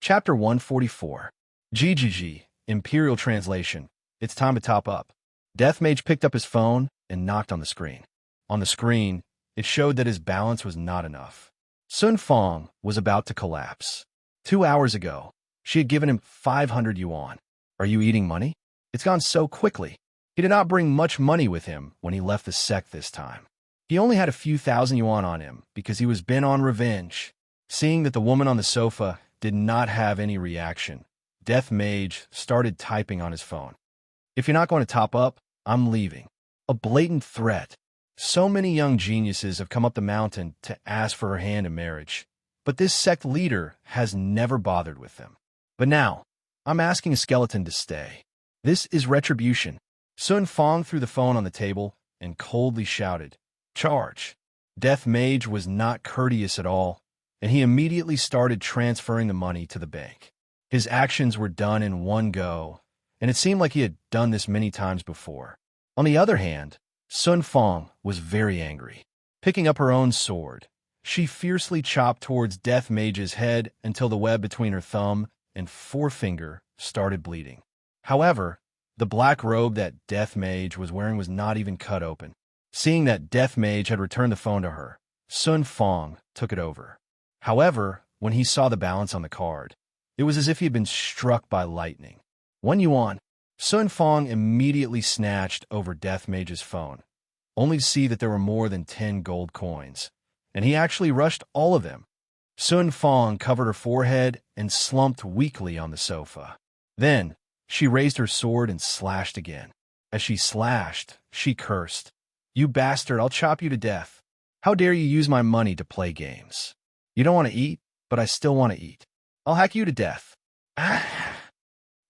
Chapter 144. GGG, Imperial Translation. It's time to top up. Death Mage picked up his phone and knocked on the screen. On the screen, it showed that his balance was not enough. Sun Fong was about to collapse. 2 hours ago, she had given him 500 yuan. Are you eating money? It's gone so quickly. He did not bring much money with him when he left the sect this time. He only had a few thousand yuan on him because he was bent on revenge. Seeing that the woman on the sofa did not have any reaction, Death Mage started typing on his phone. If you're not going to top up, I'm leaving. A blatant threat. So many young geniuses have come up the mountain to ask for her hand in marriage, but this sect leader has never bothered with them. But now, I'm asking a skeleton to stay. This is retribution. Sun Fong threw the phone on the table and coldly shouted, "Charge!" Death Mage was not courteous at all, and he immediately started transferring the money to the bank. His actions were done in one go, and it seemed like he had done this many times before. On the other hand, Sun Fong was very angry. Picking up her own sword, she fiercely chopped towards Death Mage's head until the web between her thumb and forefinger started bleeding. However, the black robe that Death Mage was wearing was not even cut open. Seeing that Death Mage had returned the phone to her, Sun Fong took it over. However, when he saw the balance on the card, it was as if he had been struck by lightning. 1 yuan. Sun Fong immediately snatched over Death Mage's phone, only to see that there were more than 10 gold coins, and he actually rushed all of them. Sun Fong covered her forehead and slumped weakly on the sofa. Then, she raised her sword and slashed again. As she slashed, she cursed, "You bastard, I'll chop you to death. How dare you use my money to play games? You don't want to eat, but I still want to eat. I'll hack you to death."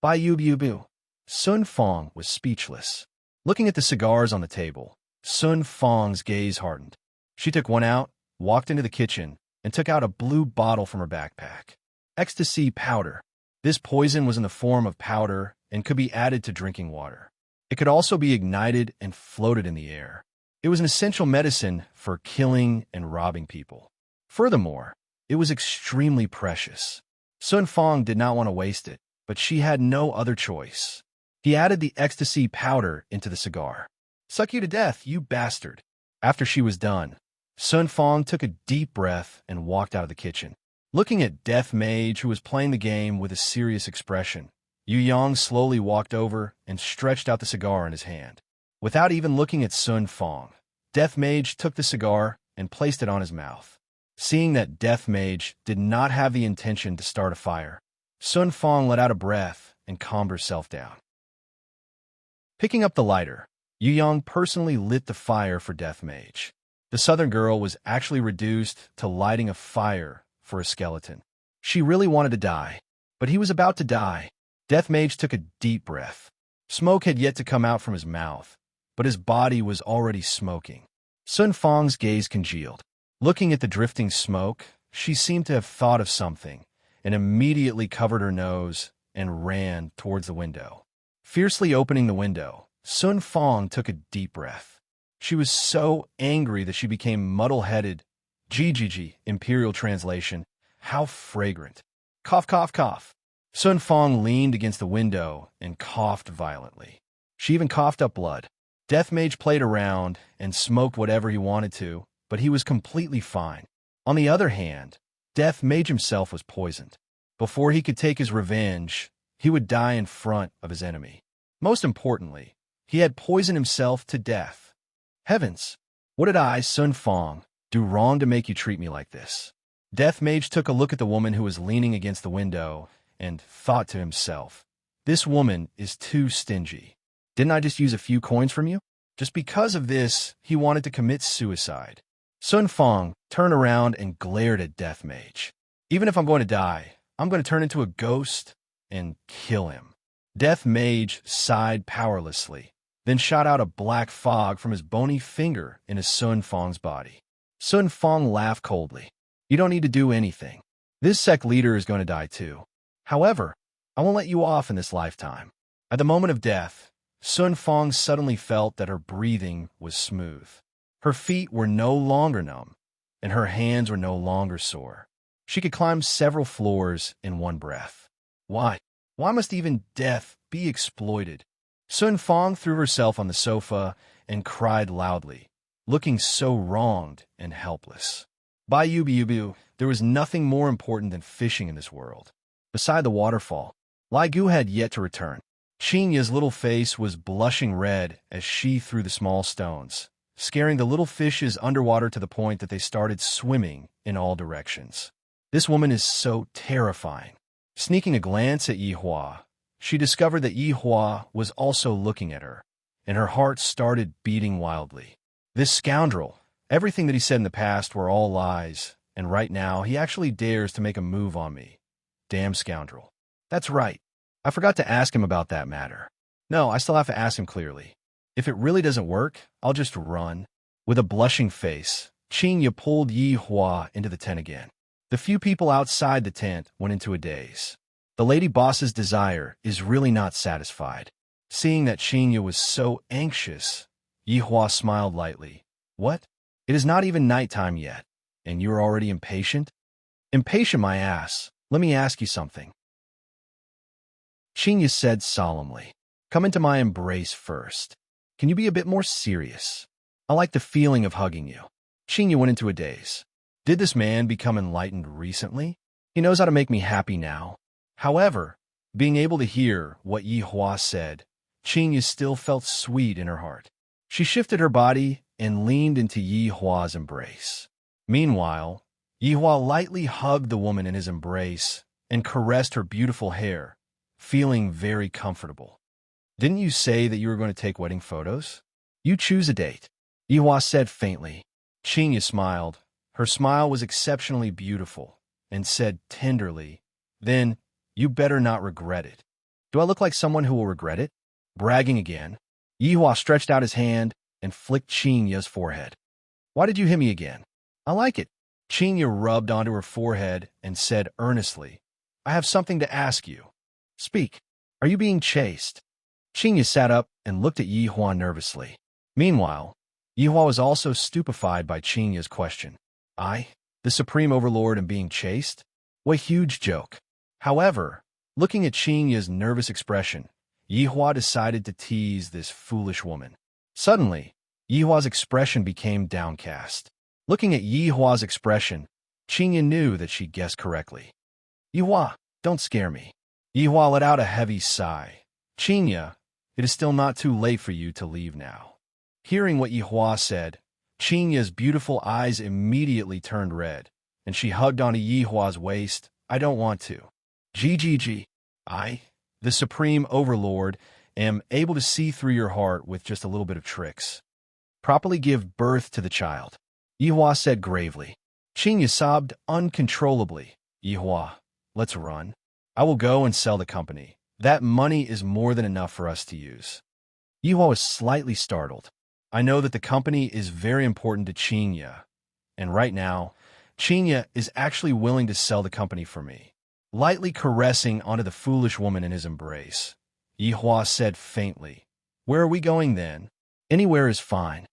Bye you. Sun Fong was speechless. Looking at the cigars on the table, Sun Fong's gaze hardened. She took one out, walked into the kitchen, and took out a blue bottle from her backpack. Ecstasy powder. This poison was in the form of powder and could be added to drinking water. It could also be ignited and floated in the air. It was an essential medicine for killing and robbing people. Furthermore, it was extremely precious. Sun Fong did not want to waste it, but she had no other choice. He added the ecstasy powder into the cigar. "Suck you to death, you bastard." After she was done, Sun Fong took a deep breath and walked out of the kitchen. Looking at Death Mage, who was playing the game with a serious expression, Yu Yang slowly walked over and stretched out the cigar in his hand. Without even looking at Sun Fong, Death Mage took the cigar and placed it on his mouth. Seeing that Death Mage did not have the intention to start a fire, Sun Fong let out a breath and calmed herself down. Picking up the lighter, Yu Yang personally lit the fire for Death Mage. The southern girl was actually reduced to lighting a fire for a skeleton. She really wanted to die, but he was about to die. Death Mage took a deep breath. Smoke had yet to come out from his mouth, but his body was already smoking. Sun Fong's gaze congealed. Looking at the drifting smoke, she seemed to have thought of something and immediately covered her nose and ran towards the window. Fiercely opening the window, Sun Fong took a deep breath. She was so angry that she became muddle-headed. GGG, Imperial Translation. How fragrant. Cough, cough, cough. Sun Fong leaned against the window and coughed violently. She even coughed up blood. Death Mage played around and smoked whatever he wanted to, but he was completely fine. On the other hand, Death Mage himself was poisoned. Before he could take his revenge, he would die in front of his enemy. Most importantly, he had poisoned himself to death. Heavens! What did I, Sun Fong, do wrong to make you treat me like this? Death Mage took a look at the woman who was leaning against the window and thought to himself, "This woman is too stingy. Didn't I just use a few coins from you?" Just because of this, he wanted to commit suicide. Sun Fong turned around and glared at Death Mage. "Even if I'm going to die, I'm going to turn into a ghost and kill him." Death Mage sighed powerlessly, then shot out a black fog from his bony finger into Sun Fong's body. Sun Fong laughed coldly. "You don't need to do anything. This sect leader is going to die too. However, I won't let you off in this lifetime." At the moment of death, Sun Fong suddenly felt that her breathing was smooth. Her feet were no longer numb, and her hands were no longer sore. She could climb several floors in one breath. Why? Why must even death be exploited? Sun Fong threw herself on the sofa and cried loudly, looking so wronged and helpless. By Yubu, there was nothing more important than fishing in this world. Beside the waterfall, Lai Gu had yet to return. Qingya's little face was blushing red as she threw the small stones, scaring the little fishes underwater to the point that they started swimming in all directions. This woman is so terrifying. Sneaking a glance at Yihua, she discovered that Yihua was also looking at her, and her heart started beating wildly. This scoundrel, everything that he said in the past were all lies, and right now he actually dares to make a move on me. Damn scoundrel. That's right. I forgot to ask him about that matter. No, I still have to ask him clearly. If it really doesn't work, I'll just run. With a blushing face, Qingya pulled Yihua into the tent again. The few people outside the tent went into a daze. The lady boss's desire is really not satisfied. Seeing that Qingya was so anxious, Yihua smiled lightly. What? It is not even nighttime yet, and you're already impatient? Impatient my ass. Let me ask you something. Qingya said solemnly. Come into my embrace first. Can you be a bit more serious? I like the feeling of hugging you. Qingya went into a daze. Did this man become enlightened recently? He knows how to make me happy now. However, being able to hear what Yihua said, Qingya still felt sweet in her heart. She shifted her body and leaned into Yihua's embrace. Meanwhile, Yihua lightly hugged the woman in his embrace and caressed her beautiful hair, feeling very comfortable. Didn't you say that you were going to take wedding photos? You choose a date, Yihua said faintly. Qingya smiled. Her smile was exceptionally beautiful, and said tenderly, Then, you better not regret it. Do I look like someone who will regret it? Bragging again, Yihua stretched out his hand and flicked Qingya's forehead. Why did you hit me again? I like it. Qingya rubbed onto her forehead and said earnestly, I have something to ask you. Speak. Are you being chased? Qingya sat up and looked at Yihua nervously. Meanwhile, Yihua was also stupefied by Qingya's question. I, the Supreme Overlord, am being chased? What a huge joke. However, looking at Qingya's nervous expression, Yihua decided to tease this foolish woman. Suddenly, Yihua's expression became downcast. Looking at Yihua's expression, Qingya knew that she guessed correctly. Yihua, don't scare me. Yihua let out a heavy sigh. Qingya, it is still not too late for you to leave now. Hearing what Yihua said, Qingya's beautiful eyes immediately turned red, and she hugged onto Yihua's waist. I don't want to. GGG. I, the Supreme Overlord, am able to see through your heart with just a little bit of tricks. Properly give birth to the child, Yihua said gravely. Qingya sobbed uncontrollably. Yihua, let's run. I will go and sell the company. That money is more than enough for us to use. Yihua was slightly startled. I know that the company is very important to Qingya, and right now, Qingya is actually willing to sell the company for me. Lightly caressing onto the foolish woman in his embrace, Yihua said faintly, Where are we going then? Anywhere is fine.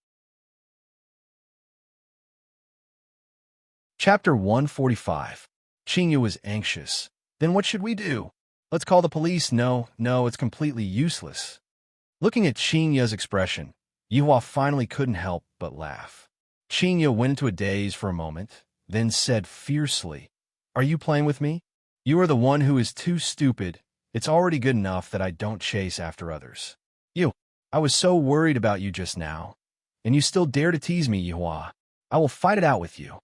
Chapter 145. Qingya was anxious. Then what should we do? Let's call the police. No, it's completely useless. Looking at Qingya's expression, Yihua finally couldn't help but laugh. Qingya went into a daze for a moment, then said fiercely, Are you playing with me? You are the one who is too stupid. It's already good enough that I don't chase after others. I was so worried about you just now. And you still dare to tease me, Yihua. I will fight it out with you.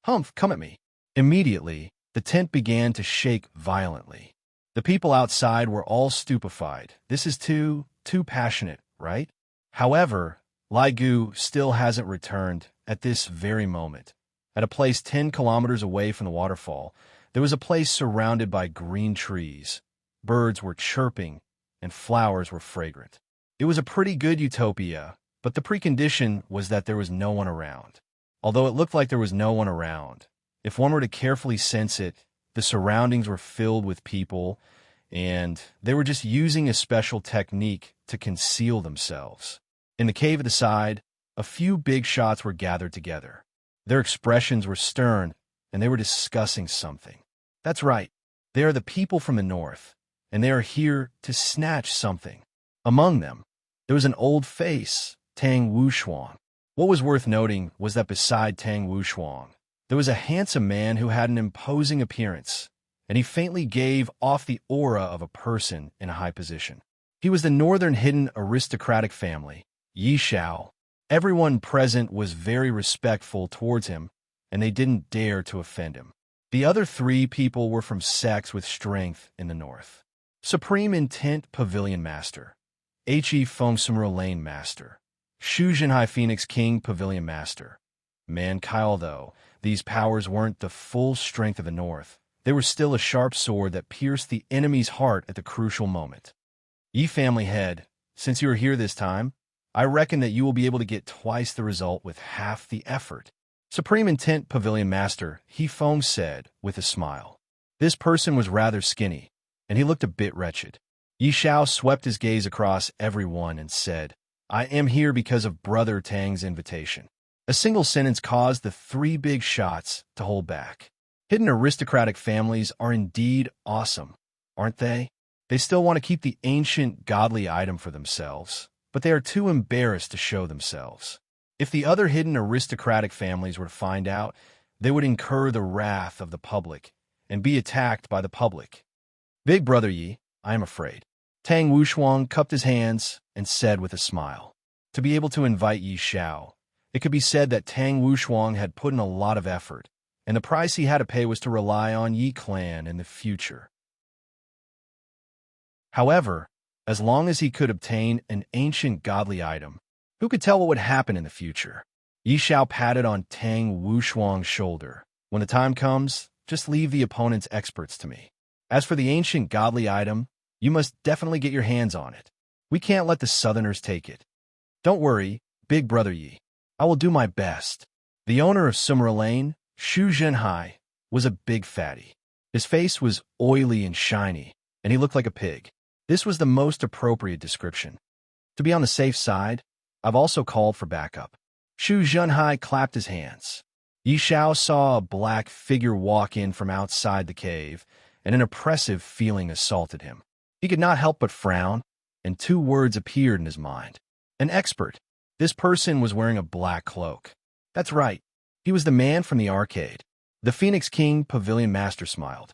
Humph, come at me. Immediately, the tent began to shake violently. The people outside were all stupefied. This is too passionate, right? However, Lai Gu still hasn't returned at this very moment. At a place 10 kilometers away from the waterfall, there was a place surrounded by green trees. Birds were chirping, and flowers were fragrant. It was a pretty good utopia, but the precondition was that there was no one around. Although it looked like there was no one around, if one were to carefully sense it, the surroundings were filled with people, and they were just using a special technique to conceal themselves. In the cave at the side, a few big shots were gathered together. Their expressions were stern, and they were discussing something. That's right. They are the people from the north, and they are here to snatch something. Among them, there was an old face, Tang Wushuang. What was worth noting was that beside Tang Wushuang, there was a handsome man who had an imposing appearance, and he faintly gave off the aura of a person in a high position. He was the northern hidden aristocratic family, Yi Xiao. Everyone present was very respectful towards him, and they didn't dare to offend him. The other three people were from sects with strength in the north. Supreme Intent Pavilion Master, He Feng Sumro Lane Master, Shu Jinhai Phoenix King Pavilion Master. Mankind, though, these powers weren't the full strength of the north. They were still a sharp sword that pierced the enemy's heart at the crucial moment. Yi family head, since you are here this time, I reckon that you will be able to get twice the result with half the effort. Supreme Intent Pavilion Master He Feng said with a smile. This person was rather skinny, and he looked a bit wretched. Yi Xiao swept his gaze across everyone and said, I am here because of Brother Tang's invitation. A single sentence caused the three big shots to hold back. Hidden aristocratic families are indeed awesome, aren't they? They still want to keep the ancient godly item for themselves, but they are too embarrassed to show themselves. If the other hidden aristocratic families were to find out, they would incur the wrath of the public and be attacked by the public. Big Brother Yi, I am afraid. Tang Wushuang cupped his hands and said with a smile. To be able to invite Yi Xiao, it could be said that Tang Wushuang had put in a lot of effort, and the price he had to pay was to rely on Yi clan in the future. However, as long as he could obtain an ancient godly item, who could tell what would happen in the future? Yi Xiao patted on Tang Wushuang's shoulder. When the time comes, just leave the opponent's experts to me. As for the ancient godly item, you must definitely get your hands on it. We can't let the Southerners take it. Don't worry, Big Brother Yi. I will do my best. The owner of Summer Lane, Shu Jinhai, was a big fatty. His face was oily and shiny, and he looked like a pig. This was the most appropriate description. To be on the safe side, I've also called for backup. Shu Jinhai clapped his hands. Yi Xiao saw a black figure walk in from outside the cave, and an oppressive feeling assaulted him. He could not help but frown, and two words appeared in his mind. An expert. This person was wearing a black cloak. That's right. He was the man from the arcade. The Phoenix King Pavilion Master smiled.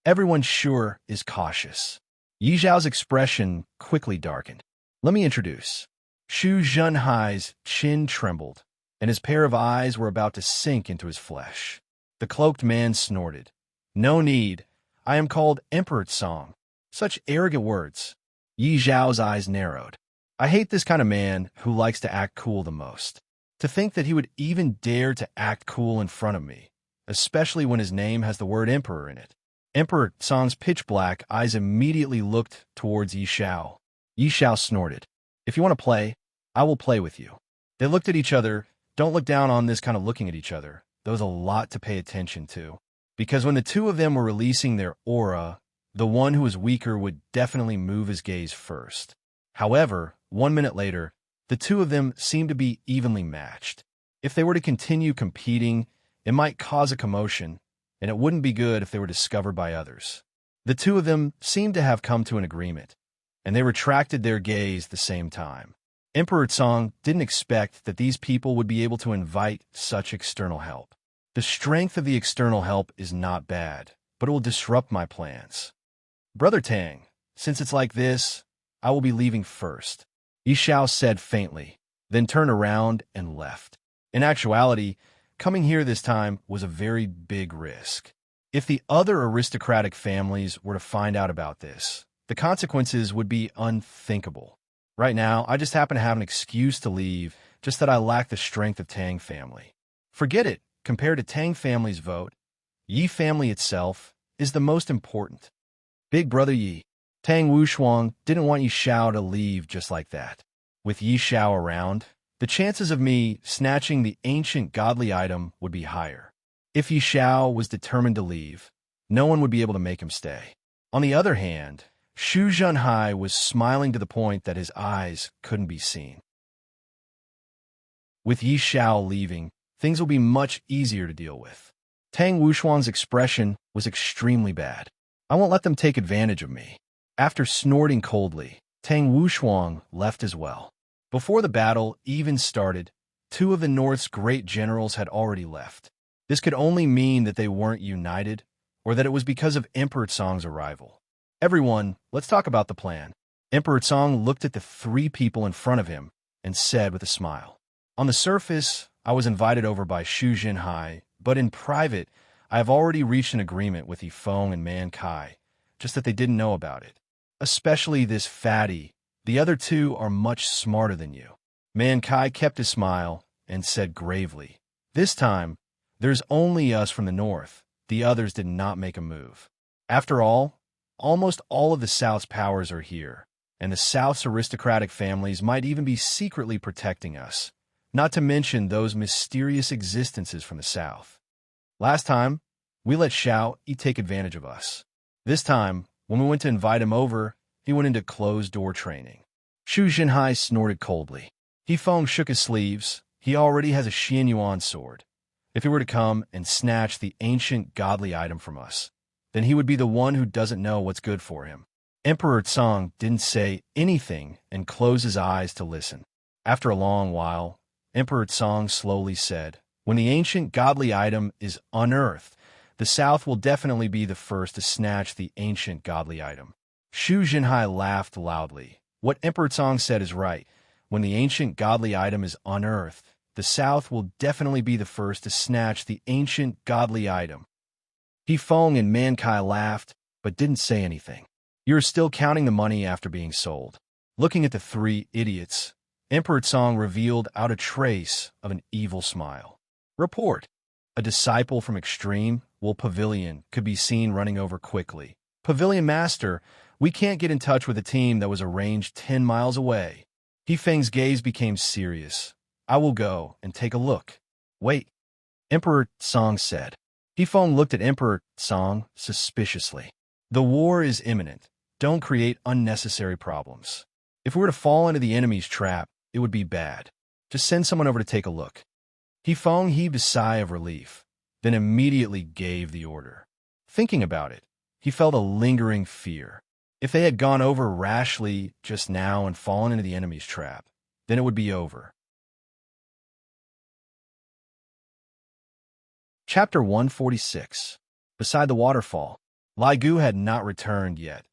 Everyone sure is cautious. Yi Xiao's expression quickly darkened. Let me introduce. Shu Jinhai's chin trembled, and his pair of eyes were about to sink into his flesh. The cloaked man snorted. No need. I am called Emperor Song. Such arrogant words. Yi Xiao's eyes narrowed. I hate this kind of man who likes to act cool the most. To think that he would even dare to act cool in front of me, especially when his name has the word Emperor in it. Emperor Song's pitch-black eyes immediately looked towards Yi Xiao. Yi Xiao snorted. If you want to play, I will play with you. They looked at each other. Don't look down on this kind of looking at each other. There was a lot to pay attention to. Because when the two of them were releasing their aura, the one who was weaker would definitely move his gaze first. However, 1 minute later, the two of them seemed to be evenly matched. If they were to continue competing, it might cause a commotion, and it wouldn't be good if they were discovered by others. The two of them seemed to have come to an agreement, and they retracted their gaze at the same time. Emperor Song didn't expect that these people would be able to invite such external help. The strength of the external help is not bad, but it will disrupt my plans. Brother Tang, since it's like this, I will be leaving first. Yi Xiao said faintly, then turned around and left. In actuality, coming here this time was a very big risk. If the other aristocratic families were to find out about this, the consequences would be unthinkable. Right now, I just happen to have an excuse to leave, just that I lack the strength of Tang family. Forget it. Compared to Tang family's vote, Yi family itself is the most important. Big Brother Yi. Tang Wushuang didn't want Yi Xiao to leave just like that. With Yi Xiao around, the chances of me snatching the ancient godly item would be higher. If Yi Xiao was determined to leave, no one would be able to make him stay. On the other hand, Shu Jinhai was smiling to the point that his eyes couldn't be seen. With Yi Xiao leaving, things will be much easier to deal with. Tang Wushuang's expression was extremely bad. I won't let them take advantage of me. After snorting coldly, Tang Wushuang left as well. Before the battle even started, two of the North's great generals had already left. This could only mean that they weren't united, or that it was because of Emperor Song's arrival. Everyone, let's talk about the plan. Emperor Song looked at the three people in front of him and said with a smile, "On the surface, I was invited over by Xu Jinhai, but in private, I have already reached an agreement with Yifeng and Man Kai, just that they didn't know about it. Especially this fatty. The other two are much smarter than you." Man Kai kept his smile and said gravely, "This time, there's only us from the north. The others did not make a move. After all, almost all of the South's powers are here, and the South's aristocratic families might even be secretly protecting us, not to mention those mysterious existences from the South. Last time, we let Xiao Yi take advantage of us. This time, when we went to invite him over, he went into closed-door training." Xu Jinhai snorted coldly. Yifeng shook his sleeves. He already has a Xianyuan sword. If he were to come and snatch the ancient godly item from us, then he would be the one who doesn't know what's good for him. Emperor Song didn't say anything and closed his eyes to listen. After a long while, Emperor Song slowly said, "When the ancient godly item is unearthed, the South will definitely be the first to snatch the ancient godly item." Xu Jinhai laughed loudly. What Emperor Song said is right. When the ancient godly item is unearthed, the South will definitely be the first to snatch the ancient godly item. Yifeng and Man Kai laughed, but didn't say anything. "You're still counting the money after being sold." Looking at the three idiots, Emperor Song revealed out a trace of an evil smile. "Report. A disciple from Extreme Wool Pavilion could be seen running over quickly. Pavilion Master, we can't get in touch with a team that was arranged 10 miles away." Yifeng's gaze became serious. "I will go and take a look." "Wait," Emperor Song said. Yifeng looked at Emperor Song suspiciously. "The war is imminent. Don't create unnecessary problems. If we were to fall into the enemy's trap, it would be bad. Just send someone over to take a look." Yifeng heaved a sigh of relief, then immediately gave the order. Thinking about it, he felt a lingering fear. If they had gone over rashly just now and fallen into the enemy's trap, then it would be over. Chapter 146. Beside the waterfall, Lai Gu had not returned yet.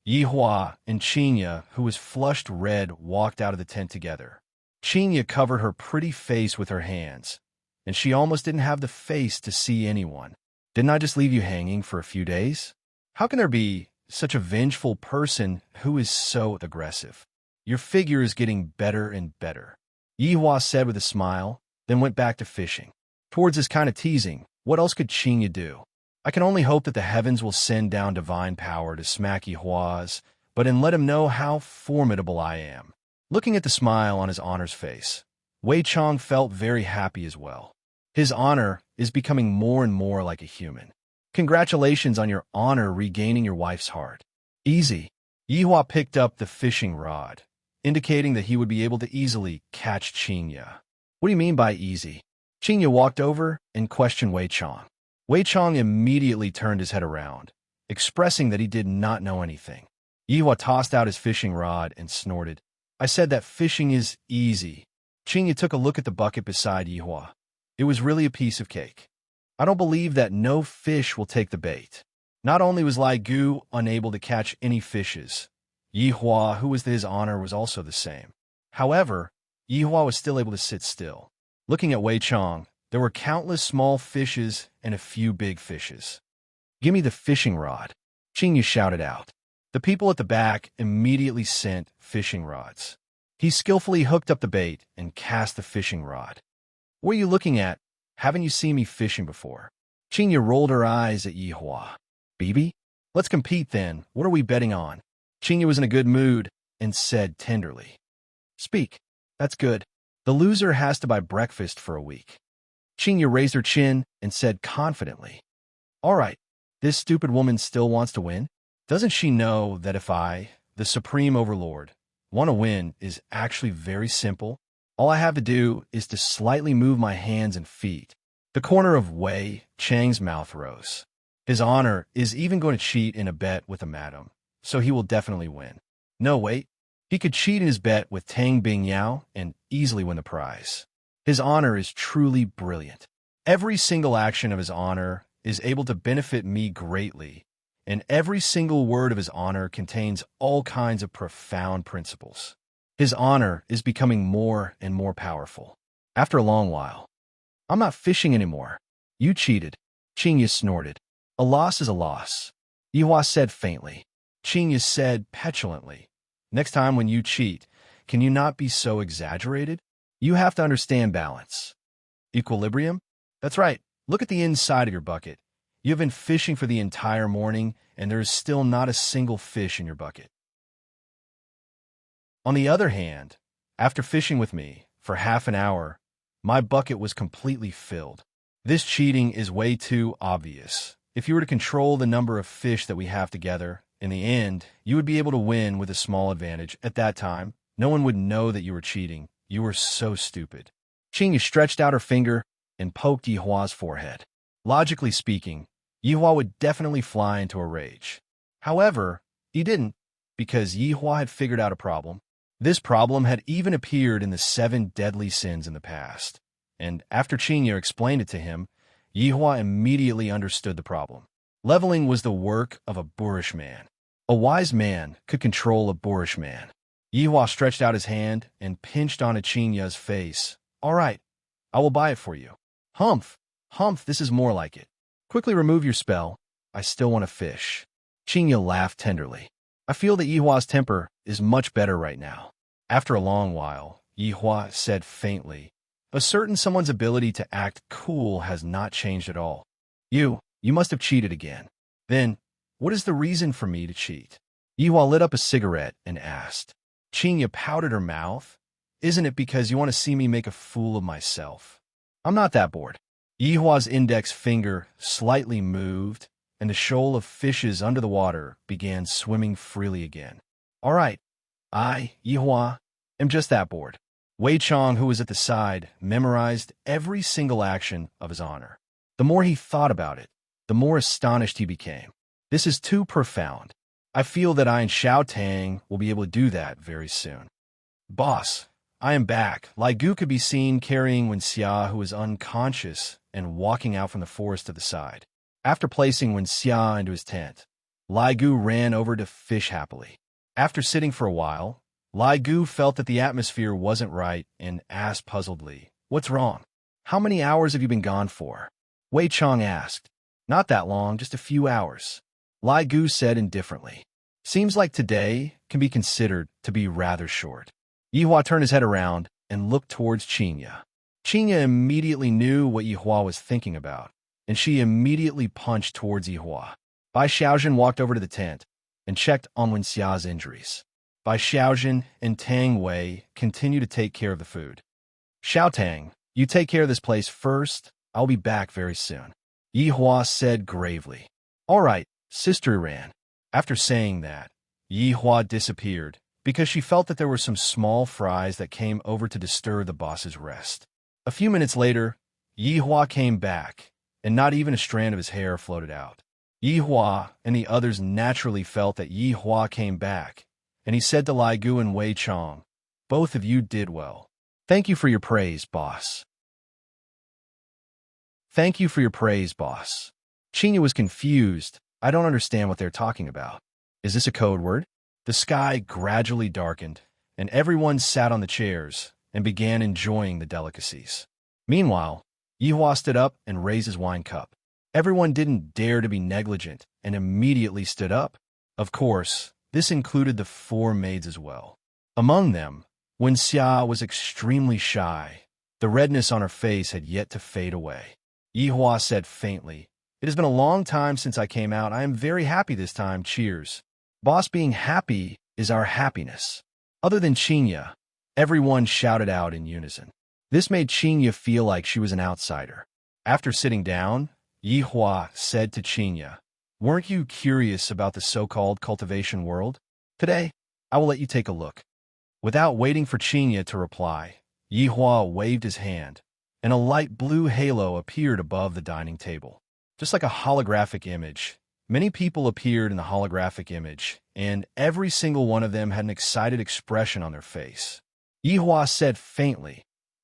Yi Hua and Qinya, who was flushed red, walked out of the tent together. Qinya covered her pretty face with her hands, and she almost didn't have the face to see anyone. "Didn't I just leave you hanging for a few days? How can there be such a vengeful person who is so aggressive? Your figure is getting better and better," Yi Hua said with a smile, then went back to fishing. Towards this kind of teasing, what else could Qinya do? "I can only hope that the heavens will send down divine power to smack Yi Hua's, but and let him know how formidable I am." Looking at the smile on his honor's face, Wei Chong felt very happy as well. His honor is becoming more and more like a human. "Congratulations on your honor regaining your wife's heart." "Easy." Yi Hua picked up the fishing rod, indicating that he would be able to easily catch Qinya. "What do you mean by easy?" Qinya walked over and questioned Wei Chong. Wei Chong immediately turned his head around, expressing that he did not know anything. Yi Hua tossed out his fishing rod and snorted. "I said that fishing is easy." Qinya took a look at the bucket beside Yi Hua. It was really a piece of cake. "I don't believe that no fish will take the bait." Not only was Lai Gu unable to catch any fishes, Yi Hua, who was his honor, was also the same. However, Yi Hua was still able to sit still. Looking at Wei Chong, there were countless small fishes and a few big fishes. "Give me the fishing rod," Qinya shouted out. The people at the back immediately sent fishing rods. He skillfully hooked up the bait and cast the fishing rod. "What are you looking at? Haven't you seen me fishing before?" Qinya rolled her eyes at Yi Hua. "Bibi? Let's compete then. What are we betting on?" Qinya was in a good mood and said tenderly. "Speak. That's good. The loser has to buy breakfast for a week." Qinya raised her chin and said confidently, "All right, this stupid woman still wants to win? Doesn't she know that if I, the Supreme Overlord, want to win is actually very simple? All I have to do is to slightly move my hands and feet, The corner of Wei Chang's mouth rose. His honor is even going to cheat in a bet with a madam, so he will definitely win. No, wait. He could cheat in his bet with Tang Bingyao and easily win the prize. His honor is truly brilliant. Every single action of his honor is able to benefit me greatly, and every single word of his honor contains all kinds of profound principles. His honor is becoming more and more powerful. After a long while, I'm not fishing anymore. You cheated. Qingya snorted. A loss is a loss. Yihua said faintly. Qingya said petulantly. Next time when you cheat, can you not be so exaggerated? You have to understand balance. Equilibrium? That's right. Look at the inside of your bucket. You have been fishing for the entire morning, and there is still not a single fish in your bucket. On the other hand, after fishing with me for half an hour, my bucket was completely filled. This cheating is way too obvious. If you were to control the number of fish that we have together, in the end, you would be able to win with a small advantage. At that time, no one would know that you were cheating. You were so stupid. Qingya stretched out her finger and poked Yihua's forehead. Logically speaking, Yihua would definitely fly into a rage. However, he didn't, because Yihua had figured out a problem. This problem had even appeared in the 7 deadly sins in the past, and after Qingya explained it to him, Yihua immediately understood the problem. Leveling was the work of a boorish man. A wise man could control a boorish man. Yihua stretched out his hand and pinched onto Qingya's face. All right, I will buy it for you. Humph, humph, this is more like it. Quickly remove your spell. I still want to fish. Qingya laughed tenderly. I feel that Yihua's temper is much better right now. After a long while, Yihua said faintly, a certain someone's ability to act cool has not changed at all. You must have cheated again. Then, what is the reason for me to cheat? Yihua lit up a cigarette and asked. Qingya pouted her mouth. Isn't it because you want to see me make a fool of myself? I'm not that bored. Yihua's index finger slightly moved, and the shoal of fishes under the water began swimming freely again. All right, I, Yihua, am just that bored. Wei Chong, who was at the side, memorized every single action of his honor. The more he thought about it, the more astonished he became. This is too profound. I feel that I and Xiao Tang will be able to do that very soon. Boss, I am back. Lai Gu could be seen carrying Wen Xia, who was unconscious, and walking out from the forest to the side. After placing Wen Xia into his tent, Lai Gu ran over to fish happily. After sitting for a while, Lai Gu felt that the atmosphere wasn't right and asked puzzledly, what's wrong? How many hours have you been gone for? Wei Chong asked. Not that long, just a few hours. Lai Gu said indifferently. Seems like today can be considered to be rather short. Yihua turned his head around and looked towards Qingya. Qingya immediately knew what Yihua was thinking about, and she immediately punched towards Yihua. Bai Xiaojun walked over to the tent and checked on Wen Xia's injuries. Bai Xiaojun and Tang Wei continued to take care of the food. Xiao Tang, you take care of this place first. I'll be back very soon. Yihua said gravely. All right, Sister ran. After saying that, Yihua disappeared because she felt that there were some small fries that came over to disturb the boss's rest. A few minutes later, Yihua came back, and not even a strand of his hair floated out. Yihua and the others naturally felt that Yihua came back, and he said to Lai Gu and Wei Chong, both of you did well. Thank you for your praise, boss. Thank you for your praise, boss. Qingya was confused. I don't understand what they're talking about. Is this a code word? The sky gradually darkened, and everyone sat on the chairs and began enjoying the delicacies. Meanwhile, Yihua stood up and raised his wine cup. Everyone didn't dare to be negligent and immediately stood up. Of course, this included the 4 maids as well. Among them, Wen Xia was extremely shy. The redness on her face had yet to fade away. Yihua said faintly, it has been a long time since I came out. I am very happy this time. Cheers. Boss being happy is our happiness. Other than Qingya, everyone shouted out in unison. This made Qingya feel like she was an outsider. After sitting down, Yihua said to Qingya, weren't you curious about the so-called cultivation world? Today, I will let you take a look. Without waiting for Qingya to reply, Yihua waved his hand, and a light blue halo appeared above the dining table. Just like a holographic image, many people appeared in the holographic image, and every single one of them had an excited expression on their face. Yihua said faintly,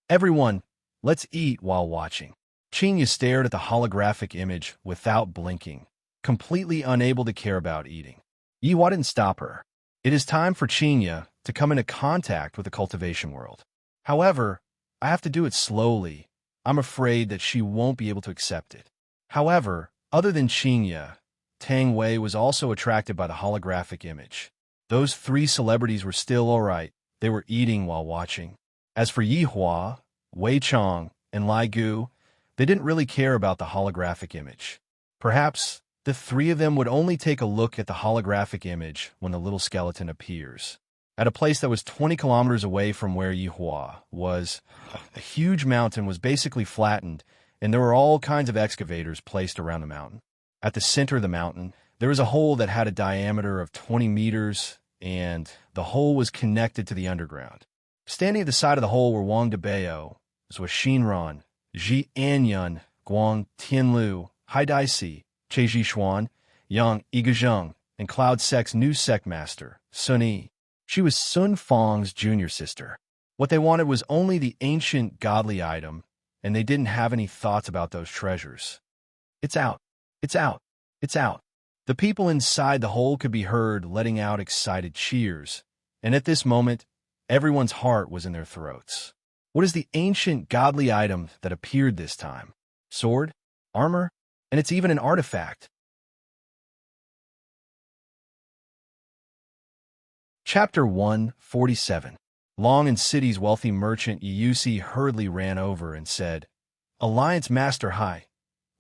"Everyone, let's eat while watching." Qinya stared at the holographic image without blinking, completely unable to care about eating. Yihua didn't stop her. It is time for Qinya to come into contact with the cultivation world. However, I have to do it slowly. I'm afraid that she won't be able to accept it. However, other than Qinya, Tang Wei was also attracted by the holographic image. Those three celebrities were still all right. They were eating while watching. As for Yihua, Wei Chong, and Lai Gu, they didn't really care about the holographic image. Perhaps the three of them would only take a look at the holographic image when the little skeleton appears. At a place that was 20 kilometers away from where Yihua was, a huge mountain was basically flattened, and there were all kinds of excavators placed around the mountain. At the center of the mountain, there was a hole that had a diameter of 20 meters, and the hole was connected to the underground. Standing at the side of the hole were Wang Debao, Shinran, Ji Anyun, Guang Tianlu, Hai Daisi, Che Jishuan, Yang Igazheng, and Cloud Sec's new sect master, Sun Yi. She was Sun Fang's junior sister. What they wanted was only the ancient godly item, and they didn't have any thoughts about those treasures. "It's out! It's out! It's out!" The people inside the hole could be heard letting out excited cheers, and at this moment, everyone's heart was in their throats. What is the ancient godly item that appeared this time? Sword? Armor? And it's even an artifact. Chapter 147. Long and City's wealthy merchant Yusi hurriedly ran over and said, "Alliance Master Hai,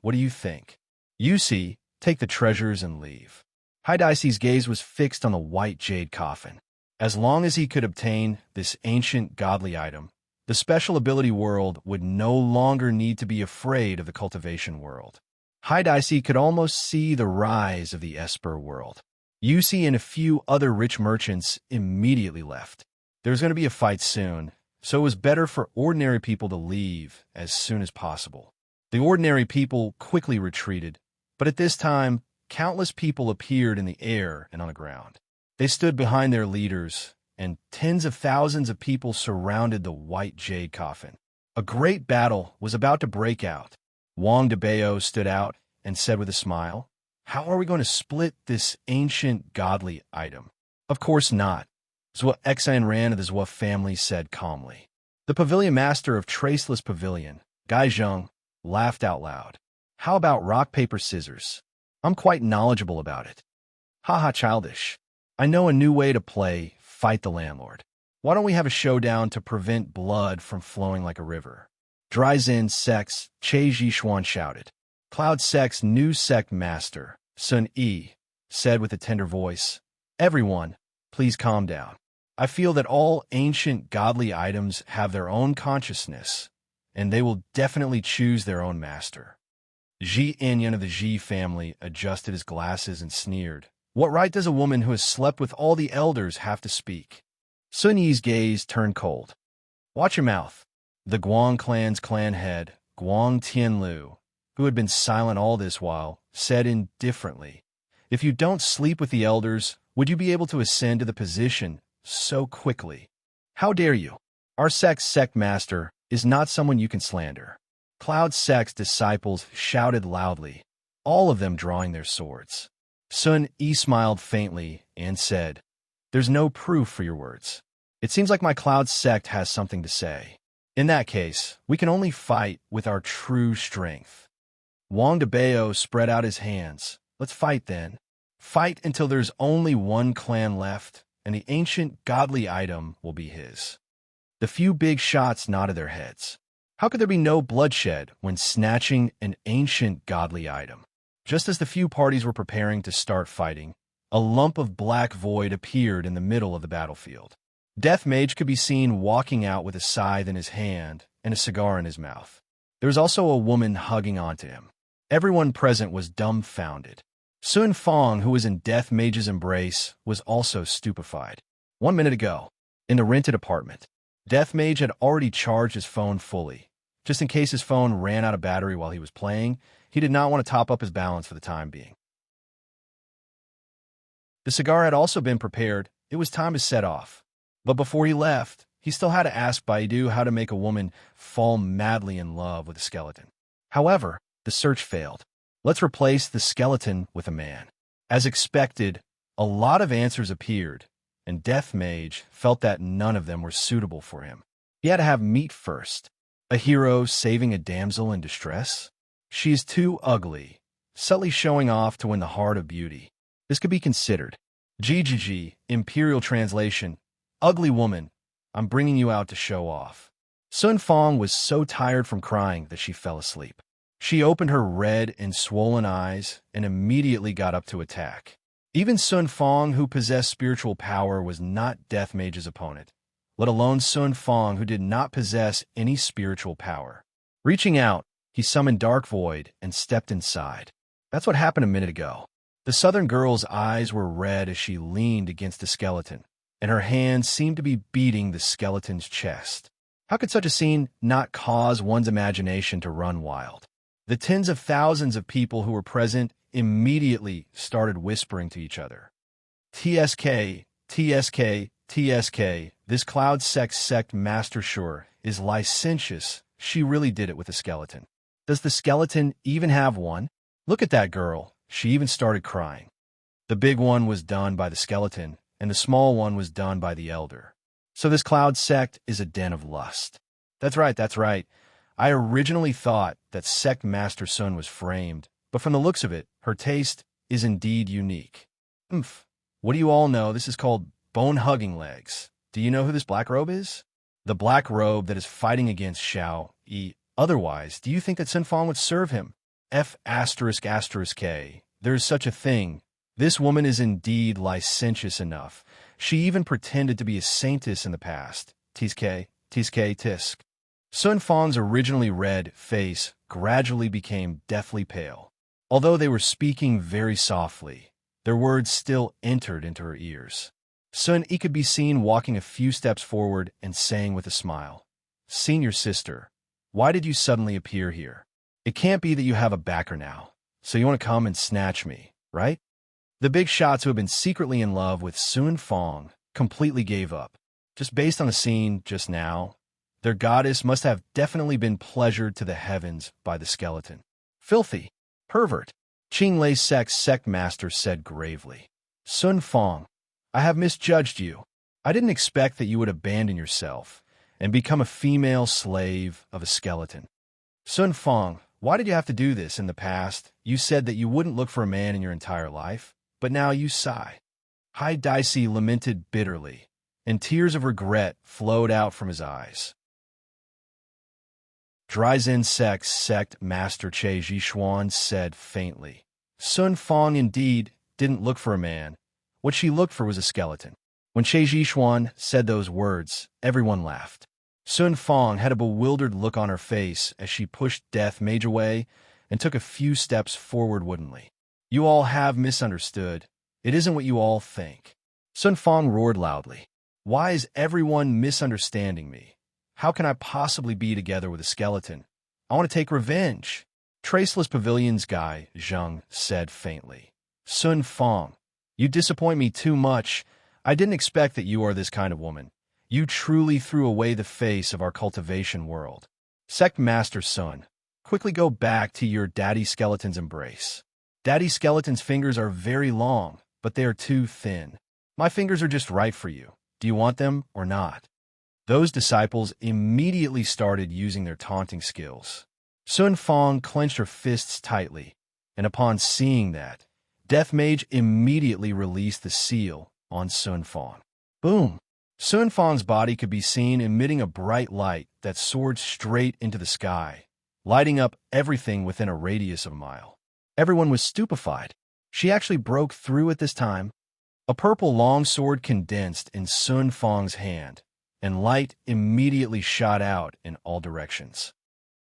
what do you think?" "Yusi, take the treasures and leave." Hai Daisi's gaze was fixed on the white jade coffin. As long as he could obtain this ancient godly item, the special ability world would no longer need to be afraid of the cultivation world. Hai Daisi could almost see the rise of the Esper world. Yusi and a few other rich merchants immediately left. There was going to be a fight soon, so it was better for ordinary people to leave as soon as possible. The ordinary people quickly retreated, but at this time, countless people appeared in the air and on the ground. They stood behind their leaders, and tens of thousands of people surrounded the white jade coffin. A great battle was about to break out. Wang Debao stood out and said with a smile, "How are we going to split this ancient godly item?" "Of course not," Zhua Exan Ran of the Zhua family said calmly. The pavilion master of Traceless Pavilion, Gai Zheng, laughed out loud. "How about rock, paper, scissors? I'm quite knowledgeable about it." "Haha, childish. I know a new way to play Fight the Landlord. Why don't we have a showdown to prevent blood from flowing like a river?" Dry Zen Sec's Che Jishuan shouted. Cloud Sec's new sect master, Sun Yi, said with a tender voice, "Everyone, please calm down. I feel that all ancient godly items have their own consciousness, and they will definitely choose their own master." Ji Inyan of the Ji family adjusted his glasses and sneered. "What right does a woman who has slept with all the elders have to speak?" Sun Yi's gaze turned cold. "Watch your mouth." The Guang clan's clan head, Guang Tianlu, who had been silent all this while, said indifferently, "If you don't sleep with the elders, would you be able to ascend to the position so quickly? How dare you? Our sect's sect master is not someone you can slander." Cloud Sec's disciples shouted loudly, all of them drawing their swords. Sun Yi smiled faintly and said, "There's no proof for your words. It seems like my Cloud sect has something to say. In that case, we can only fight with our true strength." Wang Debao spread out his hands. "Let's fight then. Fight until there's only one clan left, and the ancient godly item will be his." The few big shots nodded their heads. How could there be no bloodshed when snatching an ancient godly item? Just as the few parties were preparing to start fighting, a lump of black void appeared in the middle of the battlefield. Death Mage could be seen walking out with a scythe in his hand and a cigar in his mouth. There was also a woman hugging onto him. Everyone present was dumbfounded. Sun Fang, who was in Death Mage's embrace, was also stupefied. 1 minute ago, in the rented apartment, Death Mage had already charged his phone fully, Just in case his phone ran out of battery while he was playing, he did not want to top up his balance for the time being. The cigar had also been prepared. It was time to set off. But before he left, he still had to ask Baidu how to make a woman fall madly in love with a skeleton. However, the search failed. Let's replace the skeleton with a man. As expected, a lot of answers appeared, and Death Mage felt that none of them were suitable for him. He had to have meat first. A hero saving a damsel in distress? She is too ugly, subtly showing off to win the heart of beauty. This could be considered. GGG, Imperial Translation, ugly woman, I'm bringing you out to show off. Sun Fong was so tired from crying that she fell asleep. She opened her red and swollen eyes and immediately got up to attack. Even Sun Fong, who possessed spiritual power, was not Death Mage's opponent, let alone Sun Fong, who did not possess any spiritual power. Reaching out, he summoned Dark Void and stepped inside. That's what happened a minute ago. The southern girl's eyes were red as she leaned against the skeleton, and her hands seemed to be beating the skeleton's chest. How could such a scene not cause one's imagination to run wild? The tens of thousands of people who were present immediately started whispering to each other. TSK, TSK, TSK, this cloud sect master sure is licentious. She really did it with a skeleton. Does the skeleton even have one? Look at that girl. She even started crying. The big one was done by the skeleton, and the small one was done by the elder. So this cloud sect is a den of lust. That's right. I originally thought that Sect Master Sun was framed, but from the looks of it, her taste is indeed unique. What do you all know? This is called bone-hugging legs. Do you know who this black robe is? The black robe that is fighting against Xiao Yi. Otherwise, do you think that Sun Fong would serve him? F***K. There is such a thing. This woman is indeed licentious enough. She even pretended to be a saintess in the past. Tisk. Sun Fong's originally red face gradually became deathly pale. Although they were speaking very softly, their words still entered into her ears. Sun Yi could be seen walking a few steps forward and saying with a smile, "Senior sister, why did you suddenly appear here? It can't be that you have a backer now, so you want to come and snatch me, right?" The big shots who had been secretly in love with Sun Fong completely gave up. Just based on the scene just now, their goddess must have definitely been pleasured to the heavens by the skeleton. "Filthy pervert," Qing Lei Sect's sect master said gravely. "Sun Fong, I have misjudged you. I didn't expect that you would abandon yourself and become a female slave of a skeleton. Sun Fong, why did you have to do this in the past? You said that you wouldn't look for a man in your entire life, but now you sigh." Hai Daisy lamented bitterly, and tears of regret flowed out from his eyes. Dryzen sect master Che Zhishuan said faintly, "Sun Fong indeed didn't look for a man. What she looked for was a skeleton." When Che Zhishuan said those words, everyone laughed. Sun Fong had a bewildered look on her face as she pushed Death Mage away and took a few steps forward woodenly. "You all have misunderstood. It isn't what you all think." Sun Fong roared loudly. "Why is everyone misunderstanding me? How can I possibly be together with a skeleton? I want to take revenge." Traceless Pavilion's guy, Zheng, said faintly. "Sun Fong, you disappoint me too much. I didn't expect that you are this kind of woman. You truly threw away the face of our cultivation world. Sect Master Sun, quickly go back to your daddy skeleton's embrace. Daddy skeleton's fingers are very long, but they are too thin. My fingers are just right for you. Do you want them or not?" Those disciples immediately started using their taunting skills. Sun Fong clenched her fists tightly, and upon seeing that, Death Mage immediately released the seal on Sun Fong. Boom! Sun Fong's body could be seen emitting a bright light that soared straight into the sky, lighting up everything within a radius of a mile. Everyone was stupefied. She actually broke through at this time. A purple longsword condensed in Sun Fong's hand, and light immediately shot out in all directions.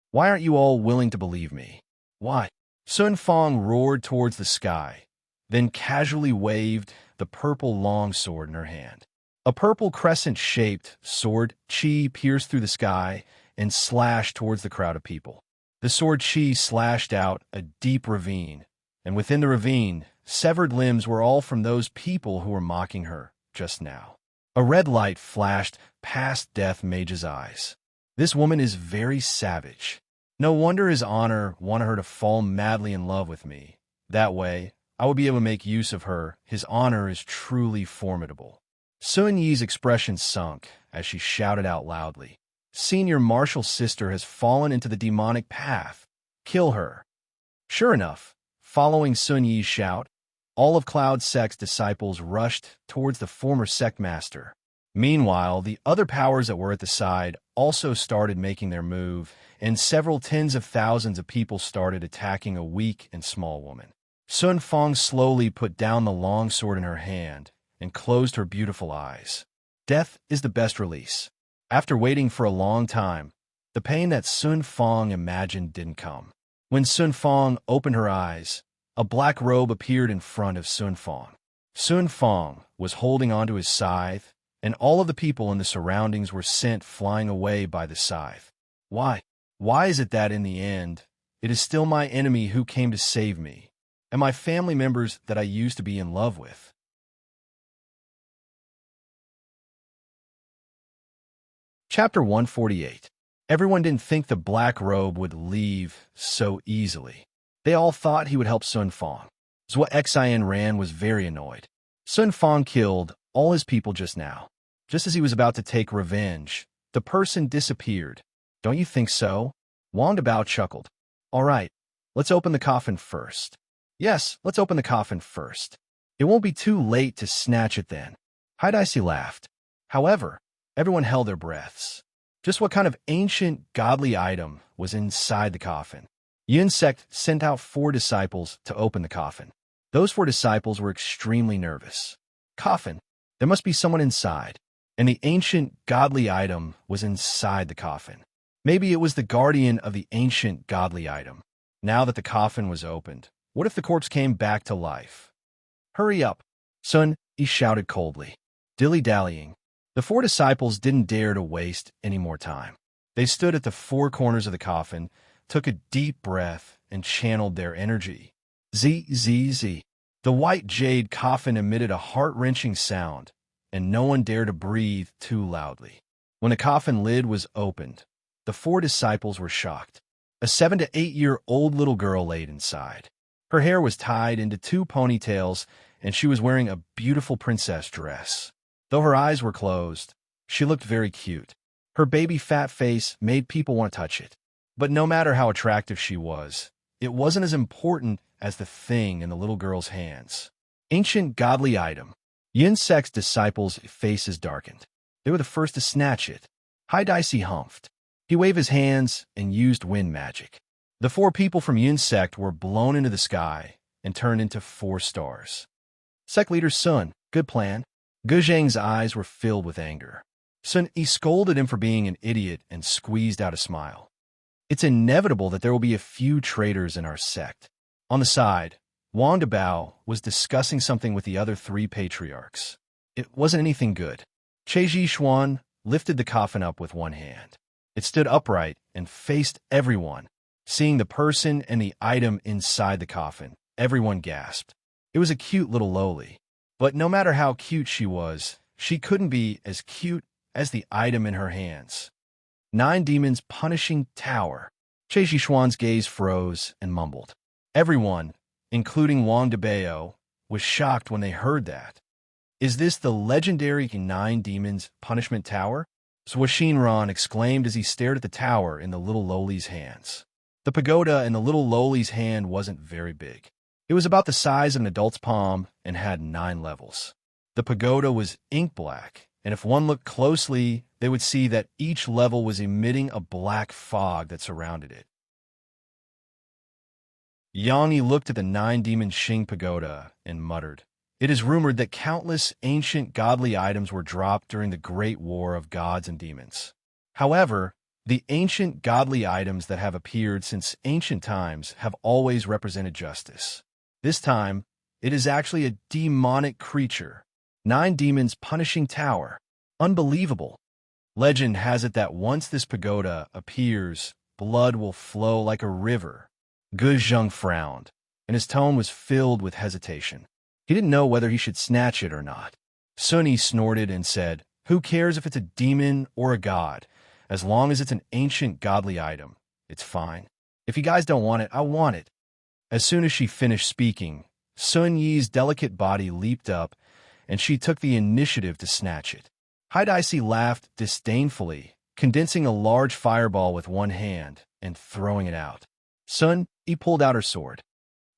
"Why aren't you all willing to believe me? Why?" Sun Fong roared towards the sky, then casually waved the purple longsword in her hand. A purple crescent-shaped sword, chi, pierced through the sky and slashed towards the crowd of people. The sword she slashed out a deep ravine, and within the ravine, severed limbs were all from those people who were mocking her just now. A red light flashed past Death Mage's eyes. This woman is very savage. No wonder his honor wanted her to fall madly in love with me. That way, I would be able to make use of her. His honor is truly formidable. Sun Yi's expression sunk as she shouted out loudly. Senior Marshal's sister has fallen into the demonic path. Kill her. Sure enough, following Sun Yi's shout, all of Cloud Sect's disciples rushed towards the former sect master. Meanwhile, the other powers that were at the side also started making their move, and several tens of thousands of people started attacking a weak and small woman. Sun Fong slowly put down the long sword in her hand and closed her beautiful eyes. Death is the best release. After waiting for a long time, the pain that Sun Fong imagined didn't come. When Sun Fong opened her eyes, a black robe appeared in front of Sun Fong. Sun Fong was holding onto his scythe, and all of the people in the surroundings were sent flying away by the scythe. Why? Why is it that in the end, it is still my enemy who came to save me, and my family members that I used to be in love with? Chapter 148. Everyone didn't think the black robe would leave so easily. They all thought he would help Sun Fong. Zhua Xian Ran was very annoyed. Sun Fong killed all his people just now. Just as he was about to take revenge, the person disappeared. Don't you think so? Wang Dabao chuckled. All right, let's open the coffin first. Yes, let's open the coffin first. It won't be too late to snatch it then. Haidaisi laughed. However, everyone held their breaths. Just what kind of ancient, godly item was inside the coffin? Yun Sect sent out 4 disciples to open the coffin. Those 4 disciples were extremely nervous. Coffin. There must be someone inside. And the ancient, godly item was inside the coffin. Maybe it was the guardian of the ancient, godly item. Now that the coffin was opened, what if the corpse came back to life? Hurry up, Sun, he shouted coldly. Dilly-dallying. The 4 disciples didn't dare to waste any more time. They stood at the 4 corners of the coffin, took a deep breath, and channeled their energy. Z. The white jade coffin emitted a heart-wrenching sound, and no one dared to breathe too loudly. When the coffin lid was opened, the 4 disciples were shocked. A 7 to 8-year-old little girl laid inside. Her hair was tied into 2 ponytails, and she was wearing a beautiful princess dress. Though her eyes were closed, she looked very cute. Her baby fat face made people want to touch it. But no matter how attractive she was, it wasn't as important as the thing in the little girl's hands. Ancient godly item. Yin Sect's disciples' faces darkened. They were the first to snatch it. Haidaisi humphed. He waved his hands and used wind magic. The 4 people from Yin Sect were blown into the sky and turned into 4 stars. Sect leader Sun, good plan. Ge Zhang's eyes were filled with anger. Sun Yi scolded him for being an idiot and squeezed out a smile. It's inevitable that there will be a few traitors in our sect. On the side, Wang Dabao was discussing something with the other 3 patriarchs. It wasn't anything good. Cheji Xuan lifted the coffin up with one hand. It stood upright and faced everyone. Seeing the person and the item inside the coffin, everyone gasped. It was a cute little loli. But no matter how cute she was, she couldn't be as cute as the item in her hands. 9 demons punishing tower. Cheji Xuan's gaze froze and mumbled. Everyone, including Wang Dabao, was shocked when they heard that. Is this the legendary 9 demons punishment tower? Zhuo Ran exclaimed as he stared at the tower in the little loli's hands. The pagoda in the little loli's hand wasn't very big. It was about the size of an adult's palm and had 9 levels. The pagoda was ink black, and if one looked closely, they would see that each level was emitting a black fog that surrounded it. Yang Yi looked at the 9-demon Xing pagoda and muttered, "It is rumored that countless ancient godly items were dropped during the Great War of Gods and Demons. However, the ancient godly items that have appeared since ancient times have always represented justice. This time, it is actually a demonic creature. 9 demons punishing tower. Unbelievable." Legend has it that once this pagoda appears, blood will flow like a river. Gu Zheng frowned, and his tone was filled with hesitation. He didn't know whether he should snatch it or not. Sun Yi snorted and said, "Who cares if it's a demon or a god? As long as it's an ancient godly item, it's fine. If you guys don't want it, I want it." As soon as she finished speaking, Sun Yi's delicate body leaped up, and she took the initiative to snatch it. Haidaisi laughed disdainfully, condensing a large fireball with one hand and throwing it out. Sun Yi pulled out her sword.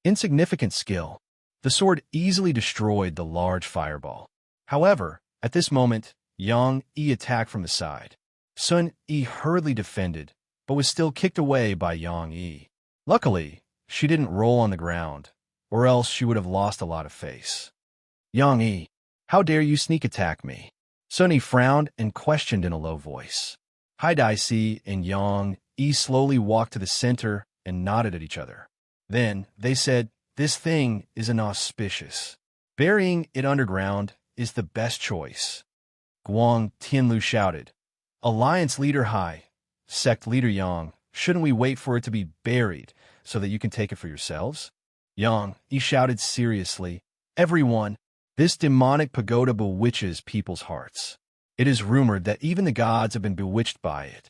Insignificant skill. The sword easily destroyed the large fireball. However, at this moment, Yang Yi attacked from the side. Sun Yi hurriedly defended, but was still kicked away by Yang Yi. Luckily, she didn't roll on the ground, or else she would have lost a lot of face. "Yang Yi, how dare you sneak attack me?" Sun Yi frowned and questioned in a low voice. Haidaisi and Yang Yi slowly walked to the center and nodded at each other. Then they said, "This thing is inauspicious. Burying it underground is the best choice." Guang Tianlu shouted, "Alliance leader Hai, sect leader Yang, shouldn't we wait for it to be buried so that you can take it for yourselves?" Yang Yi shouted seriously, "Everyone, this demonic pagoda bewitches people's hearts. It is rumored that even the gods have been bewitched by it.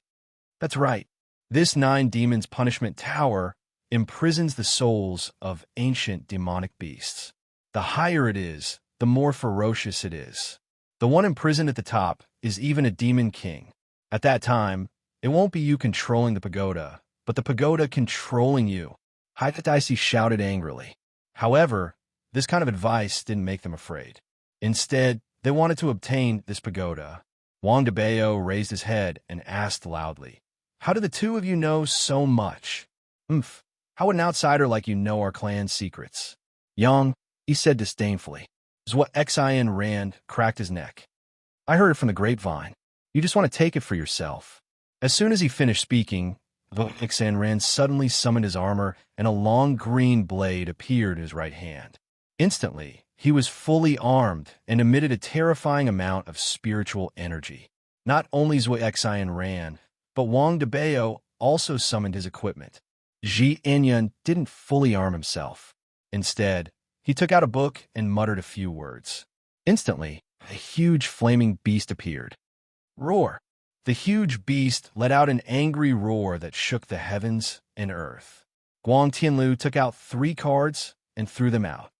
That's right. This 9 demons punishment tower imprisons the souls of ancient demonic beasts. The higher it is, the more ferocious it is. The one imprisoned at the top is even a demon king. At that time, it won't be you controlling the pagoda, but the pagoda controlling you." Haidaisi shouted angrily. However, this kind of advice didn't make them afraid. Instead, they wanted to obtain this pagoda. Wang Debao raised his head and asked loudly, "How do the two of you know so much?" "Umph, how would an outsider like you know our clan's secrets?" Yang Yi said disdainfully. "Is what Xin Rand cracked his neck. I heard it from the grapevine. You just want to take it for yourself." As soon as he finished speaking, Xin Rand suddenly summoned his armor, and a long green blade appeared in his right hand. Instantly, he was fully armed and emitted a terrifying amount of spiritual energy. Not only Xin Rand, but Wang Debao also summoned his equipment. Ji Enyan didn't fully arm himself. Instead, he took out a book and muttered a few words. Instantly, a huge flaming beast appeared. Roar! The huge beast let out an angry roar that shook the heavens and earth. Guang Tianlu took out 3 cards and threw them out.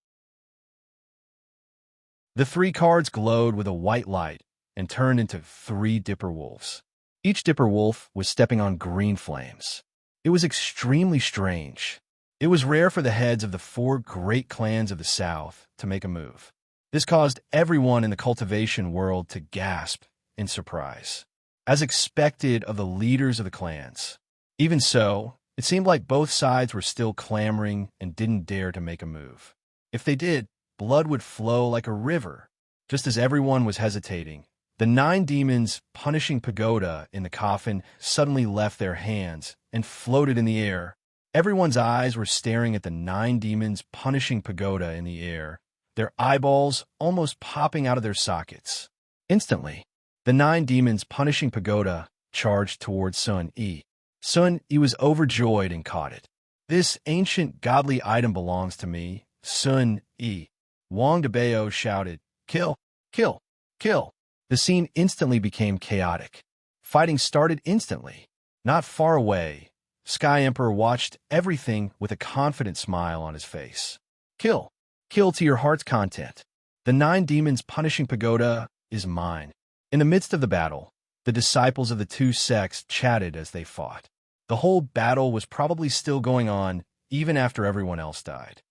The 3 cards glowed with a white light and turned into 3 dipper wolves. Each dipper wolf was stepping on green flames. It was extremely strange. It was rare for the heads of the 4 great clans of the South to make a move. This caused everyone in the cultivation world to gasp in surprise, as expected of the leaders of the clans. Even so, it seemed like both sides were still clamoring and didn't dare to make a move. If they did, blood would flow like a river. Just as everyone was hesitating, the 9 demons punishing pagoda in the coffin suddenly left their hands and floated in the air. Everyone's eyes were staring at the 9 demons punishing pagoda in the air, their eyeballs almost popping out of their sockets. Instantly, the 9 demons punishing pagoda charged towards Sun Yi. Sun Yi was overjoyed and caught it. "This ancient godly item belongs to me, Sun Yi." Wang Debao shouted, "Kill! Kill! Kill!" The scene instantly became chaotic. Fighting started instantly. Not far away, Sky Emperor watched everything with a confident smile on his face. "Kill! Kill to your heart's content. The 9 demons punishing pagoda is mine." In the midst of the battle, the disciples of the 2 sects chatted as they fought. The whole battle was probably still going on even after everyone else died.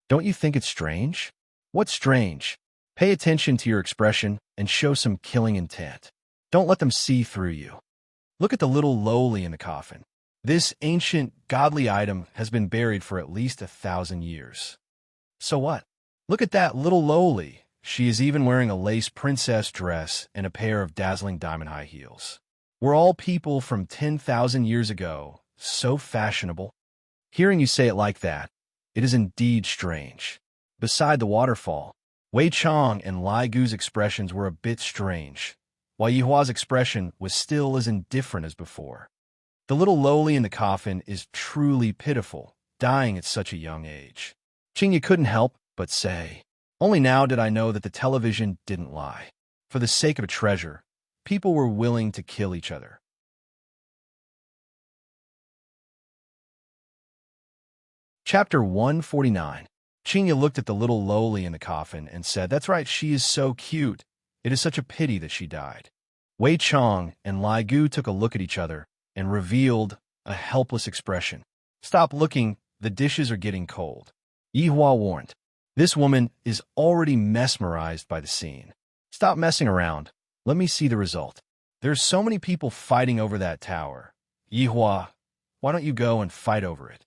Don't you think it's strange? What's strange? Pay attention to your expression and show some killing intent. Don't let them see through you. Look at the little lowly in the coffin. This ancient, godly item has been buried for at least 1,000 years. So what? Look at that little lowly. She is even wearing a lace princess dress and a pair of dazzling diamond high heels. We're all people from 10,000 years ago, so fashionable. Hearing you say it like that, it is indeed strange. Beside the waterfall, Wei Chong and Lai Gu's expressions were a bit strange. while Yihua's expression was still as indifferent as before. The little lowly in the coffin is truly pitiful, dying at such a young age. Qingye couldn't help but say, "Only now did I know that the television didn't lie. For the sake of a treasure, people were willing to kill each other." Chapter 149. Qingye looked at the little lowly in the coffin and said, "That's right, she is so cute. It is such a pity that she died." Wei Chong and Lai Gu took a look at each other and revealed a helpless expression. "Stop looking, the dishes are getting cold," Yihua warned. "This woman is already mesmerized by the scene. Stop messing around. Let me see the result. There's so many people fighting over that tower. Yihua, why don't you go and fight over it?"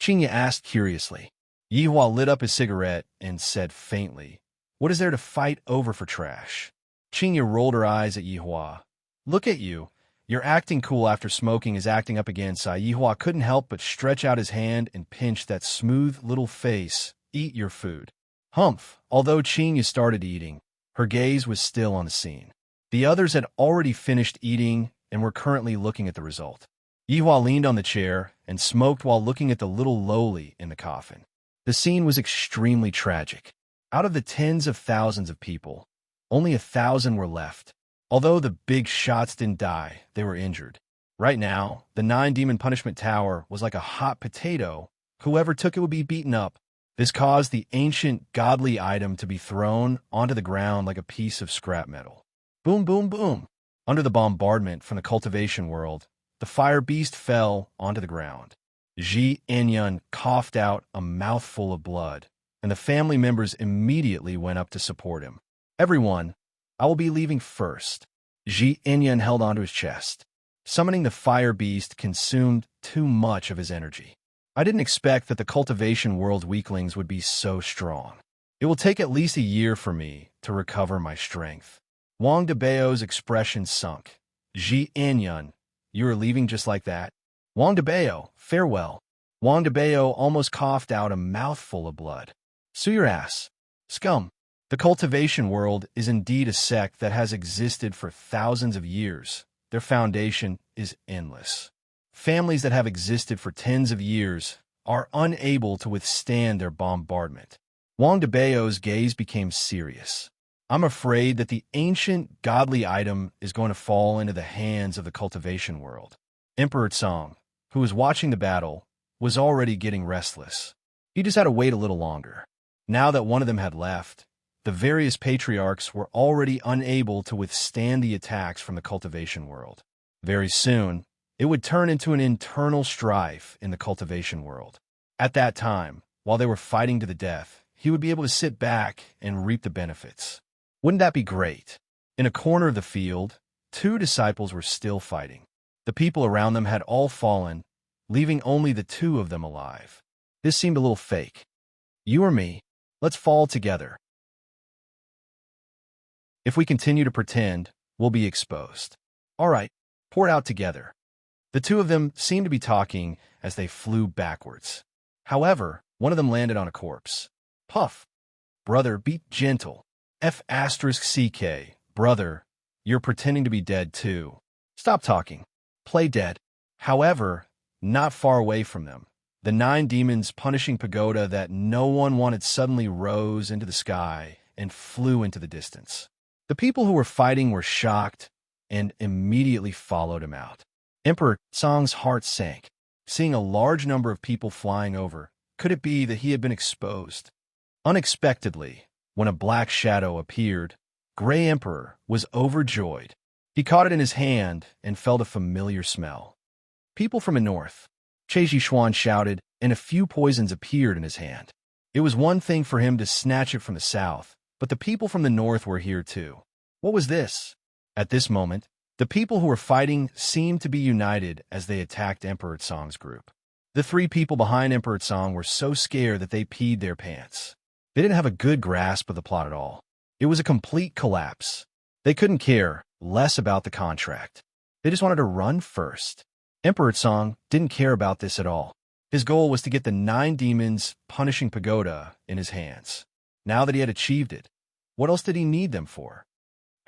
Qingye asked curiously. Yihua lit up his cigarette and said faintly, "What is there to fight over for trash?" Qingye rolled her eyes at Yihua. "Look at you. You're acting cool after smoking is acting up again." Yihua couldn't help but stretch out his hand and pinch that smooth little face. "Eat your food." Humph. Although Qingye started eating, her gaze was still on the scene. The others had already finished eating and were currently looking at the result. Yihua leaned on the chair and smoked while looking at the little lowly in the coffin. The scene was extremely tragic. Out of the tens of thousands of people, only 1,000 were left. Although the big shots didn't die, they were injured. Right now, the 9-demon punishment tower was like a hot potato. Whoever took it would be beaten up. This caused the ancient godly item to be thrown onto the ground like a piece of scrap metal. Boom, boom, boom. Under the bombardment from the cultivation world, the fire beast fell onto the ground. Ji Enyun coughed out a mouthful of blood, and the family members immediately went up to support him. "Everyone, I will be leaving first." Ji Enyun held onto his chest. Summoning the fire beast consumed too much of his energy. "I didn't expect that the cultivation world weaklings would be so strong. It will take at least a year for me to recover my strength." Wang Debao's expression sunk. "Ji Enyun, you are leaving just like that?" "Wang Debao, farewell." Wang Debao almost coughed out a mouthful of blood. "Sue your ass. Scum." The cultivation world is indeed a sect that has existed for thousands of years. Their foundation is endless. Families that have existed for tens of years are unable to withstand their bombardment. Wang Debao's gaze became serious. "I'm afraid that the ancient godly item is going to fall into the hands of the cultivation world." Emperor Tsong, who was watching the battle, was already getting restless. He just had to wait a little longer. Now that one of them had left, the various patriarchs were already unable to withstand the attacks from the cultivation world. Very soon, it would turn into an internal strife in the cultivation world. At that time, while they were fighting to the death, he would be able to sit back and reap the benefits. Wouldn't that be great? In a corner of the field, 2 disciples were still fighting. The people around them had all fallen, leaving only the 2 of them alive. This seemed a little fake. "You or me, let's fall together. If we continue to pretend, we'll be exposed. All right, pour it out together." The 2 of them seemed to be talking as they flew backwards. However, one of them landed on a corpse. "Puff. Brother, be gentle. F***CK. Brother, you're pretending to be dead too. Stop talking. Play dead." However, not far away from them, the 9 demons punishing pagoda that no one wanted suddenly rose into the sky and flew into the distance. The people who were fighting were shocked and immediately followed him out. Emperor Tsong's heart sank, seeing a large number of people flying over. Could it be that he had been exposed? Unexpectedly, when a black shadow appeared, Gray Emperor was overjoyed. He caught it in his hand and felt a familiar smell. "People from the north," Che Jishuan shouted, and a few poisons appeared in his hand. It was one thing for him to snatch it from the south, but the people from the north were here too. What was this? At this moment, the people who were fighting seemed to be united as they attacked Emperor Tsong's group. The 3 people behind Emperor Tsong were so scared that they peed their pants. They didn't have a good grasp of the plot at all. It was a complete collapse. They couldn't care less about the contract. They just wanted to run first. Emperor Tsong didn't care about this at all. His goal was to get the 9 demons punishing pagoda in his hands. Now that he had achieved it, what else did he need them for?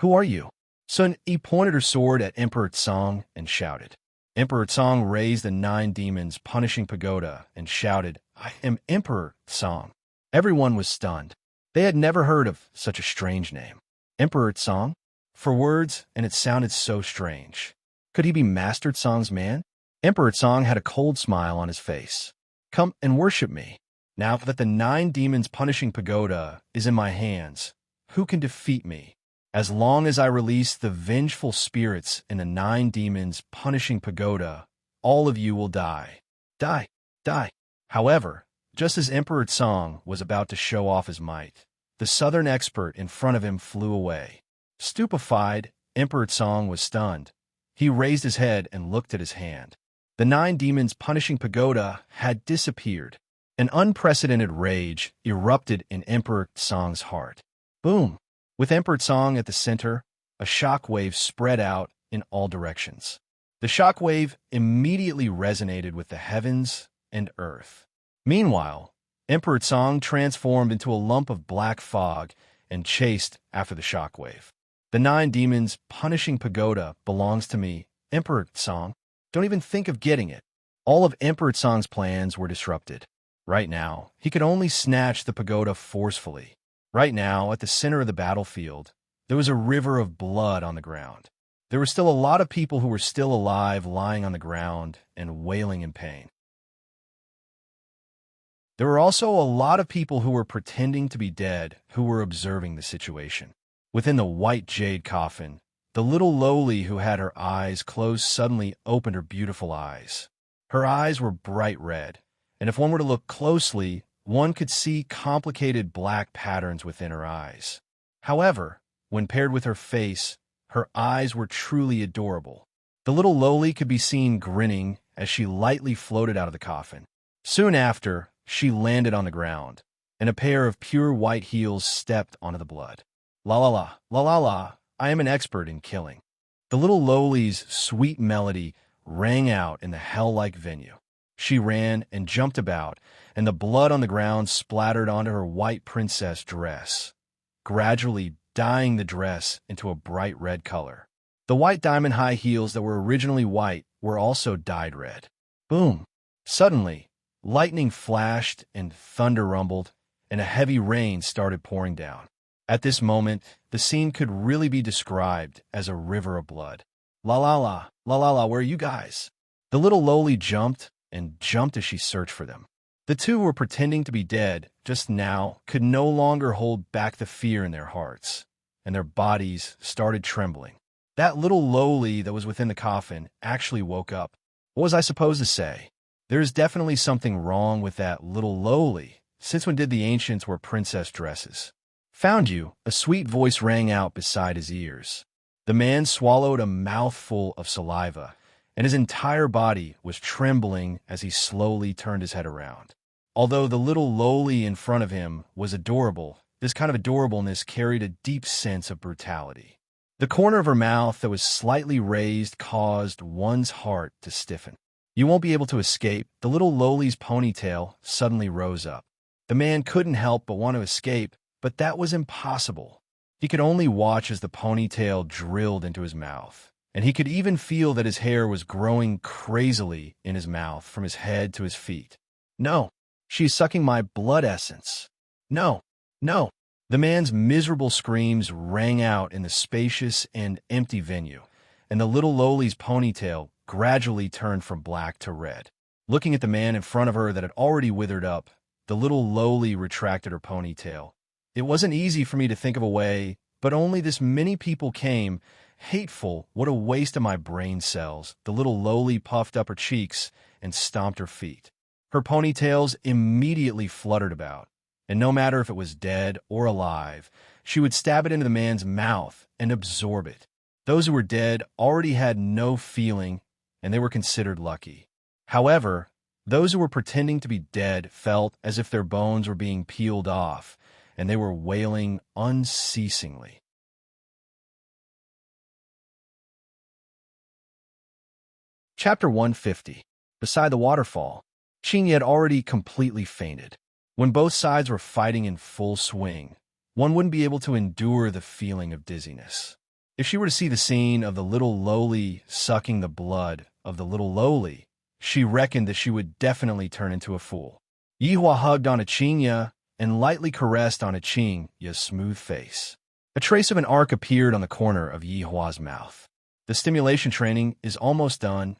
"Who are you?" So he pointed her sword at Emperor Tsong and shouted. Emperor Tsong raised the 9 demons punishing pagoda and shouted, "I am Emperor Tsong." Everyone was stunned. They had never heard of such a strange name. Emperor Tsong? For words, and it sounded so strange. Could he be Master Tsong's man? Emperor Tsong had a cold smile on his face. "Come and worship me. Now that the 9 demons punishing pagoda is in my hands, who can defeat me? As long as I release the vengeful spirits in the 9 demons punishing pagoda, all of you will die. Die, die." However, just as Emperor Tsong was about to show off his might, the southern expert in front of him flew away. Stupefied, Emperor Tsong was stunned. He raised his head and looked at his hand. The 9 demons punishing pagoda had disappeared. An unprecedented rage erupted in Emperor Tsong's heart. Boom! With Emperor Tsong at the center, a shockwave spread out in all directions. The shockwave immediately resonated with the heavens and earth. Meanwhile, Emperor Tsong transformed into a lump of black fog and chased after the shockwave. The 9 demons punishing pagoda belongs to me, Emperor Tsong. Don't even think of getting it. All of Emperor Tsong's plans were disrupted. Right now, he could only snatch the pagoda forcefully. Right now, at the center of the battlefield, there was a river of blood on the ground. There were still a lot of people who were still alive lying on the ground and wailing in pain. There were also a lot of people who were pretending to be dead who were observing the situation. Within the white jade coffin, the little lowly who had her eyes closed suddenly opened her beautiful eyes. Her eyes were bright red, and if one were to look closely, one could see complicated black patterns within her eyes. However, when paired with her face, her eyes were truly adorable. The little lowly could be seen grinning as she lightly floated out of the coffin. Soon after, she landed on the ground, and a pair of pure white heels stepped onto the blood. La la la, la la la, I am an expert in killing. The little lowly's sweet melody rang out in the hell-like venue. She ran and jumped about, and the blood on the ground splattered onto her white princess dress, gradually dyeing the dress into a bright red color. The white diamond high heels that were originally white were also dyed red. Boom! Suddenly, lightning flashed and thunder rumbled, and a heavy rain started pouring down. At this moment, the scene could really be described as a river of blood. La la la, la la la, where are you guys? The little lowly jumped and jumped as she searched for them. The two who were pretending to be dead just now could no longer hold back the fear in their hearts, and their bodies started trembling. That little lowly that was within the coffin actually woke up. What was I supposed to say? There's definitely something wrong with that little lowly. Since when did the ancients wear princess dresses? Found you, a sweet voice rang out beside his ears. The man swallowed a mouthful of saliva, and his entire body was trembling as he slowly turned his head around. Although the little lowly in front of him was adorable, this kind of adorableness carried a deep sense of brutality. The corner of her mouth that was slightly raised caused one's heart to stiffen. You won't be able to escape. The little lowly's ponytail suddenly rose up. The man couldn't help but want to escape, but that was impossible. He could only watch as the ponytail drilled into his mouth, and he could even feel that his hair was growing crazily in his mouth from his head to his feet. No, she's sucking my blood essence. No, no. The man's miserable screams rang out in the spacious and empty venue, and the little lowly's ponytail gradually turned from black to red. Looking at the man in front of her that had already withered up, the little lowly retracted her ponytail. It wasn't easy for me to think of a way, but only this many people came. Hateful, what a waste of my brain cells. The little lowly puffed up her cheeks and stomped her feet. Her ponytails immediately fluttered about, and no matter if it was dead or alive, she would stab it into the man's mouth and absorb it. Those who were dead already had no feeling, and they were considered lucky. However, those who were pretending to be dead felt as if their bones were being peeled off, and they were wailing unceasingly. Chapter 150. Beside the waterfall, Qing had already completely fainted. When both sides were fighting in full swing, one wouldn't be able to endure the feeling of dizziness. If she were to see the scene of the little lowly sucking the blood of the little lowly, she reckoned that she would definitely turn into a fool. Yihua hugged on Qinya and lightly caressed on Qingya's smooth face. A trace of an arc appeared on the corner of Yihua's mouth. The stimulation training is almost done.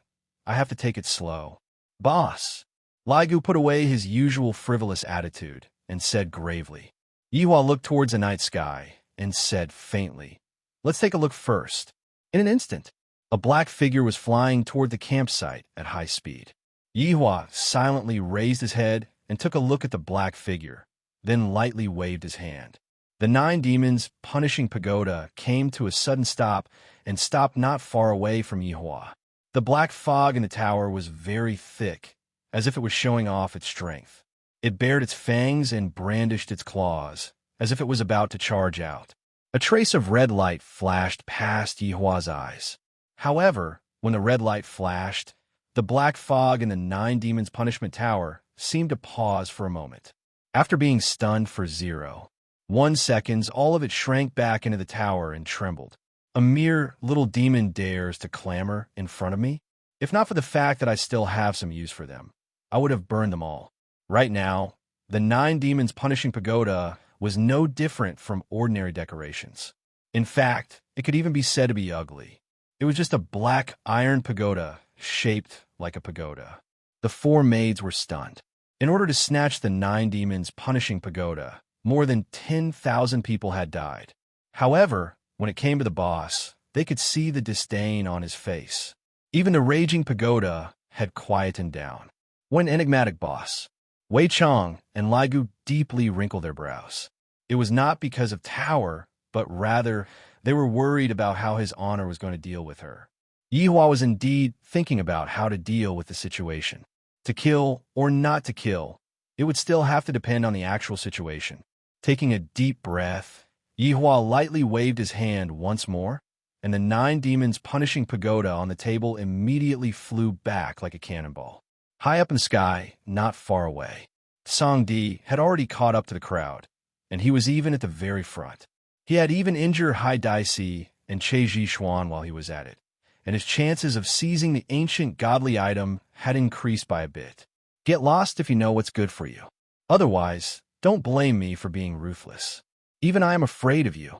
I have to take it slow. Boss. Ligu put away his usual frivolous attitude and said gravely. Yihua looked towards the night sky and said faintly, "Let's take a look first." In an instant, a black figure was flying toward the campsite at high speed. Yihua silently raised his head and took a look at the black figure, then lightly waved his hand. The 9 demons punishing pagoda came to a sudden stop and stopped not far away from Yihua. The black fog in the tower was very thick, as if it was showing off its strength. It bared its fangs and brandished its claws, as if it was about to charge out. A trace of red light flashed past Yihua's eyes. However, when the red light flashed, the black fog in the 9 demons punishment tower seemed to pause for a moment. After being stunned for 0.1 seconds, all of it shrank back into the tower and trembled. A mere little demon dares to clamor in front of me? If not for the fact that I still have some use for them, I would have burned them all. Right now, the 9 demons punishing pagoda was no different from ordinary decorations. In fact, it could even be said to be ugly. It was just a black iron pagoda shaped like a pagoda. The 4 maids were stunned. In order to snatch the 9 demons punishing pagoda, more than 10,000 people had died. However, when it came to the boss, they could see the disdain on his face. Even the raging pagoda had quietened down. One enigmatic boss. Wei Chong and Ligu deeply wrinkled their brows. It was not because of Tower, but rather they were worried about how his honor was going to deal with her. Yihua was indeed thinking about how to deal with the situation. To kill or not to kill, it would still have to depend on the actual situation. Taking a deep breath, Yihua lightly waved his hand once more, and the 9 demons punishing pagoda on the table immediately flew back like a cannonball. High up in the sky, not far away, Song Di had already caught up to the crowd, and he was even at the very front. He had even injured Hai Daisi and Che Jishuan while he was at it, and his chances of seizing the ancient godly item had increased by a bit. Get lost if you know what's good for you. Otherwise, don't blame me for being ruthless. Even I am afraid of you.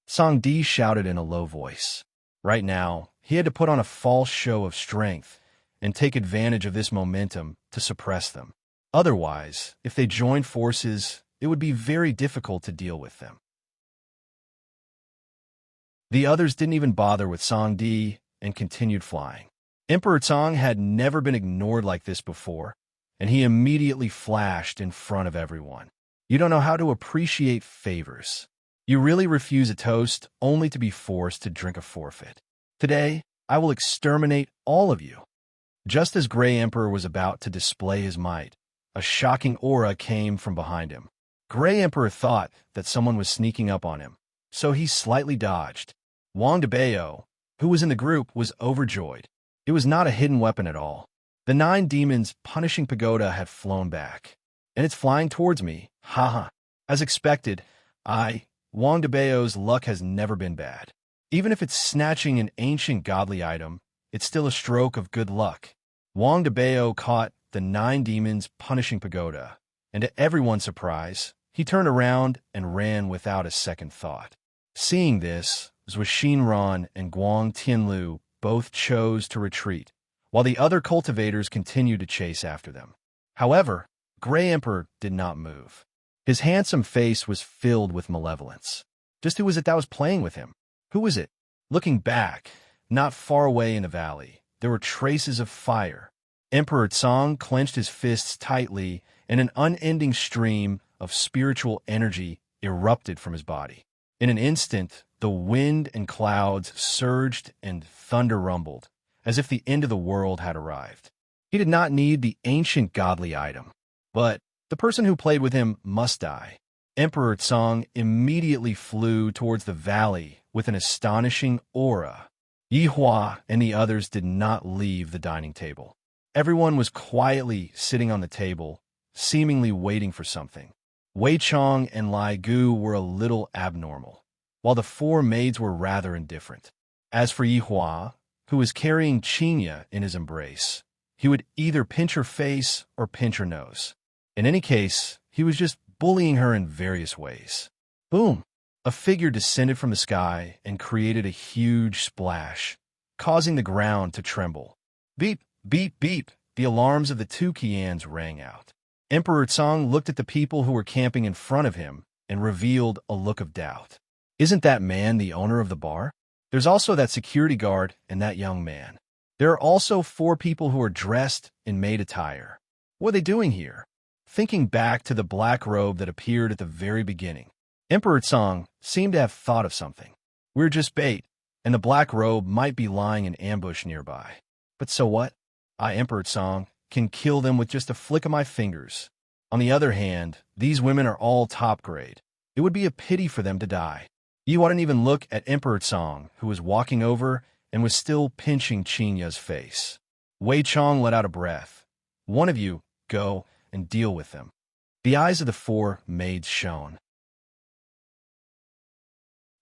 Song Di shouted in a low voice. Right now, he had to put on a false show of strength and take advantage of this momentum to suppress them. Otherwise, if they joined forces, it would be very difficult to deal with them. The others didn't even bother with Song Di and continued flying. Emperor Tong had never been ignored like this before, and he immediately flashed in front of everyone. You don't know how to appreciate favors. You really refuse a toast only to be forced to drink a forfeit. Today, I will exterminate all of you. Just as Grey Emperor was about to display his might, a shocking aura came from behind him. Grey Emperor thought that someone was sneaking up on him, so he slightly dodged. Wang Debao, who was in the group, was overjoyed. It was not a hidden weapon at all. The 9 demons punishing pagoda had flown back, and it's flying towards me. Haha. As expected, Wang Debao's luck has never been bad. Even if it's snatching an ancient godly item, it's still a stroke of good luck. Wang Debao caught the 9 demons punishing pagoda, and to everyone's surprise, he turned around and ran without a second thought. Seeing this, Zhuo Xinran and Guang Tianlu both chose to retreat, while the other cultivators continued to chase after them. However, Grey Emperor did not move. His handsome face was filled with malevolence. Just who was it that was playing with him? Who was it? Looking back, not far away in the valley, there were traces of fire. Emperor Tsong clenched his fists tightly, and an unending stream of spiritual energy erupted from his body. In an instant, the wind and clouds surged and thunder rumbled, as if the end of the world had arrived. He did not need the ancient godly item, but the person who played with him must die. Emperor Tsong immediately flew towards the valley with an astonishing aura. Yihua and the others did not leave the dining table. Everyone was quietly sitting on the table, seemingly waiting for something. Wei Chong and Lai Gu were a little abnormal. while the four maids were rather indifferent. As for Yihua, who was carrying Qinya in his embrace, he would either pinch her face or pinch her nose. In any case, he was just bullying her in various ways. Boom! A figure descended from the sky and created a huge splash, causing the ground to tremble. Beep, beep, beep! The alarms of the two Qians rang out. Emperor Tsang looked at the people who were camping in front of him and revealed a look of doubt. Isn't that man the owner of the bar? There's also that security guard and that young man. There are also 4 people who are dressed in maid attire. What are they doing here? Thinking back to the black robe that appeared at the very beginning, Emperor Tsang seemed to have thought of something. We're just bait, and the black robe might be lying in ambush nearby. But so what? I, Emperor Tsang, can kill them with just a flick of my fingers. On the other hand, these women are all top grade. It would be a pity for them to die. You wouldn't even look at Emperor Tsang, who was walking over and was still pinching Qinya's face. Wei Chong let out a breath. One of you, go and deal with them. The eyes of the 4 maids shone.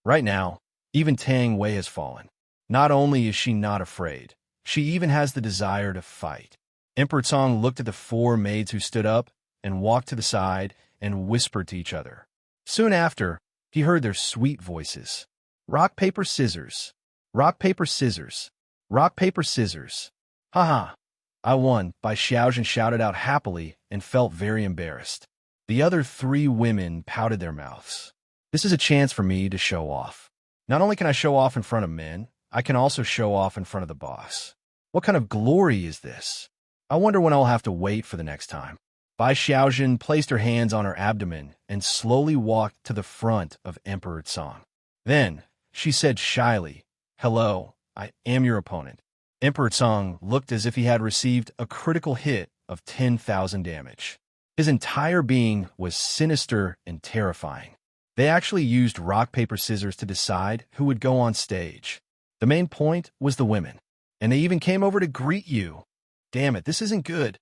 Right now, even Tang Wei has fallen. Not only is she not afraid, she even has the desire to fight. Emperor Tsang looked at the 4 maids who stood up and walked to the side and whispered to each other. Soon after, he heard their sweet voices. Rock, paper, scissors. Rock, paper, scissors. Rock, paper, scissors. Ha! I won, Bai Xiaojun shouted out happily and felt very embarrassed. The other 3 women pouted their mouths. This is a chance for me to show off. Not only can I show off in front of men, I can also show off in front of the boss. What kind of glory is this? I wonder when I'll have to wait for the next time. Bai Xiaojun placed her hands on her abdomen and slowly walked to the front of Emperor Tsang. Then, she said shyly, Hello, I am your opponent. Emperor Tsang looked as if he had received a critical hit of 10,000 damage. His entire being was sinister and terrifying. They actually used rock, paper, scissors to decide who would go on stage. The main point was the women. And they even came over to greet you. Damn it, this isn't good.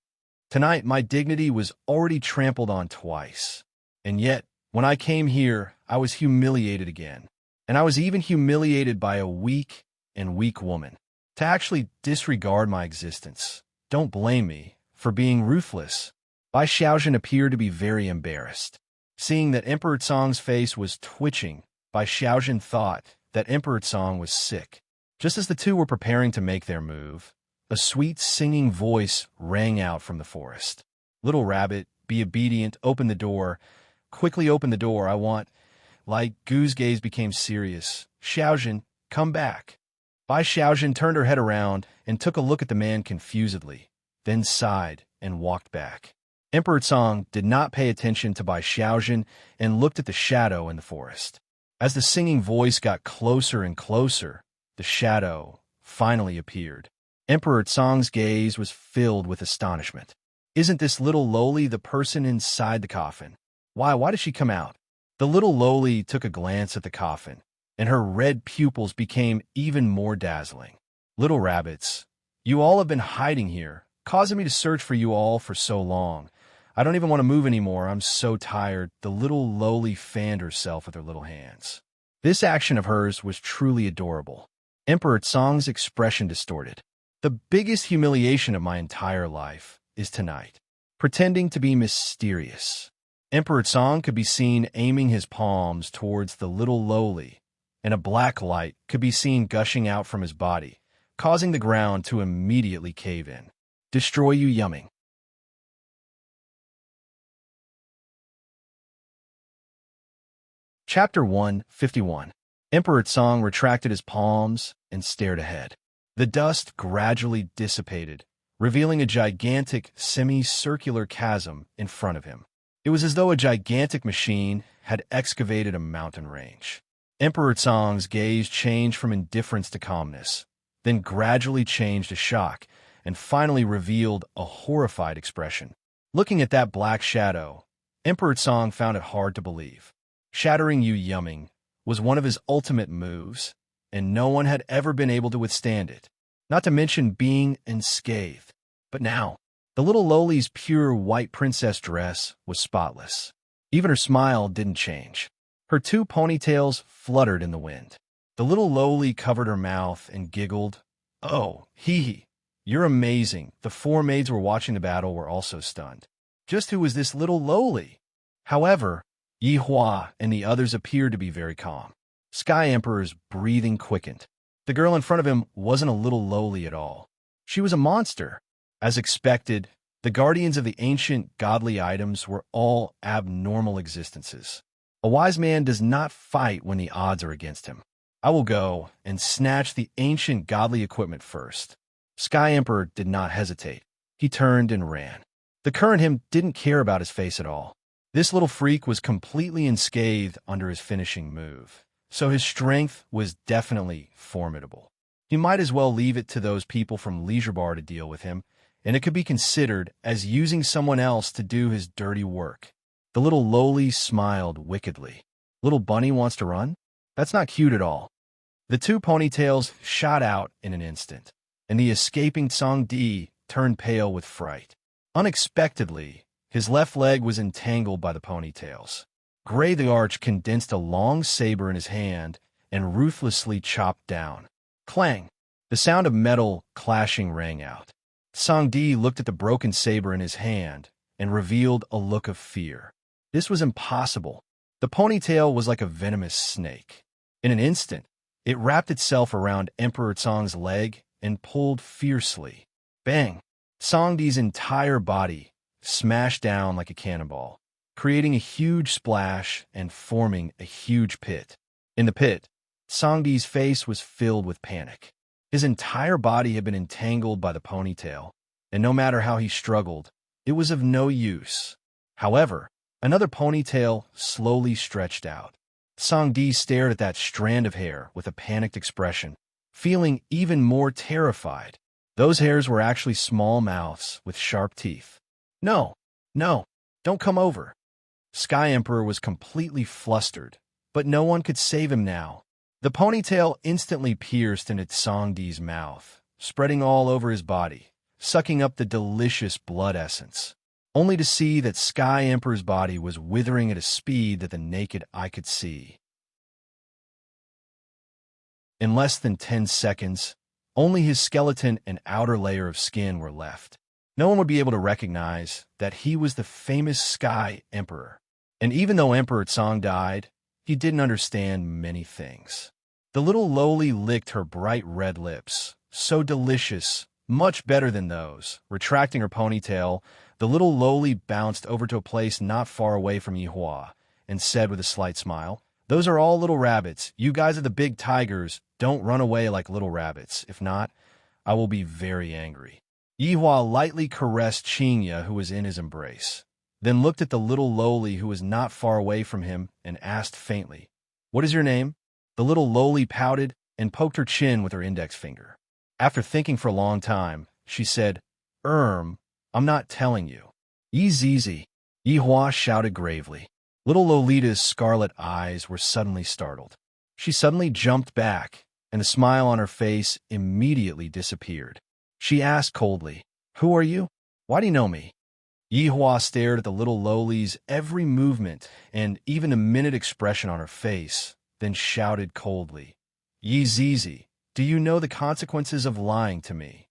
Tonight, my dignity was already trampled on twice. And yet, when I came here, I was humiliated again. And I was even humiliated by a weak woman. To actually disregard my existence. Don't blame me for being ruthless. Bai Xiaojun appeared to be very embarrassed. Seeing that Emperor Tsang's face was twitching, Bai Xiaojun thought that Emperor Tsang was sick. Just as the 2 were preparing to make their move, a sweet singing voice rang out from the forest. Little rabbit, be obedient, open the door. Quickly open the door, I want... Like, Gu's gaze became serious. Xiaojun, come back. Bai Xiaojun turned her head around and took a look at the man confusedly, then sighed and walked back. Emperor Tsang did not pay attention to Bai Xiaojun and looked at the shadow in the forest. As the singing voice got closer and closer, the shadow finally appeared. Emperor Tsang's gaze was filled with astonishment. Isn't this little lowly the person inside the coffin? Why did she come out? The little lowly took a glance at the coffin, and her red pupils became even more dazzling. Little rabbits, you all have been hiding here, causing me to search for you all for so long. I don't even want to move anymore. I'm so tired. The little lowly fanned herself with her little hands. This action of hers was truly adorable. Emperor Tsang's expression distorted. The biggest humiliation of my entire life is tonight. Pretending to be mysterious. Emperor Tsang could be seen aiming his palms towards the little lowly, and a black light could be seen gushing out from his body, causing the ground to immediately cave in. Destroy you, yumming. Chapter 151. Emperor Tsang retracted his palms and stared ahead. The dust gradually dissipated, revealing a gigantic semicircular chasm in front of him. It was as though a gigantic machine had excavated a mountain range. Emperor Tsang's gaze changed from indifference to calmness, then gradually changed to shock, and finally revealed a horrified expression. Looking at that black shadow, Emperor Tsang found it hard to believe. Shattering you yumming was one of his ultimate moves, and no one had ever been able to withstand it, not to mention being unscathed. But now, the little lowly's pure white princess dress was spotless. Even her smile didn't change. Her two ponytails fluttered in the wind. The little lowly covered her mouth and giggled. Oh, hee. You're amazing. The four maids who were watching the battle were also stunned. Just who was this little lowly? However, Yi Hua and the others appeared to be very calm. Sky Emperor's breathing quickened. The girl in front of him wasn't a little lowly at all. She was a monster. As expected, the guardians of the ancient godly items were all abnormal existences. A wise man does not fight when the odds are against him. I will go and snatch the ancient godly equipment first. Sky Emperor did not hesitate. He turned and ran. The current him didn't care about his face at all. This little freak was completely unscathed under his finishing move, so his strength was definitely formidable. He might as well leave it to those people from Leisure Bar to deal with him, and it could be considered as using someone else to do his dirty work. The little lowly smiled wickedly. Little bunny wants to run? That's not cute at all. The two ponytails shot out in an instant, and the escaping Songdi turned pale with fright. Unexpectedly, his left leg was entangled by the ponytails. Gray the Arch condensed a long saber in his hand and ruthlessly chopped down. Clang! The sound of metal clashing rang out. Songdi looked at the broken saber in his hand and revealed a look of fear. This was impossible. The ponytail was like a venomous snake. In an instant, it wrapped itself around Emperor Tsong's leg and pulled fiercely. Bang! Songdi's entire body smashed down like a cannonball, creating a huge splash and forming a huge pit. In the pit, Songdi's face was filled with panic. His entire body had been entangled by the ponytail, and no matter how he struggled, it was of no use. However, another ponytail slowly stretched out. Songdi stared at that strand of hair with a panicked expression, feeling even more terrified. Those hairs were actually small mouths with sharp teeth. No, don't come over. Sky Emperor was completely flustered, but no one could save him now. The ponytail instantly pierced into Songdi's mouth, spreading all over his body, sucking up the delicious blood essence, only to see that Sky Emperor's body was withering at a speed that the naked eye could see. In less than 10 seconds, only his skeleton and outer layer of skin were left. No one would be able to recognize that he was the famous Sky Emperor. And even though Emperor Tsong died, he didn't understand many things. The little lowly licked her bright red lips, so delicious, much better than those. Retracting her ponytail, the little lowly bounced over to a place not far away from Yi Hua and said with a slight smile, "Those are all little rabbits. You guys are the big tigers. Don't run away like little rabbits. If not, I will be very angry." Yi Hua lightly caressed Qinya, who was in his embrace, then looked at the little lowly who was not far away from him and asked faintly, "What is your name?" The little lowly pouted and poked her chin with her index finger. After thinking for a long time, she said, I'm not telling you." "Yi Zizi," Yi Hua shouted gravely. Little Lolita's scarlet eyes were suddenly startled. She suddenly jumped back, and the smile on her face immediately disappeared. She asked coldly, "Who are you? Why do you know me?" Yi Hua stared at the little lowly's every movement and even a minute expression on her face, then shouted coldly, "Yi Zizi, do you know the consequences of lying to me?"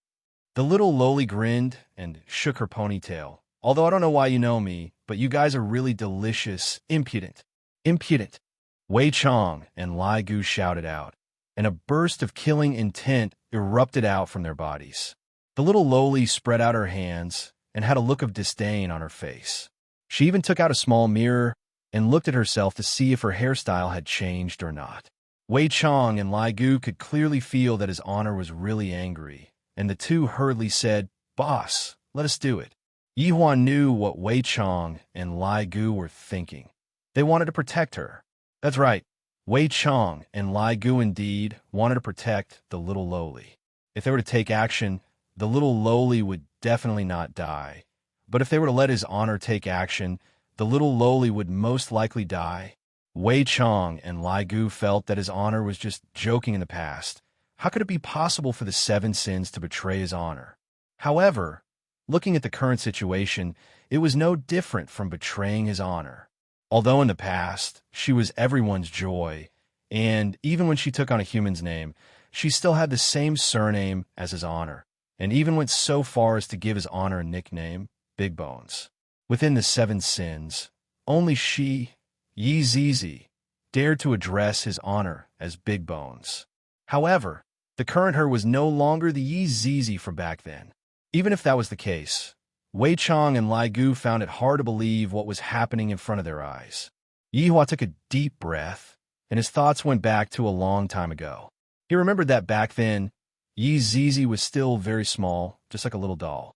The little lowly grinned and shook her ponytail. "Although I don't know why you know me, but you guys are really delicious, impudent." "Impudent!" Wei Chong and Lai Gu shouted out, and a burst of killing intent erupted out from their bodies. The little lowly spread out her hands and had a look of disdain on her face. She even took out a small mirror and looked at herself to see if her hairstyle had changed or not. Wei Chong and Lai Gu could clearly feel that his honor was really angry, and the two hurriedly said, "Boss, let us do it." Yi Hua knew what Wei Chong and Lai Gu were thinking. They wanted to protect her. That's right, Wei Chong and Lai Gu indeed wanted to protect the little lowly. If they were to take action, the little lowly would definitely not die. But if they were to let his honor take action, the little lowly would most likely die. Wei Chong and Lai Gu felt that his honor was just joking in the past. How could it be possible for the seven sins to betray his honor? However, looking at the current situation, it was no different from betraying his honor. Although in the past, she was everyone's joy, and even when she took on a human's name, she still had the same surname as his honor, and even went so far as to give his honor a nickname, Big Bones. Within the 7 sins, only she, Yi Zizi, dared to address his honor as Big Bones. However, the current her was no longer the Yi Zizi from back then. Even if that was the case, Wei Chong and Lai Gu found it hard to believe what was happening in front of their eyes. Yi Hua took a deep breath, and his thoughts went back to a long time ago. He remembered that back then, Yi Zizi was still very small, just like a little doll.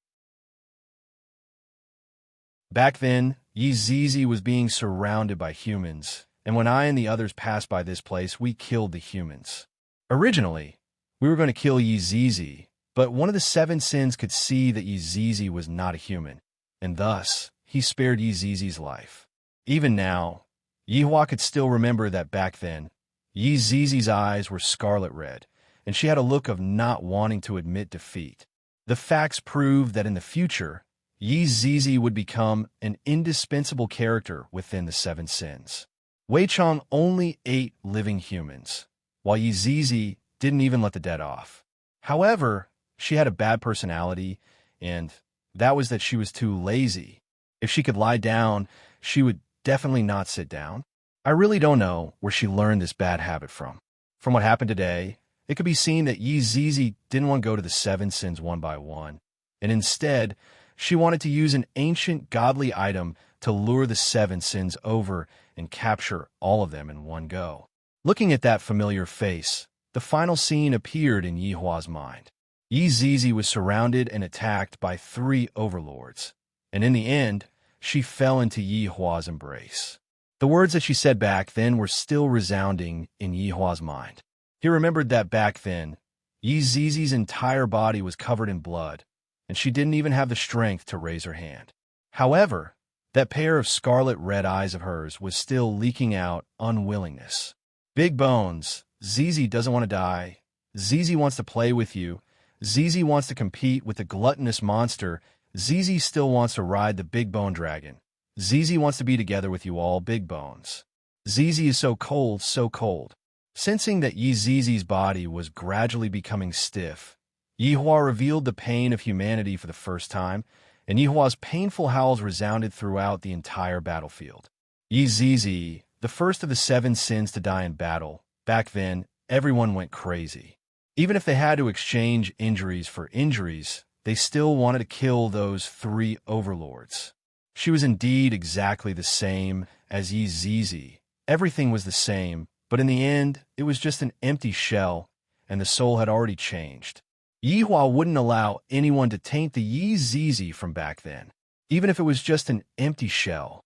Back then, Yi Zizi was being surrounded by humans, and when I and the others passed by this place, we killed the humans. Originally, we were going to kill Yi Zizi, but one of the 7 sins could see that Yi Zizi was not a human, and thus, he spared Yi Zizi's life. Even now, Yi Hua could still remember that back then, Yi Zizi's eyes were scarlet red, and she had a look of not wanting to admit defeat. The facts proved that in the future, Yi Zizi would become an indispensable character within the 7 sins. Wei Chong only ate living humans, while Yi Zizi didn't even let the dead off. However, she had a bad personality, and that was that she was too lazy. If she could lie down, she would definitely not sit down. I really don't know where she learned this bad habit from. From what happened today, it could be seen that Yi Zizi didn't want to go to the 7 sins one by one, and instead, she wanted to use an ancient godly item to lure the 7 sins over and capture all of them in one go. Looking at that familiar face, the final scene appeared in Yi Hua's mind. Yi Zizi was surrounded and attacked by 3 overlords, and in the end, she fell into Yi Hua's embrace. The words that she said back then were still resounding in Yi Hua's mind. He remembered that back then, Yi Zizi's entire body was covered in blood, and she didn't even have the strength to raise her hand. However, that pair of scarlet red eyes of hers was still leaking out unwillingness. Big Bones, Zizi doesn't want to die. Zizi wants to play with you. Zizi wants to compete with the gluttonous monster. Zizi still wants to ride the big bone dragon. Zizi wants to be together with you all, Big Bones. Zizi is so cold, so cold. Sensing that Yi Zizi's body was gradually becoming stiff, Yi Hua revealed the pain of humanity for the first time, and Yi Hua's painful howls resounded throughout the entire battlefield. Yi Zizi, the first of the 7 sins to die in battle, back then, everyone went crazy. Even if they had to exchange injuries for injuries, they still wanted to kill those 3 overlords. She was indeed exactly the same as Yi Zizi. Everything was the same, but in the end, it was just an empty shell, and the soul had already changed. Yi Hua wouldn't allow anyone to taint the Yi Zizi from back then, even if it was just an empty shell.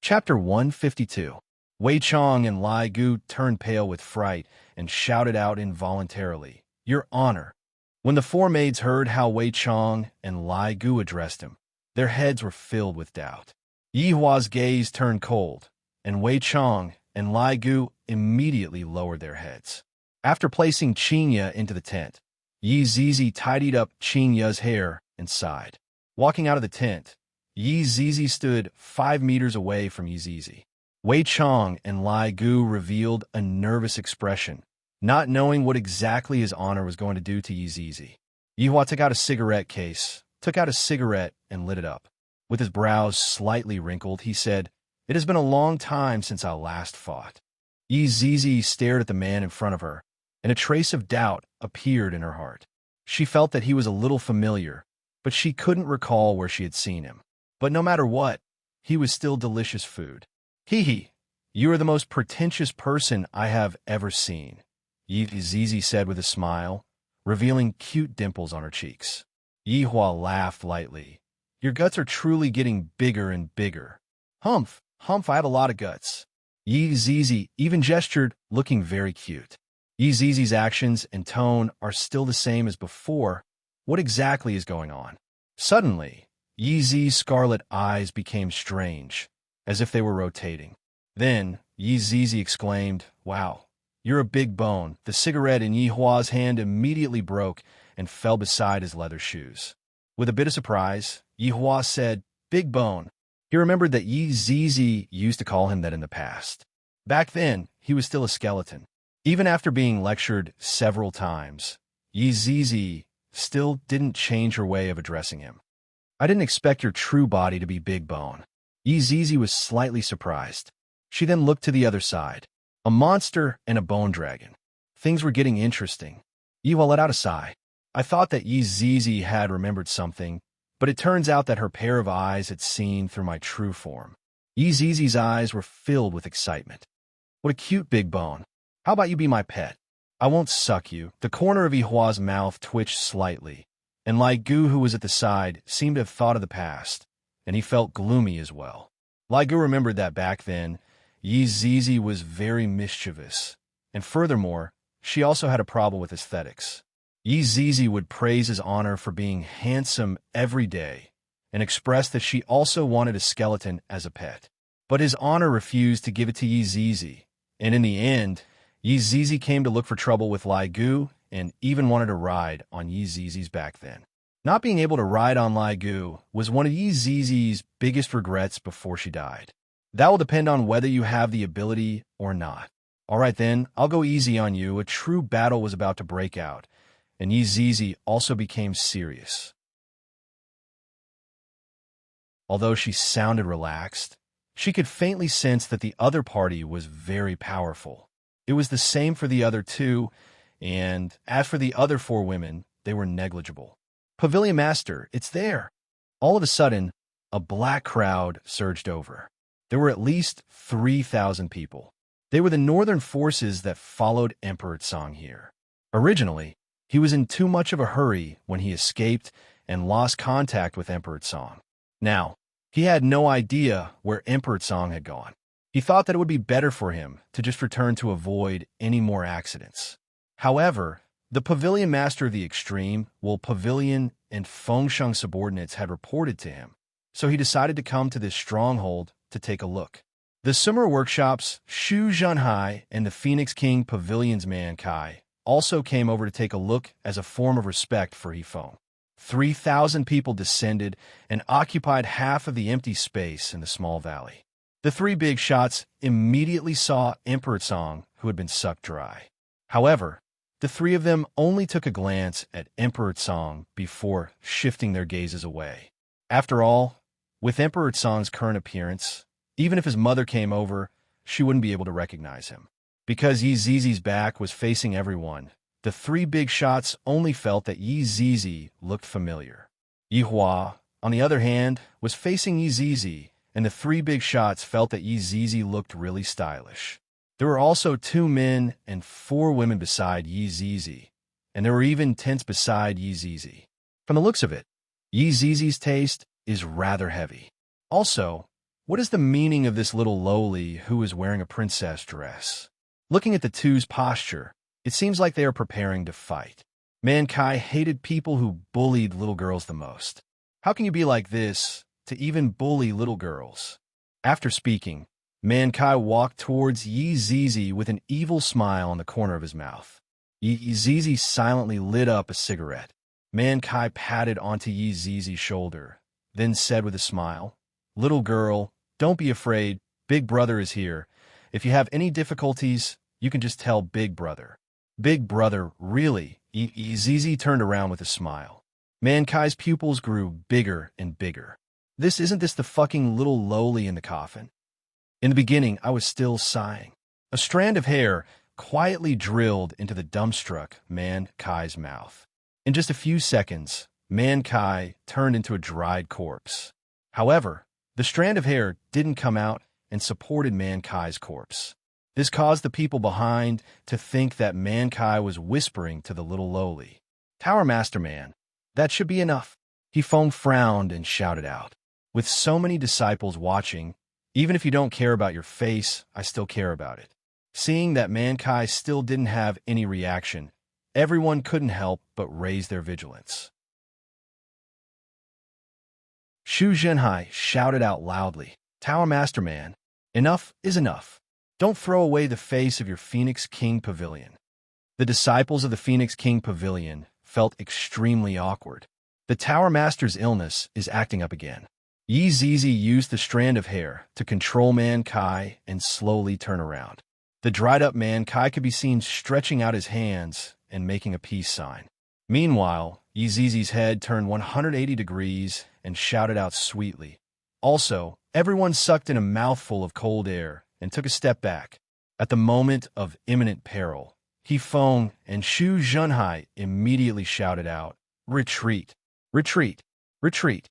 Chapter 152. Wei Chong and Lai Gu turned pale with fright and shouted out involuntarily, "Your Honor!" When the 4 maids heard how Wei Chong and Lai Gu addressed him, their heads were filled with doubt. Yi Hua's gaze turned cold, and Wei Chong and Lai Gu immediately lowered their heads. After placing Qingya into the tent, Yi Zizi tidied up Qingya's hair and sighed. Walking out of the tent, Yi Zizi stood 5 meters away from Yi Zizi. Wei Chong and Lai Gu revealed a nervous expression, not knowing what exactly his honor was going to do to Yi Zizi. Yi Hua took out a cigarette case, took out a cigarette, and lit it up. With his brows slightly wrinkled, he said, "It has been a long time since I last fought." Yi Zizi stared at the man in front of her, and a trace of doubt appeared in her heart. She felt that he was a little familiar, but she couldn't recall where she had seen him. But no matter what, he was still delicious food. "Hee, you are the most pretentious person I have ever seen," Yi Zizi said with a smile, revealing cute dimples on her cheeks. Yi Hua laughed lightly. "Your guts are truly getting bigger and bigger." Humph, I have a lot of guts." Yi Zizi even gestured, looking very cute. Yi Zizi's actions and tone are still the same as before. What exactly is going on? Suddenly, Yi Zi's scarlet eyes became strange, as if they were rotating. Then, Yi Zizi exclaimed, "Wow, you're a big bone." The cigarette in Yi Hua's hand immediately broke and fell beside his leather shoes. With a bit of surprise, Yihua said, "Big Bone." He remembered that Yi Zizi used to call him that in the past. Back then, he was still a skeleton. Even after being lectured several times, Yi Zizi still didn't change her way of addressing him. "I didn't expect your true body to be Big Bone." Yi Zizi was slightly surprised. She then looked to the other side. A monster and a bone dragon. Things were getting interesting. Yihua let out a sigh. I thought that Yi Zizi had remembered something, but it turns out that her pair of eyes had seen through my true form. Yi Zizi's eyes were filled with excitement. "What a cute Big Bone. How about you be my pet? I won't suck you." The corner of Yihua's mouth twitched slightly, and Lai Gu, who was at the side, seemed to have thought of the past, and he felt gloomy as well. Lai Gu remembered that back then, Yi Zizi was very mischievous, and furthermore, she also had a problem with aesthetics. Yi Zizi would praise his honor for being handsome every day, and express that she also wanted a skeleton as a pet. But his honor refused to give it to Yi Zizi, and in the end, Yi Zizi came to look for trouble with Lai Gu, and even wanted to ride on Yi Zizi's back then. Not being able to ride on Lai Gu was one of Yi Zizi's biggest regrets before she died. That will depend on whether you have the ability or not. All right then, I'll go easy on you. A true battle was about to break out, and Yi Zizi also became serious. Although she sounded relaxed, she could faintly sense that the other party was very powerful. It was the same for the other two, and as for the other 4 women, they were negligible. "Pavilion Master, it's there!" All of a sudden, a black crowd surged over. There were at least 3,000 people. They were the northern forces that followed Emperor Tsang here. Originally, he was in too much of a hurry when he escaped and lost contact with Emperor Tsang. Now, he had no idea where Emperor Tsang had gone. He thought that it would be better for him to just return to avoid any more accidents. However, the Pavilion Master of the Extreme, Pavilion and Fengsheng subordinates had reported to him, so he decided to come to this stronghold to take a look. The Summer Workshops, Shu Zhenhai, and the Phoenix King Pavilion's man Kai also came over to take a look as a form of respect for Yifeng. 3,000 people descended and occupied half of the empty space in the small valley. The 3 big shots immediately saw Emperor Tsang, who had been sucked dry. However, the 3 of them only took a glance at Emperor Tsang before shifting their gazes away. After all, with Emperor Tsang's current appearance, even if his mother came over, she wouldn't be able to recognize him. Because Yi Zizi's back was facing everyone, the 3 big shots only felt that Yi Zizi looked familiar. Yihua, on the other hand, was facing Yi Zizi, and the 3 big shots felt that Yi Zizi looked really stylish. There were also 2 men and 4 women beside Yi Zizi, and there were even tents beside Yi Zizi. From the looks of it, Yi Zizi's taste is rather heavy. Also, what is the meaning of this little lowly who is wearing a princess dress? Looking at the two's posture, it seems like they are preparing to fight. Mankai hated people who bullied little girls the most. How can you be like this to even bully little girls? After speaking, Mankai walked towards Yi Zizi with an evil smile on the corner of his mouth. Yi Zizi silently lit up a cigarette. Mankai patted onto Yi Zizi's shoulder, then said with a smile, "Little girl, don't be afraid. Big Brother is here. If you have any difficulties, you can just tell Big Brother." "Big Brother, really?" Yi Zizi turned around with a smile. Mankai's pupils grew bigger and bigger. Isn't this the fucking little lowly in the coffin? In the beginning, I was still sighing. A strand of hair quietly drilled into the dumbstruck Mankai's mouth. In just a few seconds, Mankai turned into a dried corpse. However, the strand of hair didn't come out and supported Mankai's corpse. This caused the people behind to think that Mankai was whispering to the little lowly. "Tower Master Man, that should be enough." Yifeng frowned and shouted out, "With so many disciples watching, even if you don't care about your face, I still care about it." Seeing that Mankai still didn't have any reaction, everyone couldn't help but raise their vigilance. Shu Zhenhai shouted out loudly, "Tower Master Man, enough is enough. Don't throw away the face of your Phoenix King Pavilion." The disciples of the Phoenix King Pavilion felt extremely awkward. The Tower Master's illness is acting up again. Yi Zizi used the strand of hair to control Man Kai and slowly turn around. The dried-up Man Kai could be seen stretching out his hands and making a peace sign. Meanwhile, Yi Zizi's head turned 180 degrees and shouted out sweetly. Also, everyone sucked in a mouthful of cold air and took a step back. At the moment of imminent peril, He Feng and Xu Zhenhai immediately shouted out, "Retreat! Retreat! Retreat!"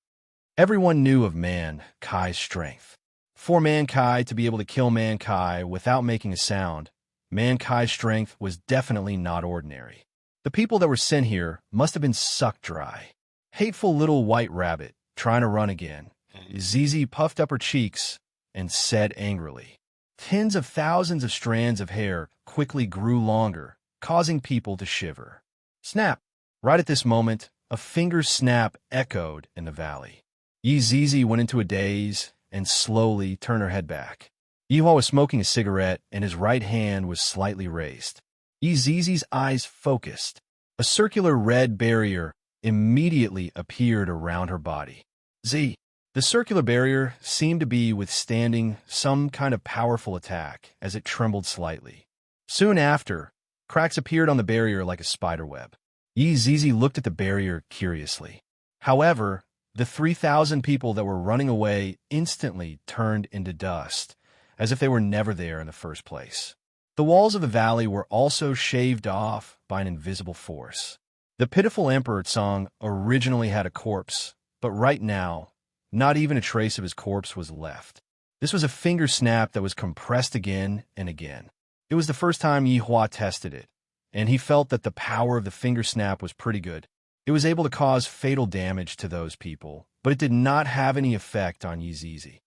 Everyone knew of Man Kai's strength. For Man Kai to be able to kill Man Kai without making a sound, Man Kai's strength was definitely not ordinary. The people that were sent here must have been sucked dry. Hateful little white rabbit, trying to run again. Zizi puffed up her cheeks and said angrily. Tens of thousands of strands of hair quickly grew longer, causing people to shiver. Snap! Right at this moment, a finger snap echoed in the valley. Yi Zizi went into a daze and slowly turned her head back. Yihua was smoking a cigarette and his right hand was slightly raised. Yi Zizi's eyes focused. A circular red barrier immediately appeared around her body. The circular barrier seemed to be withstanding some kind of powerful attack as it trembled slightly. Soon after, cracks appeared on the barrier like a spiderweb. Yi Zizi looked at the barrier curiously. However, the 3,000 people that were running away instantly turned into dust, as if they were never there in the first place. The walls of the valley were also shaved off by an invisible force. The pitiful Emperor Tsang originally had a corpse, but right now, not even a trace of his corpse was left. This was a finger snap that was compressed again and again. It was the first time Yihua tested it, and he felt that the power of the finger snap was pretty good. It was able to cause fatal damage to those people, but it did not have any effect on Yi Zizi.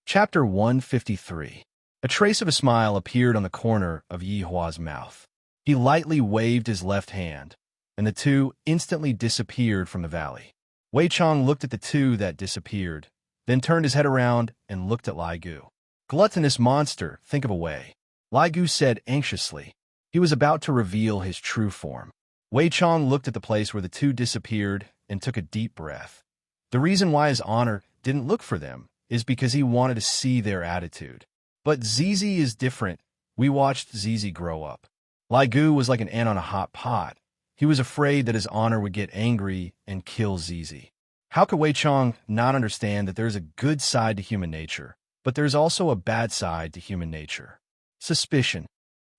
Chapter 153. A trace of a smile appeared on the corner of Yihua's mouth. He lightly waved his left hand, and the two instantly disappeared from the valley. Wei Chong looked at the two that disappeared, then turned his head around and looked at Lai Gu. Gluttonous monster, think of a way, Lai Gu said anxiously. He was about to reveal his true form. Wei Chong looked at the place where the two disappeared and took a deep breath. The reason why his honor didn't look for them is because he wanted to see their attitude. But Zizi is different. We watched Zizi grow up. Lai Gu was like an ant on a hot pot. He was afraid that his honor would get angry and kill Zizi. How could Wei Chong not understand that there is a good side to human nature, but there is also a bad side to human nature? Suspicion.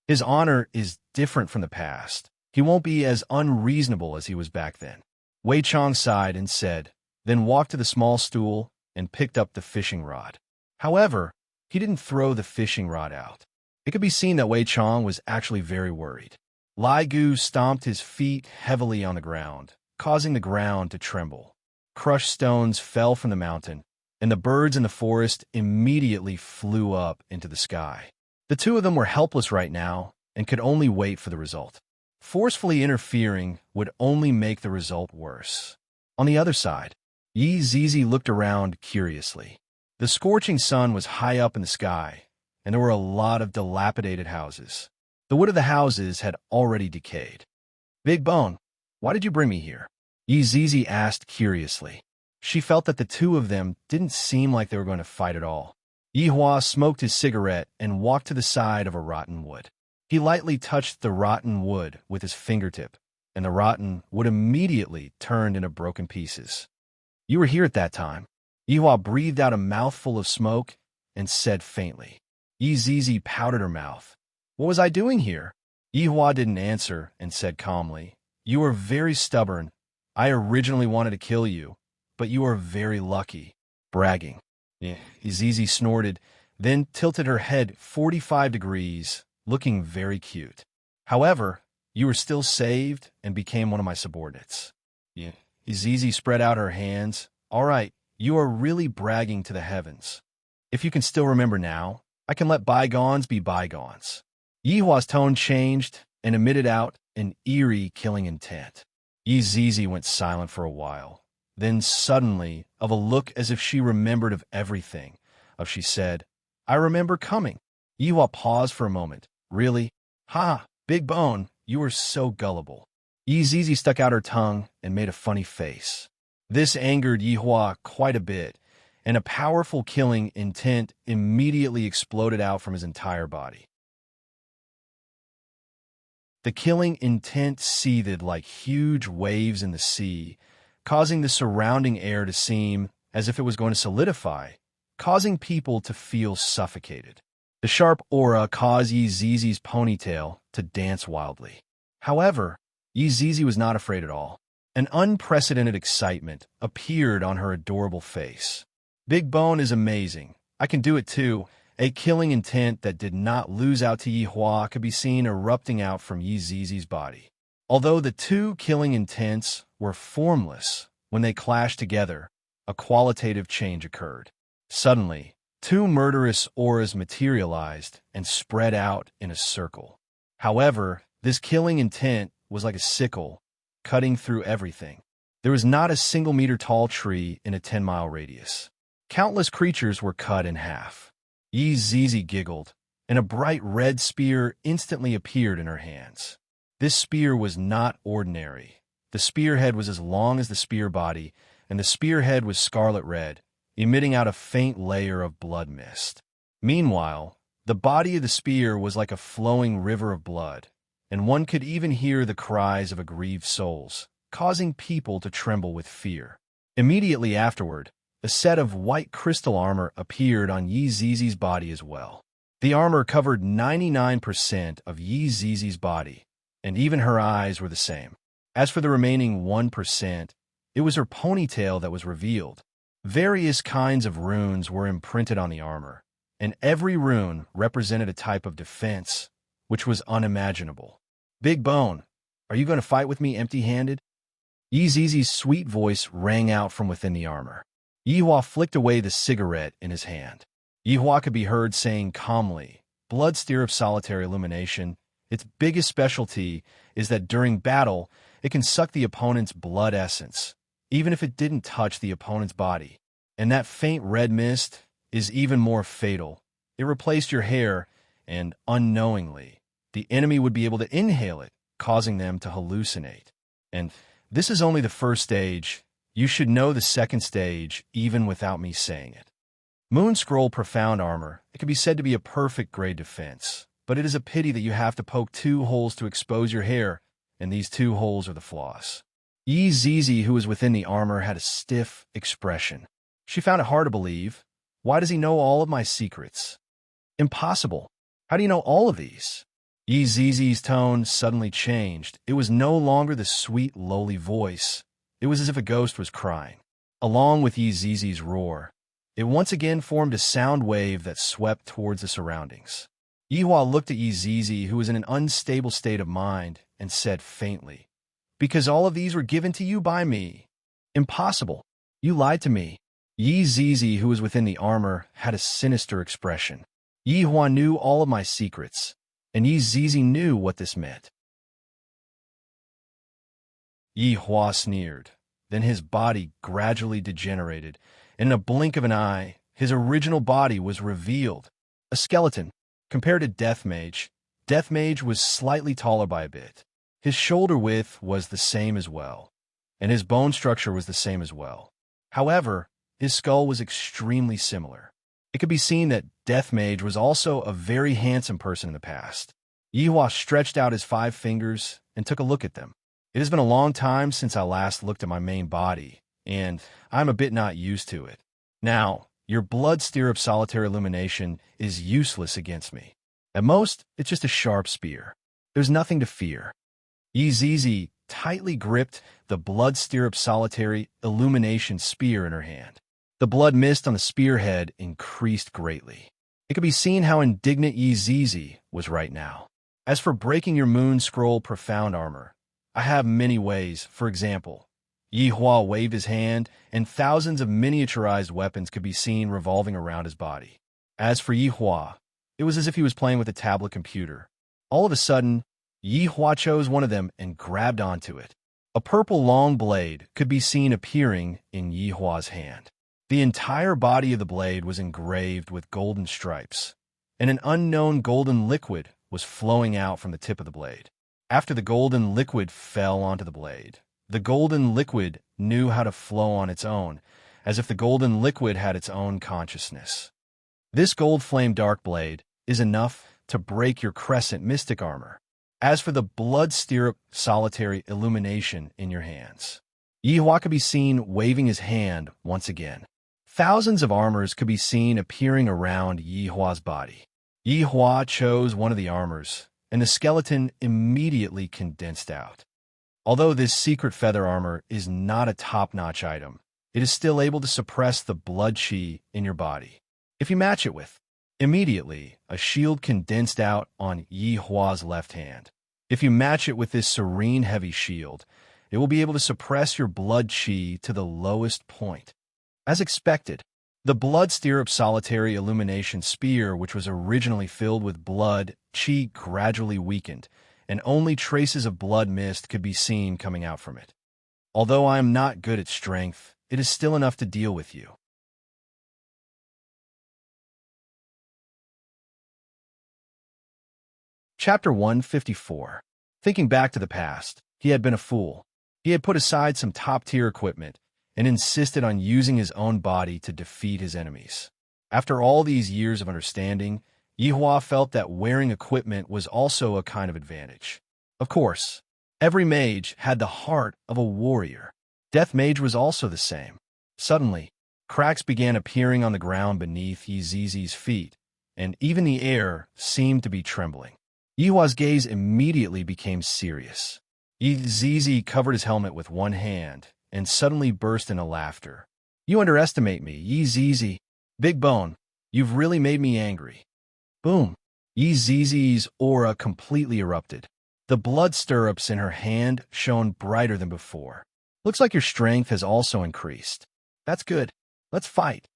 His honor is different from the past. He won't be as unreasonable as he was back then. Wei Chong sighed and said, then walked to the small stool and picked up the fishing rod. However, he didn't throw the fishing rod out. It could be seen that Wei Chong was actually very worried. Lai Gu stomped his feet heavily on the ground, causing the ground to tremble. Crushed stones fell from the mountain, and the birds in the forest immediately flew up into the sky. The two of them were helpless right now and could only wait for the result. Forcefully interfering would only make the result worse. On the other side, Yi Zizi looked around curiously. The scorching sun was high up in the sky, and there were a lot of dilapidated houses. The wood of the houses had already decayed. Big Bone, why did you bring me here? Yi Zizi asked curiously. She felt that the two of them didn't seem like they were going to fight at all. Yihua smoked his cigarette and walked to the side of a rotten wood. He lightly touched the rotten wood with his fingertip, and the rotten wood immediately turned into broken pieces. You were here at that time. Yihua breathed out a mouthful of smoke and said faintly. Yi Zizi pouted her mouth. What was I doing here? Yihua didn't answer and said calmly, you are very stubborn. I originally wanted to kill you, but you are very lucky. Bragging. Yi Zizi snorted, then tilted her head 45 degrees, looking very cute. However, you were still saved and became one of my subordinates. Yi Zizi spread out her hands. All right, you are really bragging to the heavens. If you can still remember now, I can let bygones be bygones. Yihua's tone changed and emitted out an eerie, killing intent. Yi Zizi went silent for a while. Then suddenly, of a look as if she remembered of everything, she said, I remember coming. Yihua paused for a moment. Really? Ha! Big Bone, you are so gullible. Yi Zizi stuck out her tongue and made a funny face. This angered Yi Hua quite a bit, and a powerful killing intent immediately exploded out from his entire body. The killing intent seethed like huge waves in the sea, causing the surrounding air to seem as if it was going to solidify, causing people to feel suffocated. The sharp aura caused Yi Zizi's ponytail to dance wildly. However, Yi Zizi was not afraid at all. An unprecedented excitement appeared on her adorable face. Big Bone is amazing. I can do it too. A killing intent that did not lose out to Yi Hua could be seen erupting out from Yi Zizi's body. Although the two killing intents were formless, when they clashed together, a qualitative change occurred. Suddenly, two murderous auras materialized and spread out in a circle. However, this killing intent was like a sickle, cutting through everything. There was not a single meter-tall tree in a 10-mile radius. Countless creatures were cut in half. Yi Zizi giggled, and a bright red spear instantly appeared in her hands. This spear was not ordinary. The spearhead was as long as the spear body, and the spearhead was scarlet red, emitting out a faint layer of blood mist. Meanwhile, the body of the spear was like a flowing river of blood, and one could even hear the cries of aggrieved souls, causing people to tremble with fear. Immediately afterward, a set of white crystal armor appeared on Yi Zizi's body as well. The armor covered 99% of Yi Zizi's body, and even her eyes were the same. As for the remaining 1%, it was her ponytail that was revealed. Various kinds of runes were imprinted on the armor, and every rune represented a type of defense, which was unimaginable. Big Bone, are you going to fight with me empty-handed? Yi Zizi's sweet voice rang out from within the armor. Yi Hua flicked away the cigarette in his hand. Yi Hua could be heard saying calmly, "Blood Steer of Solitary Illumination, its biggest specialty is that during battle, it can suck the opponent's blood essence, even if it didn't touch the opponent's body. And that faint red mist is even more fatal. It replaced your hair, and unknowingly, the enemy would be able to inhale it, causing them to hallucinate. And this is only the first stage. You should know the second stage, even without me saying it. Moon Scroll Profound Armor, it can be said to be a perfect grade defense, but it is a pity that you have to poke 2 holes to expose your hair, and these 2 holes are the flaws." Yi Zizi, who was within the armor, had a stiff expression. She found it hard to believe. Why does he know all of my secrets? Impossible. How do you know all of these? Yi Zizi's tone suddenly changed. It was no longer the sweet, lowly voice. It was as if a ghost was crying. Along with Yi Zizi's roar, it once again formed a sound wave that swept towards the surroundings. Yi Hua looked at Yi Zizi, who was in an unstable state of mind, and said faintly, "Because all of these were given to you by me." "Impossible. You lied to me." Yi Zizi, who was within the armor, had a sinister expression. Yi Hua knew all of my secrets, and Yi Zizi knew what this meant. Yi Hua sneered. Then his body gradually degenerated, and in a blink of an eye, his original body was revealed. A skeleton. Compared to Death Mage was slightly taller by a bit. His shoulder width was the same as well, and his bone structure was the same as well. However, his skull was extremely similar. It could be seen that Death Mage was also a very handsome person in the past. Yi Hua stretched out his 5 fingers and took a look at them. It has been a long time since I last looked at my main body, and I'm a bit not used to it. Now, your Blood Steer of Solitary Illumination is useless against me. At most, it's just a sharp spear. There's nothing to fear. Yi Zizi tightly gripped the Blood Steer of Solitary Illumination spear in her hand. The blood mist on the spearhead increased greatly. It could be seen how indignant Yi Zizi was right now. As for breaking your Moon Scroll Profound Armor, I have many ways. For example, Yi Hua waved his hand, and thousands of miniaturized weapons could be seen revolving around his body. As for Yi Hua, it was as if he was playing with a tablet computer. All of a sudden, Yi Hua chose one of them and grabbed onto it. A purple long blade could be seen appearing in Yi Hua's hand. The entire body of the blade was engraved with golden stripes, and an unknown golden liquid was flowing out from the tip of the blade. After the golden liquid fell onto the blade, the golden liquid knew how to flow on its own, as if the golden liquid had its own consciousness. This gold flame dark blade is enough to break your crescent mystic armor. As for the blood stirrup solitary illumination in your hands, Yihua could be seen waving his hand once again. Thousands of armors could be seen appearing around Yihua's body. Yihua chose one of the armors, and the skeleton immediately condensed out. Although this secret feather armor is not a top-notch item, it is still able to suppress the blood chi in your body. If you match it with, immediately, a shield condensed out on Yihua's left hand. If you match it with this serene heavy shield, it will be able to suppress your blood chi to the lowest point. As expected, the blood stirrup solitary illumination spear, which was originally filled with blood, chi gradually weakened, and only traces of blood mist could be seen coming out from it. Although I am not good at strength, it is still enough to deal with you. Chapter 154. Thinking back to the past, he had been a fool. He had put aside some top-tier equipment and insisted on using his own body to defeat his enemies. After all these years of understanding, Yihua felt that wearing equipment was also a kind of advantage. Of course, every mage had the heart of a warrior. Death Mage was also the same. Suddenly, cracks began appearing on the ground beneath Yizizi's feet, and even the air seemed to be trembling. Yihua's gaze immediately became serious. Yizizi covered his helmet with one hand and suddenly burst into laughter. "You underestimate me, Yizizi. Big Bone, you've really made me angry." Boom! Yizizi's aura completely erupted. The blood stirrups in her hand shone brighter than before. "Looks like your strength has also increased. That's good. Let's fight."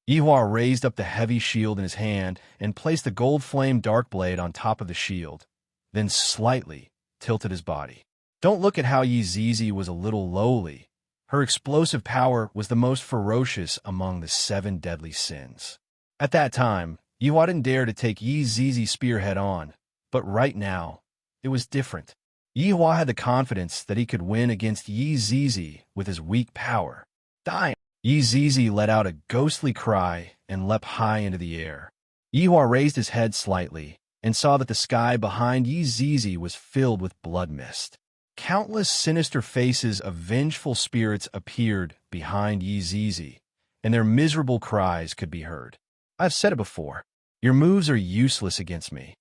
Yihua raised up the heavy shield in his hand and placed the gold flame dark blade on top of the shield, then slightly tilted his body. Don't look at how Yizizi was a little lowly. Her explosive power was the most ferocious among the 7 deadly sins. At that time, Yihua didn't dare to take Yizizi's spear head-on, but right now, it was different. Yihua had the confidence that he could win against Yizizi with his weak power. "Die!" Yizizi let out a ghostly cry and leapt high into the air. Yihua raised his head slightly and saw that the sky behind Yizizi was filled with blood mist. Countless sinister faces of vengeful spirits appeared behind Yizizi, and their miserable cries could be heard. "I've said it before. Your moves are useless against me.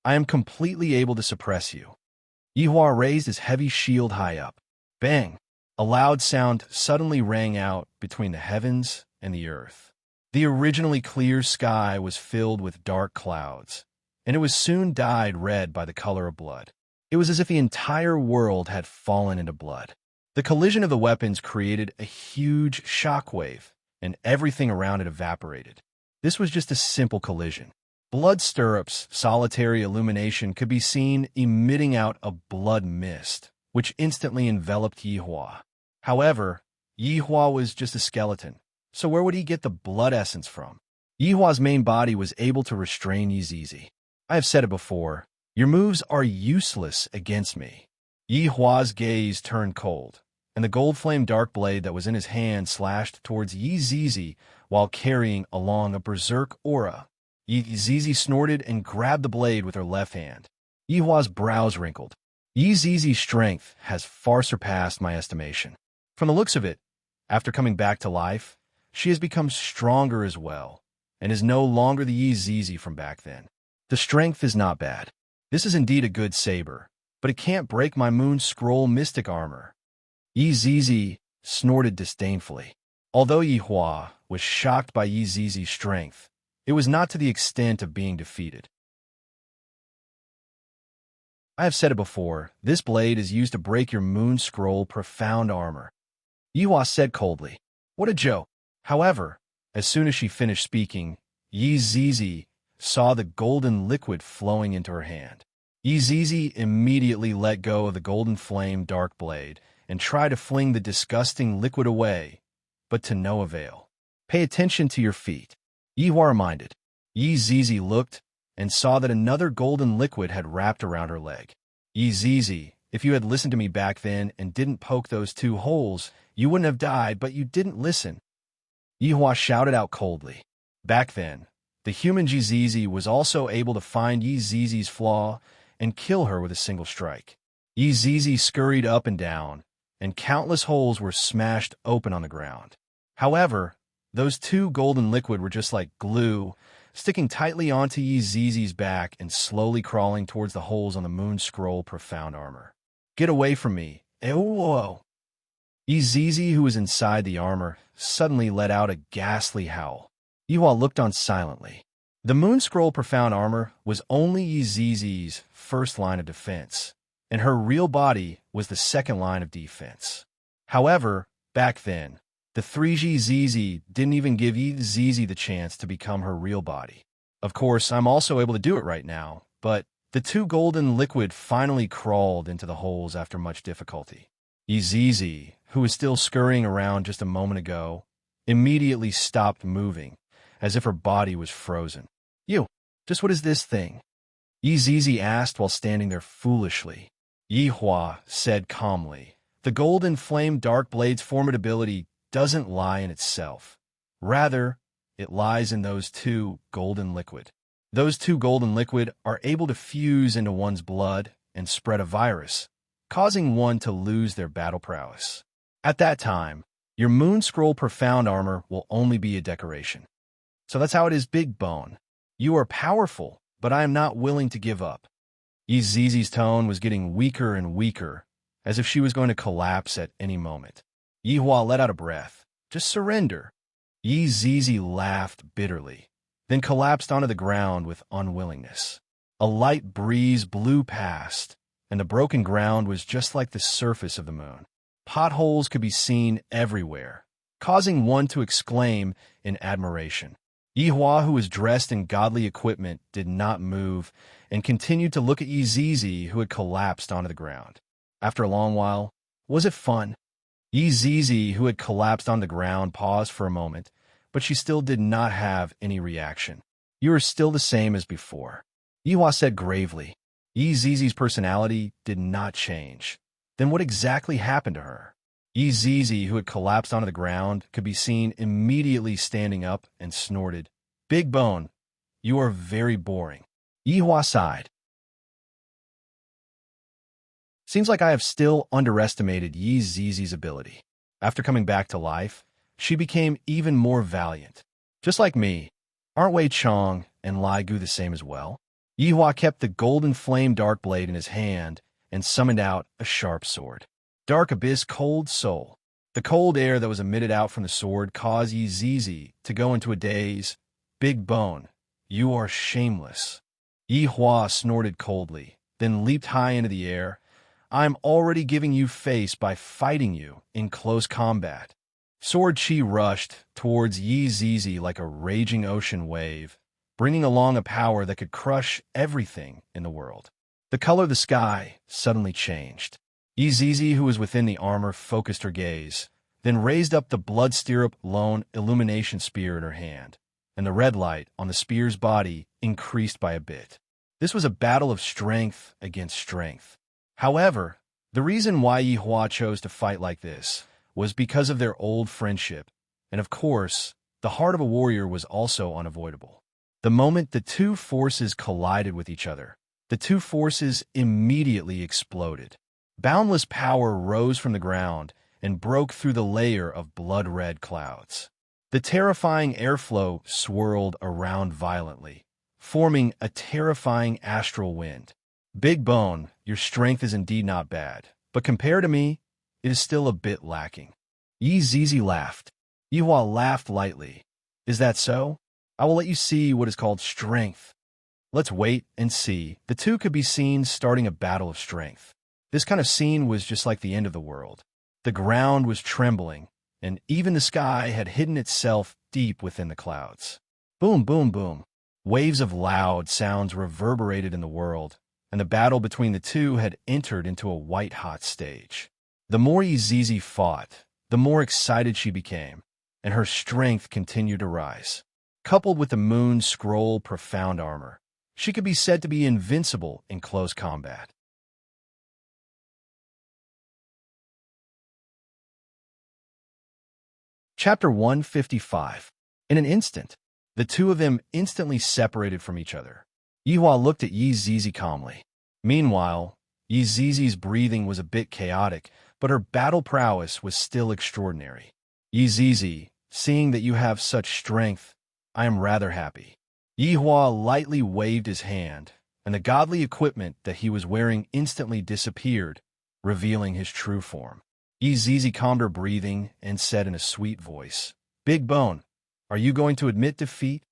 I am completely able to suppress you." Yihua raised his heavy shield high up. Bang! A loud sound suddenly rang out between the heavens and the earth. The originally clear sky was filled with dark clouds, and it was soon dyed red by the color of blood. It was as if the entire world had fallen into blood. The collision of the weapons created a huge shockwave, and everything around it evaporated. This was just a simple collision. Blood stirrups, solitary illumination could be seen emitting out a blood mist, which instantly enveloped Yihua. However, Yihua was just a skeleton, so where would he get the blood essence from? Yihua's main body was able to restrain Yizizi. "I have said it before, your moves are useless against me." Yihua's gaze turned cold, and the gold flame dark blade that was in his hand slashed towards Yizizi while carrying along a berserk aura. Yizizi snorted and grabbed the blade with her left hand. Yihua's brows wrinkled. Yizizi's strength has far surpassed my estimation. From the looks of it, after coming back to life, she has become stronger as well, and is no longer the Yizizi from back then. The strength is not bad. This is indeed a good saber, but it can't break my moon scroll mystic armor. Yizizi snorted disdainfully. Although Yihua was shocked by Yizizi's strength, it was not to the extent of being defeated. "I have said it before, this blade is used to break your moon scroll profound armor." Yihua said coldly. "What a joke." However, as soon as she finished speaking, Yizizi saw the golden liquid flowing into her hand. Yizizi immediately let go of the golden flame dark blade and tried to fling the disgusting liquid away, but to no avail. "Pay attention to your feet," Yihua reminded. Yizizi looked and saw that another golden liquid had wrapped around her leg. Zizi, if you had listened to me back then and didn't poke those 2 holes, you wouldn't have died, but you didn't listen. Yihua shouted out coldly. Back then, the human Zizi was also able to find Zizi's flaw and kill her with a single strike. Zizi scurried up and down, and countless holes were smashed open on the ground. However, those 2 golden liquid were just like glue, sticking tightly onto Zizi's back and slowly crawling towards the holes on the moon scroll profound armor. Get away from me. Whoa. Zizi, who was inside the armor, suddenly let out a ghastly howl. Yihua looked on silently. The moon scroll profound armor was only Zizi's first line of defense, and her real body was the second line of defense. However, back then, the 3G Zizi didn't even give Zizi the chance to become her real body. Of course, I'm also able to do it right now, but the 2 golden liquid finally crawled into the holes after much difficulty. Zizi, who was still scurrying around just a moment ago, immediately stopped moving, as if her body was frozen. Just what is this thing? Zizi asked while standing there foolishly. Yihua said calmly, the golden flame dark blade's formidability doesn't lie in itself. Rather, it lies in those 2 golden liquid. Those 2 golden liquid are able to fuse into one's blood and spread a virus, causing one to lose their battle prowess. At that time, your moon scroll profound armor will only be a decoration. So that's how it is, Big Bone. You are powerful, but I am not willing to give up. Zizi's tone was getting weaker and weaker, as if she was going to collapse at any moment. Yihua let out a breath. Just surrender. Zizi laughed bitterly, then collapsed onto the ground with unwillingness. A light breeze blew past, and the broken ground was just like the surface of the moon. Potholes could be seen everywhere, causing one to exclaim in admiration. Yihua, who was dressed in godly equipment, did not move and continued to look at Zizi, who had collapsed onto the ground. After a long while, was it fun? Zizi, who had collapsed on the ground, paused for a moment, but she still did not have any reaction. You are still the same as before, Yihua said gravely. Zizi's personality did not change. Then what exactly happened to her? Zizi, who had collapsed onto the ground, could be seen immediately standing up and snorted. Big Bone, you are very boring. Yihua sighed. Seems like I have still underestimated Zizi's ability. After coming back to life, she became even more valiant. Just like me, aren't Wei Chong and Lai Gu the same as well? Yihua kept the golden flame dark blade in his hand and summoned out a sharp sword. Dark Abyss Cold Soul. The cold air that was emitted out from the sword caused Zizi to go into a daze. Big Bone, you are shameless. Yihua snorted coldly, then leaped high into the air. I'm already giving you face by fighting you in close combat. Sword Chi rushed towards Zizi like a raging ocean wave, bringing along a power that could crush everything in the world. The color of the sky suddenly changed. Zizi, who was within the armor, focused her gaze, then raised up the blood stirrup lone illumination spear in her hand, and the red light on the spear's body increased by a bit. This was a battle of strength against strength. However, the reason why Yihua chose to fight like this was because of their old friendship, and of course, the heart of a warrior was also unavoidable. The moment the 2 forces collided with each other, the 2 forces immediately exploded. Boundless power rose from the ground and broke through the layer of blood-red clouds. The terrifying airflow swirled around violently, forming a terrifying astral wind. Big Bone, your strength is indeed not bad, but compared to me, it is still a bit lacking. Zizi laughed. Yihua laughed lightly. Is that so? I will let you see what is called strength. Let's wait and see. The 2 could be seen starting a battle of strength. This kind of scene was just like the end of the world. The ground was trembling, and even the sky had hidden itself deep within the clouds. Boom, boom, boom. Waves of loud sounds reverberated in the world, and the battle between the 2 had entered into a white-hot stage. The more Zizi fought, the more excited she became, and her strength continued to rise. Coupled with the moon scroll profound armor, She could be said to be invincible in close combat. Chapter 155. In an instant, the two of them instantly separated from each other. Yihua looked at Yi Zizi calmly. Meanwhile, Yi Zizi's breathing was a bit chaotic, but her battle prowess was still extraordinary. Yi Zizi, seeing that you have such strength, I am rather happy. Yihua lightly waved his hand, and the godly equipment that he was wearing instantly disappeared, revealing his true form. Yi Zizi calmed her breathing and said in a sweet voice, "Big Bone, are you going to admit defeat?"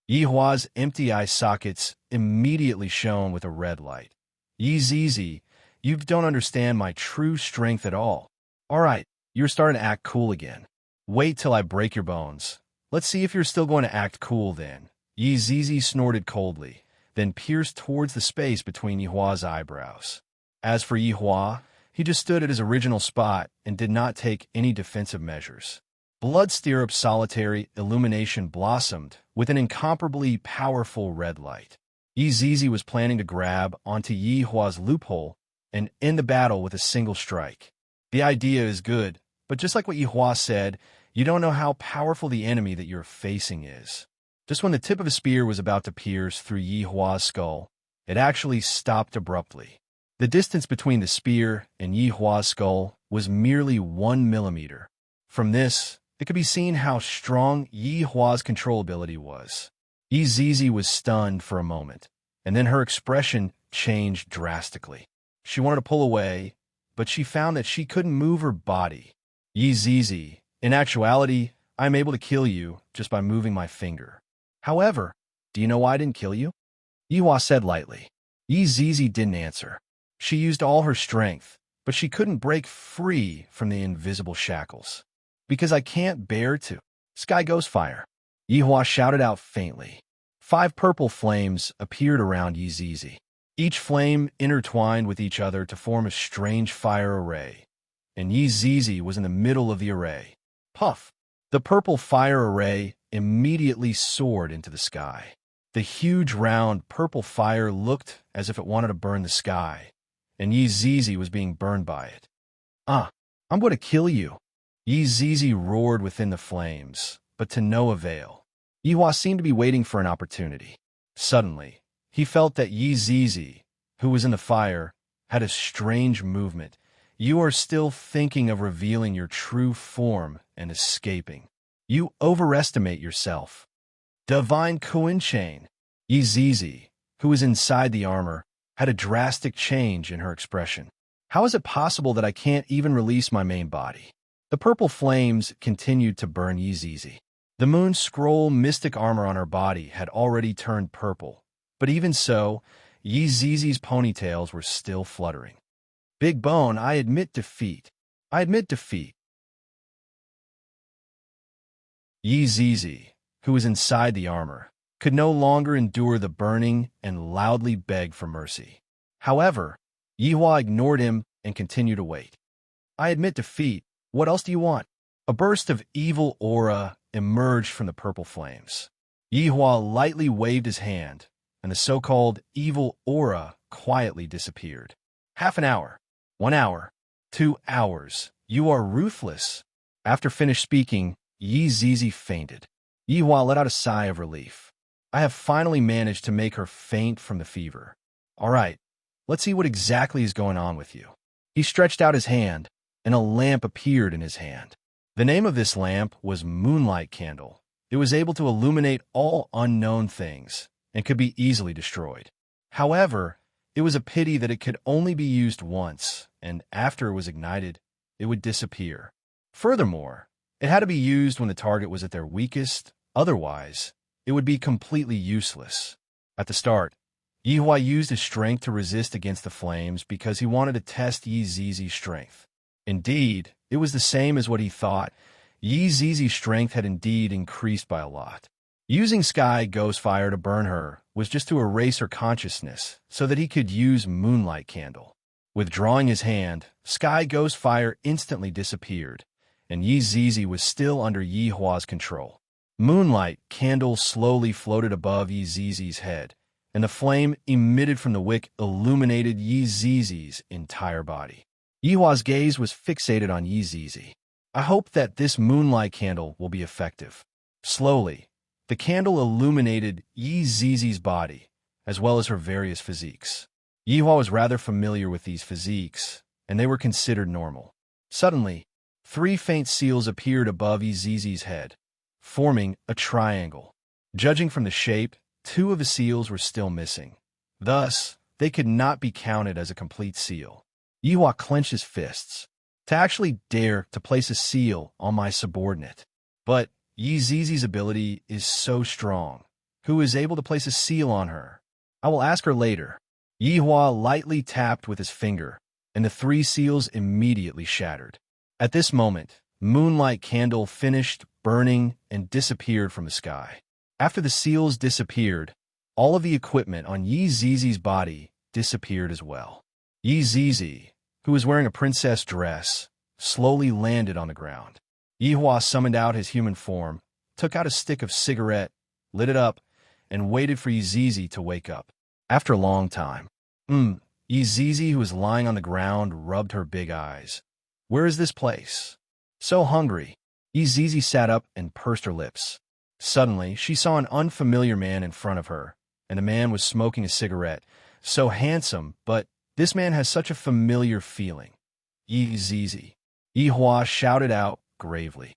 Yihua's empty eye sockets immediately shone with a red light. "Yi Zizi, you don't understand my true strength at all. All right, you're starting to act cool again. Wait till I break your bones. Let's see if you're still going to act cool then." Yi Zizi snorted coldly, then pierced towards the space between Yihua's eyebrows. As for Yihua, he just stood at his original spot and did not take any defensive measures. Blood Stirrup's solitary illumination blossomed with an incomparably powerful red light. Yi Zizi was planning to grab onto Yihua's loophole and end the battle with a single strike. The idea is good, but just like what Yihua said, you don't know how powerful the enemy that you're facing is. Just when the tip of a spear was about to pierce through Yihua's skull, it actually stopped abruptly. The distance between the spear and Yihua's skull was merely 1 millimeter. From this, it could be seen how strong Yihua's controllability was. Yi Zizi was stunned for a moment, and then her expression changed drastically. She wanted to pull away, but she found that she couldn't move her body. "Yi Zizi, in actuality, I am able to kill you just by moving my finger. However, do you know why I didn't kill you?" Yihua said lightly. Yi Zizi didn't answer. She used all her strength, but she couldn't break free from the invisible shackles. "Because I can't bear to." "Sky Ghost Fire!" Yihua shouted out faintly. 5 purple flames appeared around Yi Zizi. Each flame intertwined with each other to form a strange fire array, and Yi Zizi was in the middle of the array. Puff! The purple fire array immediately soared into the sky. The huge round purple fire looked as if it wanted to burn the sky, and Yi Zizi was being burned by it. I'm going to kill you." Yi Zizi roared within the flames, but to no avail. Yihua seemed to be waiting for an opportunity. Suddenly, he felt that Yi Zizi, who was in the fire, had a strange movement. "You are still thinking of revealing your true form and escaping. You overestimate yourself." Divine Coinchain! Yi Zizi, who was inside the armor, had a drastic change in her expression. "How is it possible that I can't even release my main body?" The purple flames continued to burn Yi Zizi. The moon scroll mystic armor on her body had already turned purple, but even so, Yi Zizi's ponytails were still fluttering. "Big Bone, I admit defeat. I admit defeat." Yi Zizi, who was inside the armor, could no longer endure the burning and loudly begged for mercy. However, Yihua ignored him and continued to wait. "I admit defeat. What else do you want?" A burst of evil aura emerged from the purple flames. Yihua lightly waved his hand, and the so-called evil aura quietly disappeared. "Half an hour. 1 hour. 2 hours. You are ruthless." After finished speaking, Yi Zizi fainted. Yihua let out a sigh of relief. "I have finally managed to make her faint from the fever. All right, let's see what exactly is going on with you." He stretched out his hand, and a lamp appeared in his hand. The name of this lamp was Moonlight Candle. It was able to illuminate all unknown things and could be easily destroyed. However, it was a pity that it could only be used once, and after it was ignited, it would disappear. Furthermore, it had to be used when the target was at their weakest, otherwise, it would be completely useless. At the start, Yihua used his strength to resist against the flames because he wanted to test Yi Zizi's strength. Indeed, it was the same as what he thought. Yi Zizi's strength had indeed increased by a lot. Using Sky Ghost Fire to burn her was just to erase her consciousness so that he could use Moonlight Candle. Withdrawing his hand, Sky Ghost Fire instantly disappeared, and Yi Zizi was still under Yihua's control. Moonlight Candle slowly floated above Yi Zizi's head, and the flame emitted from the wick illuminated Yi Zizi's entire body. Yihua's gaze was fixated on Yi Zizi. I hope that this moonlight candle will be effective. Slowly, the candle illuminated Yi Zizi's body, as well as her various physiques. Yihua was rather familiar with these physiques, and they were considered normal. Suddenly, 3 faint seals appeared above Yi Zizi's head, forming a triangle. Judging from the shape, 2 of the seals were still missing. Thus, they could not be counted as a complete seal. Yihua clenched his fists. To actually dare to place a seal on my subordinate. But Yi Zizi's ability is so strong. Who is able to place a seal on her? I will ask her later. Yihua lightly tapped with his finger, and the 3 seals immediately shattered. At this moment, Moonlight Candle finished burning and disappeared from the sky. After the seals disappeared, all of the equipment on Yi Zizi's body disappeared as well. Yi Zizi, who was wearing a princess dress, slowly landed on the ground. Yihua summoned out his human form, took out a stick of cigarette, lit it up, and waited for Yi Zizi to wake up. After a long time, Yi Zizi, who was lying on the ground, rubbed her big eyes. Where is this place? So hungry. Yi Zizi sat up and pursed her lips. Suddenly, she saw an unfamiliar man in front of her, and the man was smoking a cigarette. So handsome, but this man has such a familiar feeling. Yi Zizi. Yihua shouted out gravely.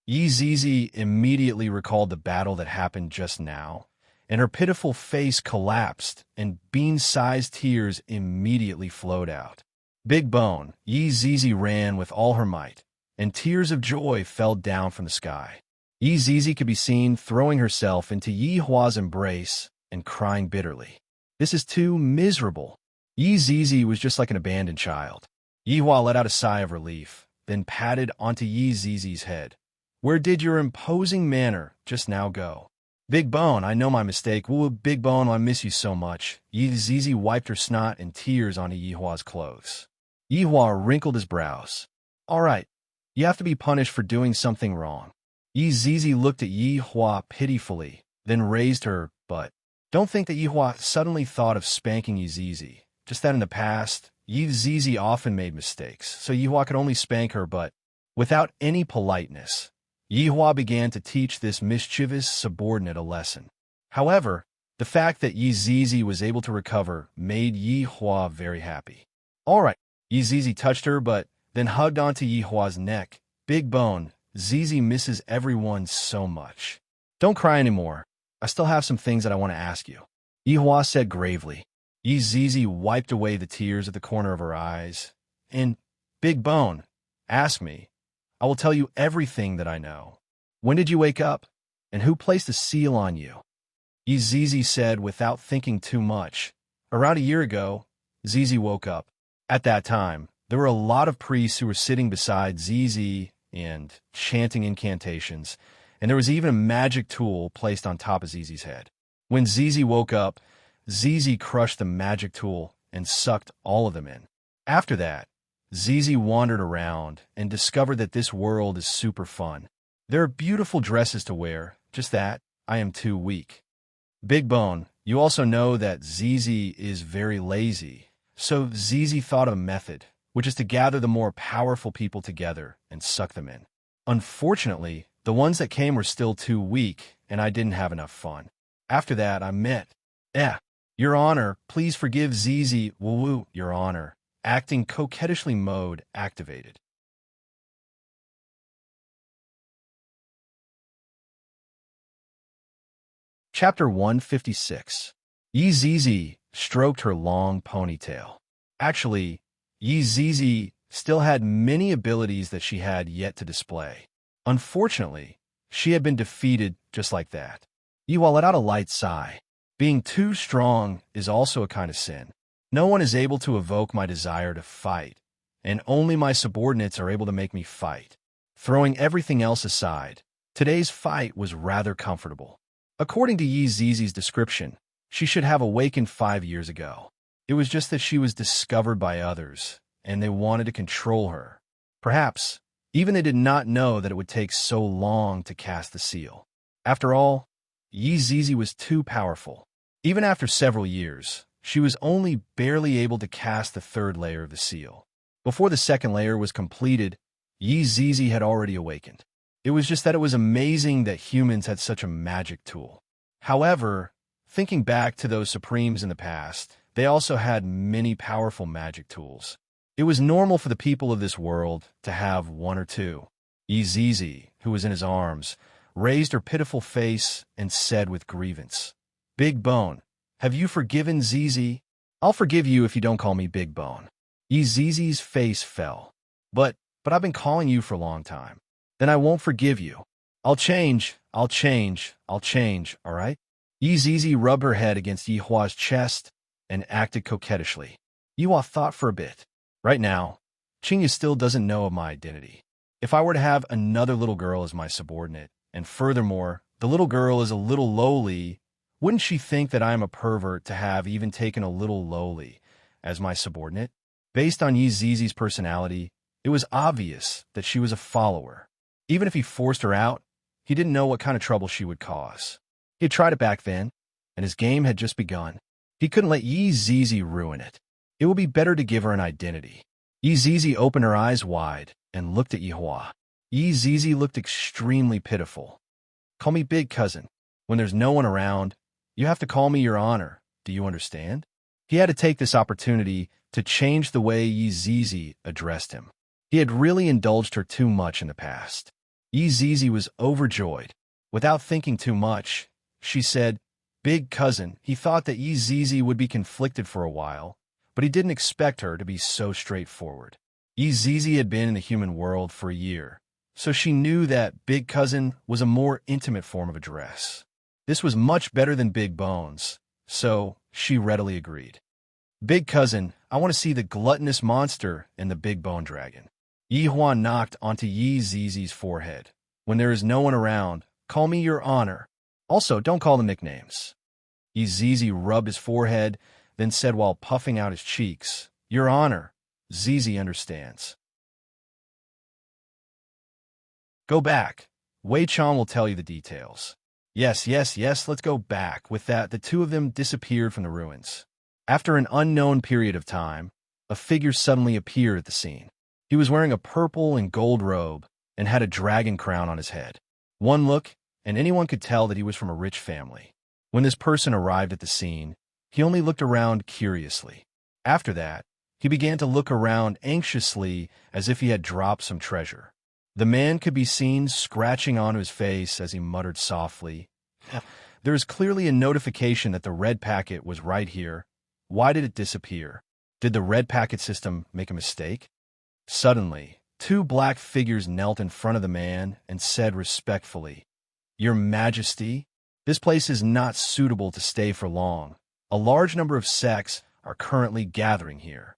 Yi Zizi immediately recalled the battle that happened just now, and her pitiful face collapsed, and bean-sized tears immediately flowed out. Big Bone, Yi Zizi ran with all her might, and tears of joy fell down from the sky. Yi Zizi could be seen throwing herself into Yihua's embrace and crying bitterly. This is too miserable. Yi Zizi was just like an abandoned child. Yihua let out a sigh of relief, then patted onto Yi Zizi's head. Where did your imposing manner just now go? Big Bone, I know my mistake. Woo, Big Bone, I miss you so much. Yi Zizi wiped her snot and tears onto Yihua's clothes. Yihua wrinkled his brows. All right, you have to be punished for doing something wrong. Yi Zizi looked at Yihua pitifully, then raised her butt. Don't think that Yihua suddenly thought of spanking Yi Zizi. Just that in the past, Yi Zizi often made mistakes, so Yihua could only spank her butt. Without any politeness, Yihua began to teach this mischievous subordinate a lesson. However, the fact that Yi Zizi was able to recover made Yihua very happy. All right, Yi Zizi touched her, but then hugged onto Yihua's neck. Big Bone, Zizi misses everyone so much. Don't cry anymore. I still have some things that I want to ask you. Yihua said gravely. Yi Zizi wiped away the tears at the corner of her eyes. And, Big Bone, ask me. I will tell you everything that I know. When did you wake up? And who placed a seal on you? Yi Zizi said without thinking too much. Around a year ago, Zizi woke up. At that time, there were a lot of priests who were sitting beside Zizi and chanting incantations, and there was even a magic tool placed on top of Zizi's head. When Zizi woke up, Zizi crushed the magic tool and sucked all of them in. After that, Zizi wandered around and discovered that this world is super fun. There are beautiful dresses to wear, just that I am too weak. Big Bone, you also know that Zizi is very lazy, so Zizi thought of a method, which is to gather the more powerful people together and suck them in. Unfortunately, the ones that came were still too weak, and I didn't have enough fun. After that, I met. Your Honor, please forgive Zizi. Woo, Your Honor. Acting coquettishly mode activated. Chapter 156. Yi Zizi stroked her long ponytail. Actually, Yi Zizi still had many abilities that she had yet to display. Unfortunately, she had been defeated just like that. Yihua let out a light sigh. Being too strong is also a kind of sin. No one is able to evoke my desire to fight, and only my subordinates are able to make me fight. Throwing everything else aside, today's fight was rather comfortable. According to Yi Zizi's description, she should have awakened 5 years ago. It was just that she was discovered by others, and they wanted to control her. Perhaps, even they did not know that it would take so long to cast the seal. After all, Yi Zizi was too powerful. Even after several years, she was only barely able to cast the third layer of the seal. Before the second layer was completed, Yi Zizi had already awakened. It was just that it was amazing that humans had such a magic tool. However, thinking back to those Supremes in the past, they also had many powerful magic tools. It was normal for the people of this world to have one or two. Yi Zizi, who was in his arms, raised her pitiful face and said with grievance, "Big Bone, have you forgiven Zizi? I'll forgive you if you don't call me Big Bone." Yi Zizi's face fell. But I've been calling you for a long time. Then I won't forgive you. I'll change, all right? Yi Zizi rubbed her head against Yi Hua's chest and acted coquettishly. Yi Hua thought for a bit. Right now, Qingyu still doesn't know of my identity. If I were to have another little girl as my subordinate, and furthermore, the little girl is a little lowly, wouldn't she think that I am a pervert to have even taken a little lowly as my subordinate? Based on Yi Zizi's personality, it was obvious that she was a follower. Even if he forced her out, he didn't know what kind of trouble she would cause. He had tried it back then, and his game had just begun. He couldn't let Yi Zizi ruin it. It would be better to give her an identity. Yi Zizi opened her eyes wide and looked at Yi Hua. Yi Zizi looked extremely pitiful. "Call me Big Cousin. When there's no one around, you have to call me Your Honor. Do you understand?" He had to take this opportunity to change the way Yi Zizi addressed him. He had really indulged her too much in the past. Yi Zizi was overjoyed. Without thinking too much, she said, "Big Cousin." He thought that Yi Zizi would be conflicted for a while, but he didn't expect her to be so straightforward. Yi Zizi had been in the human world for a year, so she knew that Big Cousin was a more intimate form of address. This was much better than Big Bones, so she readily agreed. "Big Cousin, I want to see the gluttonous monster and the big bone dragon." Yi Hua knocked onto Yi Zizi's forehead. "When there is no one around, call me Your Honor. Also, don't call them nicknames." Yi Zizi rubbed his forehead, then said while puffing out his cheeks, "Your Honor, Zizi understands." "Go back. Wei Chong will tell you the details." Yes, let's go back." With that, the two of them disappeared from the ruins. After an unknown period of time, a figure suddenly appeared at the scene. He was wearing a purple and gold robe and had a dragon crown on his head. One look, and anyone could tell that he was from a rich family. When this person arrived at the scene, he only looked around curiously. After that, he began to look around anxiously as if he had dropped some treasure. The man could be seen scratching onto his face as he muttered softly, "There is clearly a notification that the red packet was right here. Why did it disappear? Did the red packet system make a mistake?" Suddenly, two black figures knelt in front of the man and said respectfully, "Your Majesty, this place is not suitable to stay for long. A large number of sects are currently gathering here."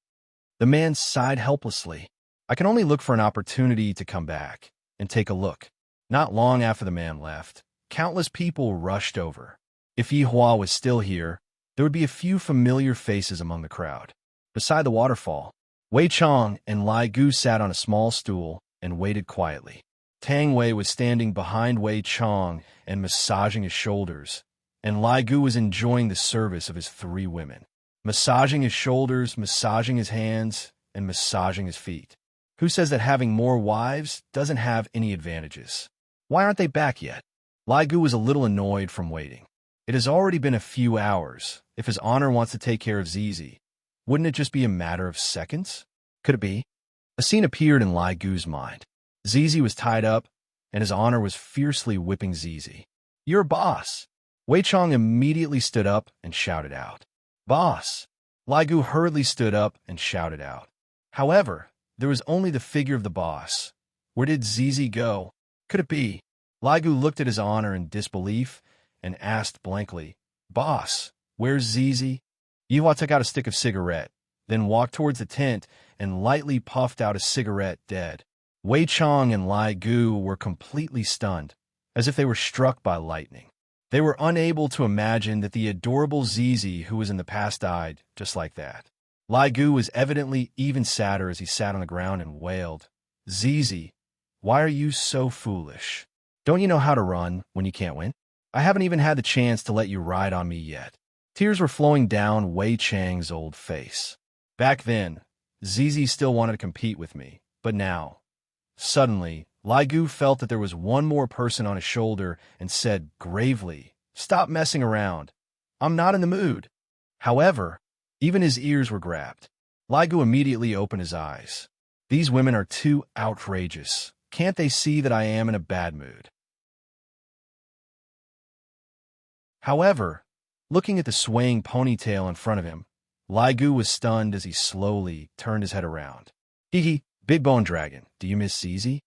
The man sighed helplessly. "I can only look for an opportunity to come back and take a look." Not long after the man left, countless people rushed over. If Yi Hua was still here, there would be a few familiar faces among the crowd. Beside the waterfall, Wei Chong and Lai Gu sat on a small stool and waited quietly. Tang Wei was standing behind Wei Chong and massaging his shoulders, and Lai Gu was enjoying the service of his three women, massaging his shoulders, massaging his hands, and massaging his feet. Who says that having more wives doesn't have any advantages? Why aren't they back yet? Lai Gu was a little annoyed from waiting. It has already been a few hours. If His Honor wants to take care of Zizi, wouldn't it just be a matter of seconds? Could it be? A scene appeared in Lai Gu's mind. Zizi was tied up, and His Honor was fiercely whipping Zizi. "You're a boss." Wei Chong immediately stood up and shouted out, "Boss!" Lai Gu hurriedly stood up and shouted out. However, there was only the figure of the boss. Where did Zizi go? Could it be? Lai Gu looked at His Honor in disbelief and asked blankly, "Boss, where's Zizi?" Yi Hua took out a stick of cigarette, then walked towards the tent and lightly puffed out a cigarette dead. Wei Chong and Lai Gu were completely stunned, as if they were struck by lightning. They were unable to imagine that the adorable Zizi who was in the past died just like that. Lai Gu was evidently even sadder as he sat on the ground and wailed, "Zizi, why are you so foolish? Don't you know how to run when you can't win?" I haven't even had the chance to let you ride on me yet." Tears were flowing down Wei Chang's old face. Back then, Zizi still wanted to compete with me, but now, suddenly, Lai Gu felt that there was one more person on his shoulder and said gravely, "Stop messing around. I'm not in the mood." However, even his ears were grabbed. Lai Gu immediately opened his eyes. These women are too outrageous. Can't they see that I am in a bad mood? However, looking at the swaying ponytail in front of him, Lai Gu was stunned as he slowly turned his head around. Hee, big bone dragon, do you miss Zizi?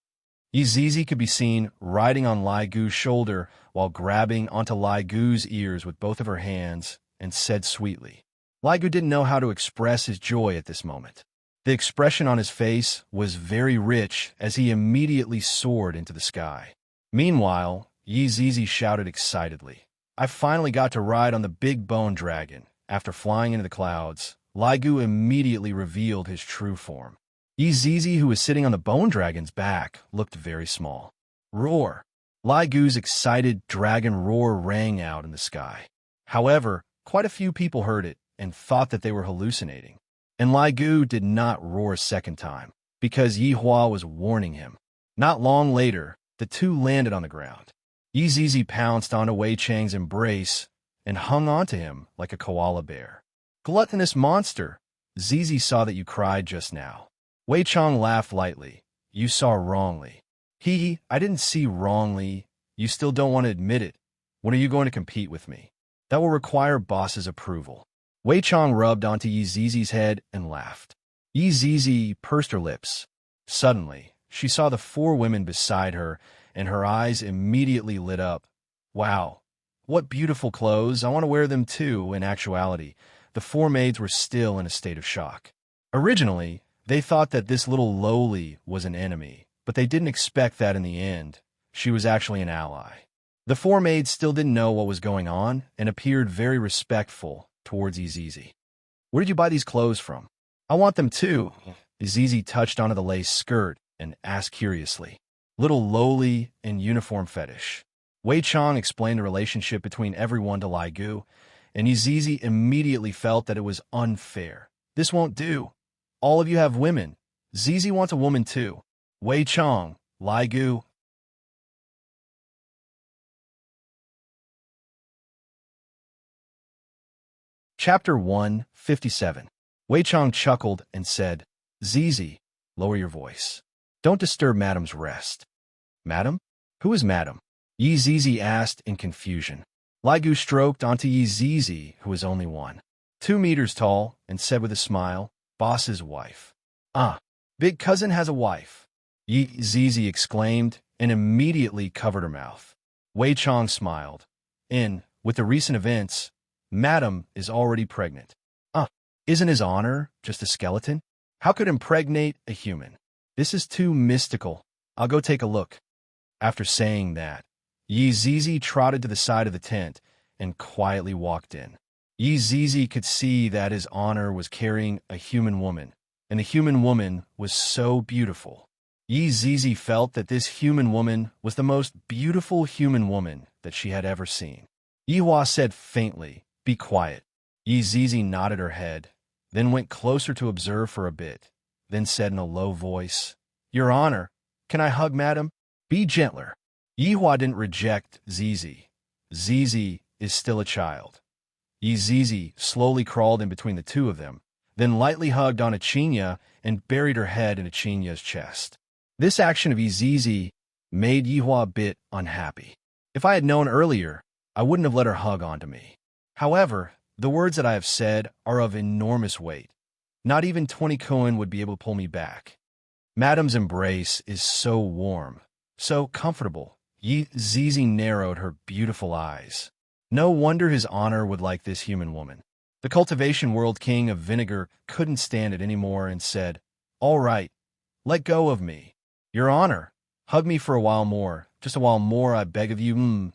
Zizi could be seen riding on Lai Gu's shoulder while grabbing onto Lai Gu's ears with both of her hands and said sweetly. Lai Gu didn't know how to express his joy at this moment. The expression on his face was very rich as he immediately soared into the sky. Meanwhile, Zizi shouted excitedly, "I finally got to ride on the big bone dragon." After flying into the clouds, Lai Gu immediately revealed his true form. Zizi, who was sitting on the bone dragon's back, looked very small. Roar! Lai Gu's excited dragon roar rang out in the sky. However, quite a few people heard it and thought that they were hallucinating. And Lai Gu did not roar a second time, because Yi Hua was warning him. Not long later, the two landed on the ground. Zizi pounced onto Wei Chang's embrace and hung onto him like a koala bear. "Gluttonous monster! Zizi saw that you cried just now." Wei Chang laughed lightly. "You saw wrongly." "Hee, I didn't see wrongly. You still don't want to admit it. When are you going to compete with me? That will require boss's approval." Wei Chang rubbed onto Zizi's head and laughed. Zizi pursed her lips. Suddenly, she saw the four women beside her, and her eyes immediately lit up. "Wow, what beautiful clothes. I want to wear them too." In actuality, the four maids were still in a state of shock. Originally, they thought that this little lowly was an enemy, but they didn't expect that in the end. She was actually an ally. The four maids still didn't know what was going on and appeared very respectful towards Zizi. "Where did you buy these clothes from?" "I want them too." Zizi touched onto the lace skirt and asked curiously. "Little lowly and uniform fetish." Wei Chang explained the relationship between everyone to Lai Gu, and Zizi immediately felt that it was unfair. "This won't do. All of you have women. Zizi wants a woman too." Wei Chang, Lai Gu. Chapter 157. Wei Chang chuckled and said, "Zizi, lower your voice. Don't disturb Madam's rest." "Madam? Who is Madam?" Zizi asked in confusion. Lai Gu stroked onto Zizi, who was only 2 meters tall, and said with a smile, "Boss's wife." "Ah, big cousin has a wife," Zizi exclaimed and immediately covered her mouth. Wei Chang smiled. With the recent events, Madam is already pregnant." Isn't his honor just a skeleton? How could impregnate a human? This is too mystical. I'll go take a look." After saying that, Zizi trotted to the side of the tent and quietly walked in. Zizi could see that his honor was carrying a human woman, and the human woman was so beautiful. Zizi felt that this human woman was the most beautiful human woman that she had ever seen. Yihua said faintly, "Be quiet." Zizi nodded her head, then went closer to observe for a bit, then said in a low voice, "Your Honor, can I hug Madam?" "Be gentler." Yihua didn't reject Zizi. Zizi is still a child. Zizi slowly crawled in between the two of them, then lightly hugged on Chinya and buried her head in Chinya's chest. This action of Zizi made Yihua a bit unhappy. If I had known earlier, I wouldn't have let her hug onto me. However, the words that I have said are of enormous weight. Not even 20 koan would be able to pull me back. Madam's embrace is so warm, so comfortable. Zizi narrowed her beautiful eyes. No wonder his honor would like this human woman. The cultivation world king of vinegar couldn't stand it anymore and said, "All right, let go of me. Your Honor, hug me for a while more, just a while more, I beg of you."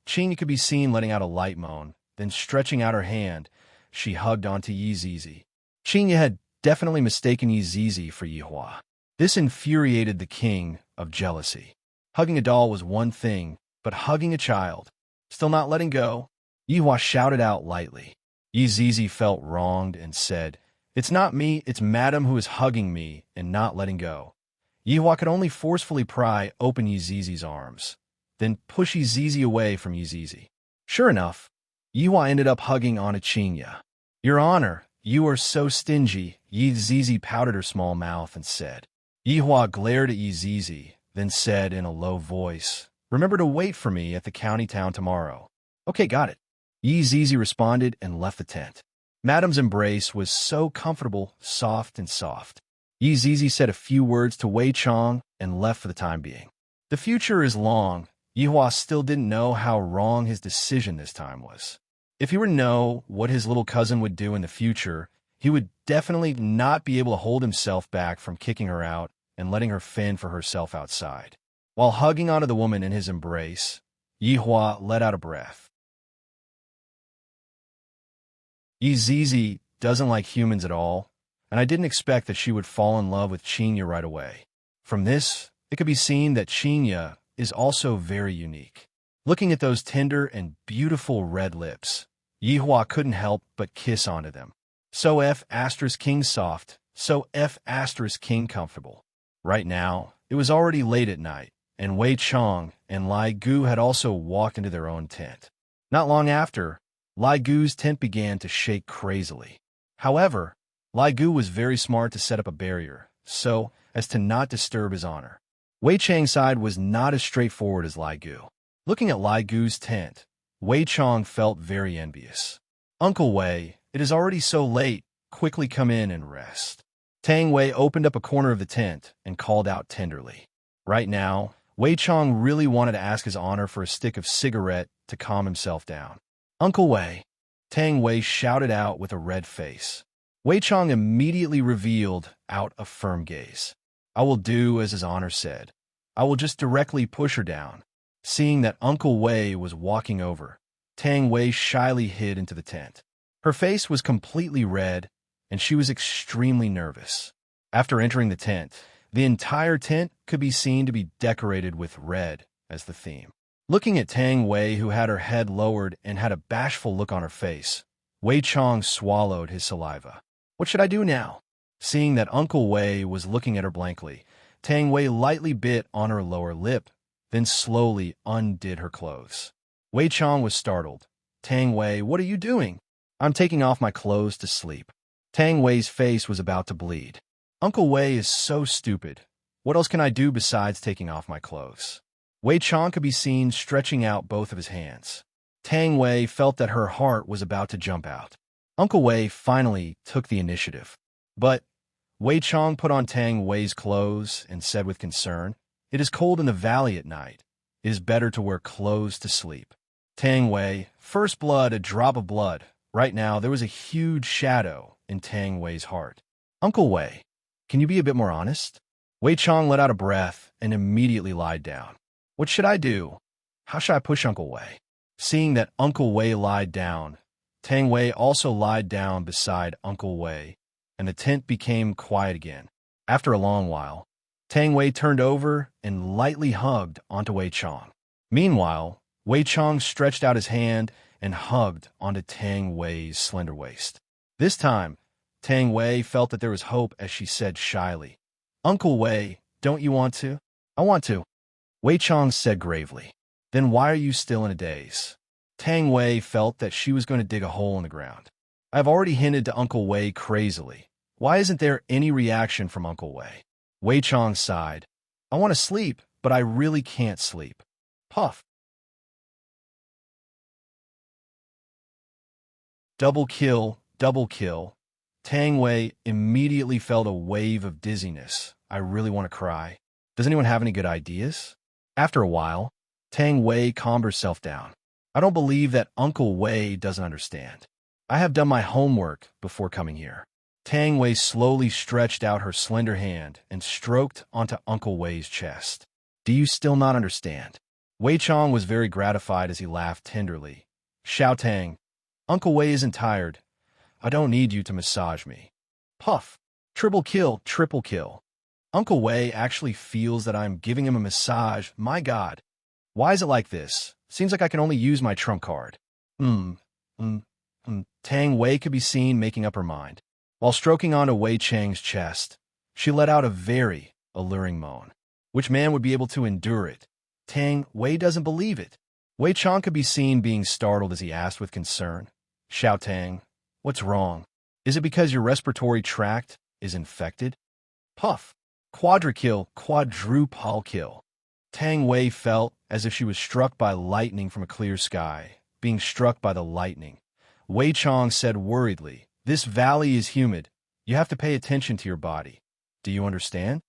Chinya could be seen letting out a light moan. Then stretching out her hand, she hugged onto Zizi. Chinya had definitely mistaken Zizi for Yihua. This infuriated the king of jealousy. Hugging a doll was one thing, but hugging a child. Still not letting go. Yihua shouted out lightly. Yi Zizi felt wronged and said, "It's not me, it's Madam who is hugging me and not letting go." Yihua could only forcefully pry open Yi Zizi's arms, then push Yi Zizi away from Yi Zizi. Sure enough, Yihua ended up hugging on Qinya. "Your Honor, you are so stingy," Yi Zizi pouted her small mouth and said. Yihua glared at Yi Zizi, then said in a low voice, "Remember to wait for me at the county town tomorrow." "Okay, got it." Yi Zizi responded and left the tent. Madam's embrace was so comfortable, soft and soft. Yi Zizi said a few words to Wei Chong and left for the time being. The future is long. Yihua still didn't know how wrong his decision this time was. If he were to know what his little cousin would do in the future, he would definitely not be able to hold himself back from kicking her out and letting her fend for herself outside. While hugging onto the woman in his embrace, Yihua let out a breath. Yi Zizi doesn't like humans at all, and I didn't expect that she would fall in love with Qinya right away. From this, it could be seen that Qinya is also very unique. Looking at those tender and beautiful red lips, Yihua couldn't help but kiss onto them. So F*King soft, so F*King comfortable. Right now, it was already late at night, and Wei Chong and Lai Gu had also walked into their own tent. Not long after, Lai Gu's tent began to shake crazily. However, Lai Gu was very smart to set up a barrier, so as to not disturb his honor. Wei Chang's side was not as straightforward as Lai Gu. Looking at Lai Gu's tent, Wei Chong felt very envious. "Uncle Wei, it is already so late, quickly come in and rest." Tang Wei opened up a corner of the tent and called out tenderly. Right now, Wei Chong really wanted to ask his honor for a stick of cigarette to calm himself down. "Uncle Wei," Tang Wei shouted out with a red face. Wei Chong immediately revealed out a firm gaze. "I will do as his honor said. I will just directly push her down." Seeing that Uncle Wei was walking over, Tang Wei shyly hid into the tent. Her face was completely red, and she was extremely nervous. After entering the tent, the entire tent could be seen to be decorated with red as the theme. Looking at Tang Wei, who had her head lowered and had a bashful look on her face, Wei Chong swallowed his saliva. "What should I do now?" Seeing that Uncle Wei was looking at her blankly, Tang Wei lightly bit on her lower lip, then slowly undid her clothes. Wei Chong was startled. "Tang Wei, what are you doing?" "I'm taking off my clothes to sleep." Tang Wei's face was about to bleed. "Uncle Wei is so stupid. What else can I do besides taking off my clothes?" Wei Chong could be seen stretching out both of his hands. Tang Wei felt that her heart was about to jump out. Uncle Wei finally took the initiative. But Wei Chong put on Tang Wei's clothes and said with concern, "It is cold in the valley at night. It is better to wear clothes to sleep." Tang Wei, first blood, a drop of blood. Right now, there was a huge shadow in Tang Wei's heart. "Uncle Wei, can you be a bit more honest?" Wei Chong let out a breath and immediately lied down. "What should I do? How should I push Uncle Wei?" Seeing that Uncle Wei lied down, Tang Wei also lied down beside Uncle Wei, and the tent became quiet again. After a long while, Tang Wei turned over and lightly hugged onto Wei Chong. Meanwhile, Wei Chong stretched out his hand and hugged onto Tang Wei's slender waist. This time, Tang Wei felt that there was hope as she said shyly, "Uncle Wei, don't you want to?" "I want to," Wei Chong said gravely. "Then why are you still in a daze?" Tang Wei felt that she was going to dig a hole in the ground. "I have already hinted to Uncle Wei crazily. Why isn't there any reaction from Uncle Wei?" Wei Chong sighed. "I want to sleep, but I really can't sleep." Puff. Double kill, double kill. Tang Wei immediately felt a wave of dizziness. "I really want to cry. Does anyone have any good ideas?" After a while, Tang Wei calmed herself down. "I don't believe that Uncle Wei doesn't understand. I have done my homework before coming here." Tang Wei slowly stretched out her slender hand and stroked onto Uncle Wei's chest. "Do you still not understand?" Wei Chong was very gratified as he laughed tenderly. "Xiao Tang, Uncle Wei isn't tired. I don't need you to massage me." Puff. Triple kill, triple kill. Uncle Wei actually feels that I'm giving him a massage. My God. Why is it like this? Seems like I can only use my trump card. Hmm, hmm, Tang Wei could be seen making up her mind. While stroking onto Wei Chang's chest, she let out a very alluring moan. Which man would be able to endure it? Tang Wei doesn't believe it. Wei Chang could be seen being startled as he asked with concern. Xiao Tang, what's wrong? Is it because your respiratory tract is infected? Puff. Quadruple kill. Tang Wei felt as if she was struck by lightning from a clear sky, being struck by the lightning. Wei Chang said worriedly, "This valley is humid. You have to pay attention to your body. Do you understand?"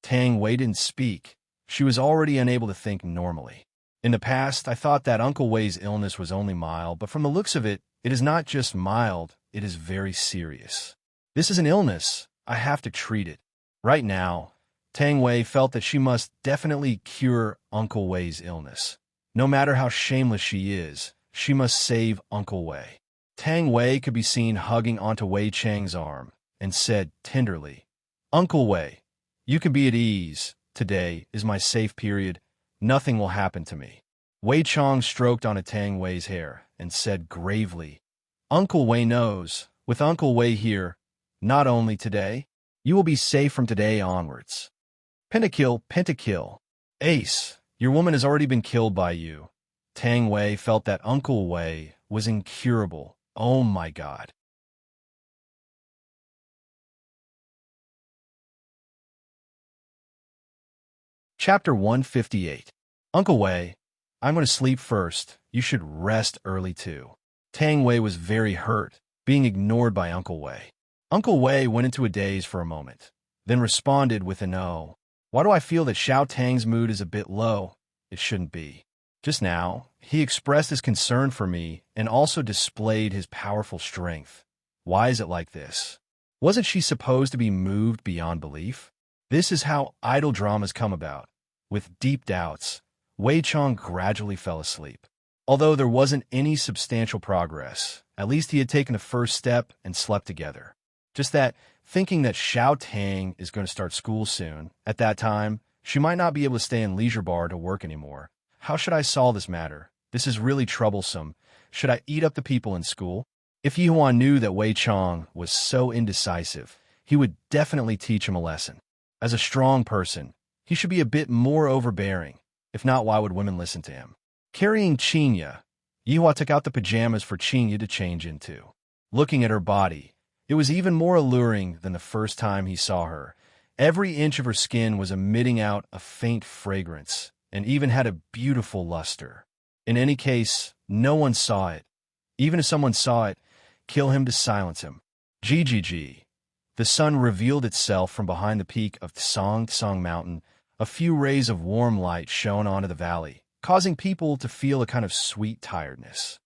Tang Wei didn't speak. She was already unable to think normally. In the past, I thought that Uncle Wei's illness was only mild, but from the looks of it, it is not just mild, it is very serious. This is an illness. I have to treat it. Right now, Tang Wei felt that she must definitely cure Uncle Wei's illness. No matter how shameless she is, she must save Uncle Wei. Tang Wei could be seen hugging onto Wei Chang's arm and said tenderly, "Uncle Wei, you can be at ease. Today is my safe period. Nothing will happen to me." Wei Chang stroked onto Tang Wei's hair and said gravely, "Uncle Wei knows. With Uncle Wei here, not only today, you will be safe from today onwards." Pentakill. Ace, your woman has already been killed by you. Tang Wei felt that Uncle Wei was incurable. Oh my God. Chapter 158. Uncle Wei, I'm going to sleep first. You should rest early too. Tang Wei was very hurt, being ignored by Uncle Wei. Uncle Wei went into a daze for a moment, then responded with an "Oh. Why do I feel that Xiao Tang's mood is a bit low? It shouldn't be." Just now, he expressed his concern for me and also displayed his powerful strength. Why is it like this? Wasn't she supposed to be moved beyond belief? This is how idle dramas come about. With deep doubts, Wei Chang gradually fell asleep. Although there wasn't any substantial progress, at least he had taken the first step and slept together. Just that, thinking that Xiao Tang is going to start school soon, at that time, she might not be able to stay in leisure bar to work anymore. How should I solve this matter? This is really troublesome. Should I eat up the people in school? If Yuan knew that Wei Chang was so indecisive, he would definitely teach him a lesson. As a strong person, he should be a bit more overbearing. If not, why would women listen to him? Carrying Qinya, Yihua took out the pajamas for Qinya to change into. Looking at her body, it was even more alluring than the first time he saw her. Every inch of her skin was emitting out a faint fragrance, and even had a beautiful luster. In any case, no one saw it. Even if someone saw it, kill him to silence him. GGG. The sun revealed itself from behind the peak of Tsang Mountain. A few rays of warm light shone onto the valley, causing people to feel a kind of sweet tiredness.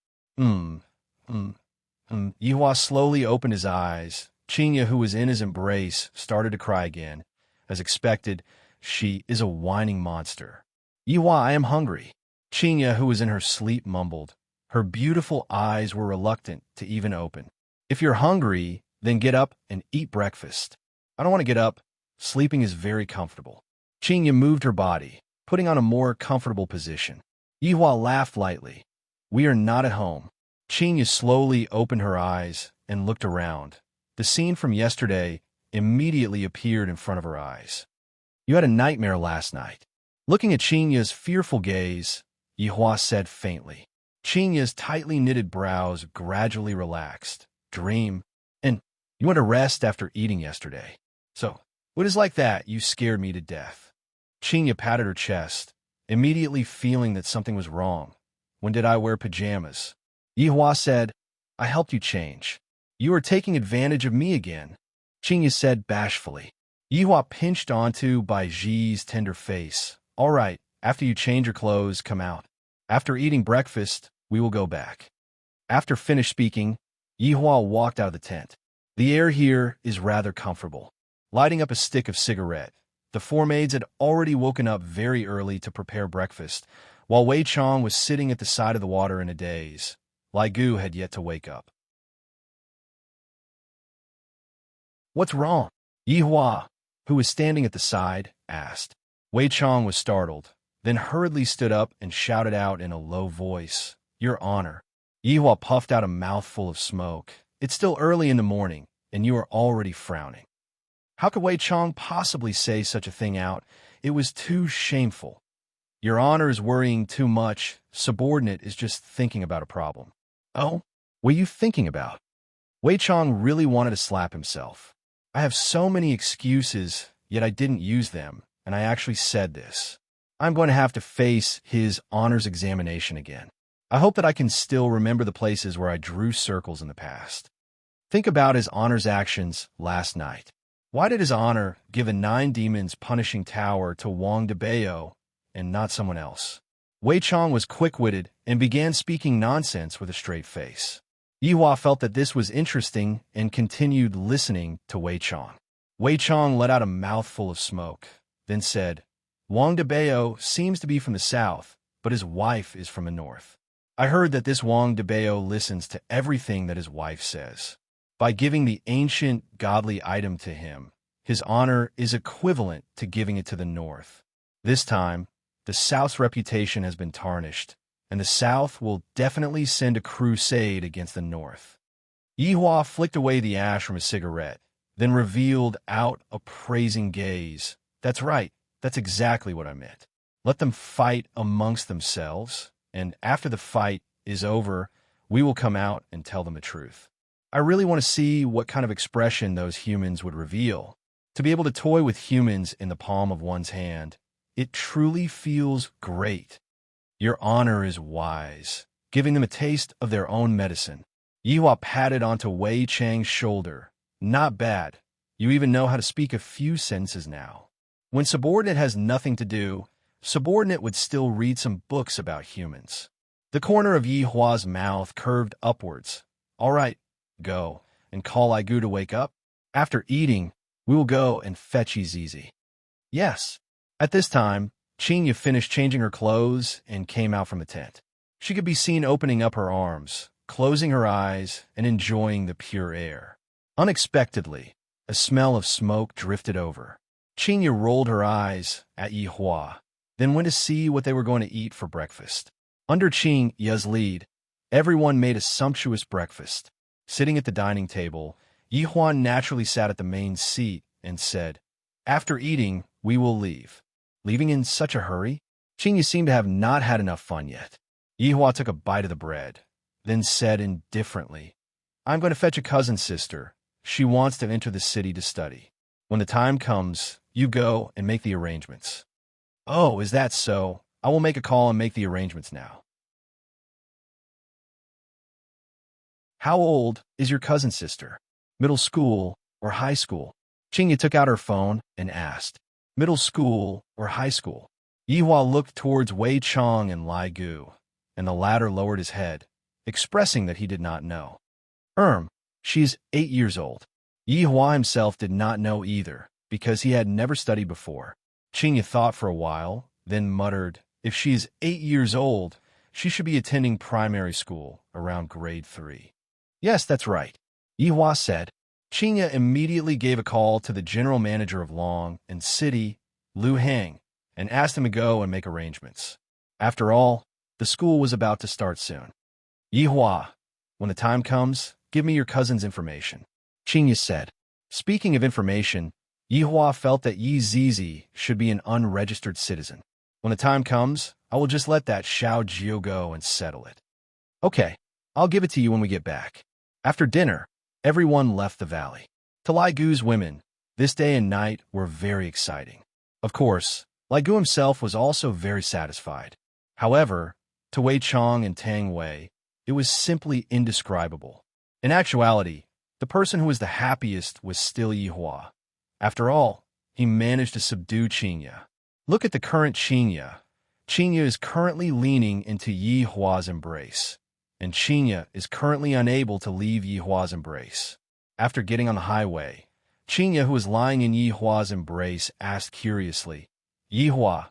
Yihua slowly opened his eyes. Qinya, who was in his embrace, started to cry again. As expected, she is a whining monster. "Yihua, I am hungry." Qinya, who was in her sleep, mumbled. Her beautiful eyes were reluctant to even open. "If you're hungry, then get up and eat breakfast." "I don't want to get up. Sleeping is very comfortable." Qinya moved her body, putting on a more comfortable position. Yihua laughed lightly. "We are not at home." Qinya slowly opened her eyes and looked around. The scene from yesterday immediately appeared in front of her eyes. "You had a nightmare last night." Looking at Qinya's fearful gaze, Yihua said faintly. Qinya's tightly knitted brows gradually relaxed. "Dream? And you went to rest after eating yesterday. So, what is like that? You scared me to death." Qinya patted her chest, immediately feeling that something was wrong. "When did I wear pajamas?" Yihua said, "I helped you change." "You are taking advantage of me again," Qinya said bashfully. Yihua pinched onto Bai Ji's tender face. "All right, after you change your clothes, come out. After eating breakfast, we will go back." After finished speaking, Yihua walked out of the tent. The air here is rather comfortable. Lighting up a stick of cigarette, the four maids had already woken up very early to prepare breakfast, while Wei Chang was sitting at the side of the water in a daze. Lai Gu had yet to wake up. "What's wrong?" Yihua, who was standing at the side, asked. Wei Chang was startled. then hurriedly stood up and shouted out in a low voice, "Your Honor." Yihua puffed out a mouthful of smoke. "It's still early in the morning, and you are already frowning." How could Wei Chong possibly say such a thing out? It was too shameful. "Your Honor is worrying too much. Subordinate is just thinking about a problem." "Oh? What are you thinking about?" Wei Chong really wanted to slap himself. "I have so many excuses, yet I didn't use them, and I actually said this. I'm going to have to face his honors examination again. I hope that I can still remember the places where I drew circles in the past." Think about his honor's actions last night. Why did his honor give a 9 demons punishing tower to Wang Debao and not someone else? Wei Chong was quick-witted and began speaking nonsense with a straight face. Yihua felt that this was interesting and continued listening to Wei Chong. Wei Chong let out a mouthful of smoke, then said, "Wang Debao seems to be from the south, but his wife is from the north. I heard that this Wang Debao listens to everything that his wife says. By giving the ancient godly item to him, his honor is equivalent to giving it to the north. This time, the South's reputation has been tarnished, and the South will definitely send a crusade against the North." Yihua flicked away the ash from his cigarette, then revealed out a praising gaze. "That's right. That's exactly what I meant. Let them fight amongst themselves, and after the fight is over, we will come out and tell them the truth. I really want to see what kind of expression those humans would reveal. To be able to toy with humans in the palm of one's hand, it truly feels great. Your honor is wise, giving them a taste of their own medicine." Yihua patted onto Wei Chang's shoulder. "Not bad. You even know how to speak a few sentences now. When subordinate has nothing to do, subordinate would still read some books about humans." The corner of Yihua's mouth curved upwards. "All right, go, and call Aigu to wake up. After eating, we will go and fetch Izizi." "Yes." At this time, Qinya finished changing her clothes and came out from the tent. She could be seen opening up her arms, closing her eyes, and enjoying the pure air. Unexpectedly, a smell of smoke drifted over. Qinya rolled her eyes at Yihua, then went to see what they were going to eat for breakfast. Under Qinya's lead, everyone made a sumptuous breakfast. Sitting at the dining table, Yihua naturally sat at the main seat and said, "After eating, we will leave." "Leaving in such a hurry?" Qinya seemed to have not had enough fun yet. Yihua took a bite of the bread, then said indifferently, "I'm going to fetch a cousin sister. She wants to enter the city to study. When the time comes, you go and make the arrangements." "Oh, is that so? I will make a call and make the arrangements now." "How old is your cousin sister? Middle school or high school?" Qinya took out her phone and asked. "Middle school or high school?" Yihua looked towards Wei Chong and Lai Gu, and the latter lowered his head, expressing that he did not know. She's 8 years old." Yihua himself did not know either, because he had never studied before. Qinya thought for a while, then muttered, "If she's 8 years old, she should be attending primary school around grade 3. "Yes, that's right," Yihua said. Qinya immediately gave a call to the general manager of Long and City, Lu Heng, and asked him to go and make arrangements. After all, the school was about to start soon. "Yihua, when the time comes, give me your cousin's information," Qinya said. Speaking of information, Yihua felt that Yi Zizi should be an unregistered citizen. "When the time comes, I will just let that Xiao Jiu go and settle it." "Okay, I'll give it to you when we get back." After dinner, everyone left the valley. To Lai Gu's women, this day and night were very exciting. Of course, Lai Gu himself was also very satisfied. However, to Wei Chong and Tang Wei, it was simply indescribable. In actuality, the person who was the happiest was still Yihua. After all, he managed to subdue Qinya. Look at the current Qinya. Qinya is currently leaning into Yihua's embrace, and Qinya is currently unable to leave Yihua's embrace. After getting on the highway, Qinya, who was lying in Yihua's embrace, asked curiously, "Yihua,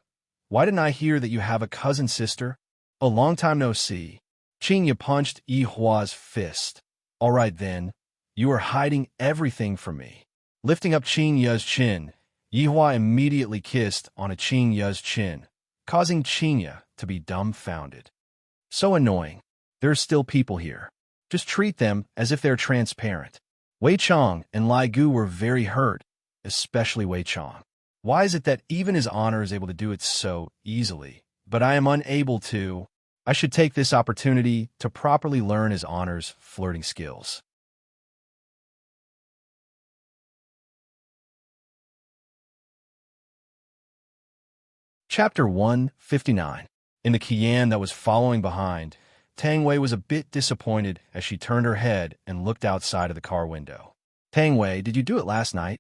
why didn't I hear that you have a cousin sister? A long time no see." Qinya punched Yihua's fist. "All right then, you are hiding everything from me." Lifting up Qinya's chin, Yihua immediately kissed on a Qinya's chin. causing Qinya to be dumbfounded. So annoying. There's still people here. Just treat them as if they're transparent. Wei Chong and Lai Gu were very hurt, especially Wei Chong. Why is it that even his honor is able to do it so easily, but I am unable to? I should take this opportunity to properly learn his honor's flirting skills. Chapter 159. In the Qian that was following behind, Tang Wei was a bit disappointed as she turned her head and looked outside of the car window. Tang Wei, did you do it last night?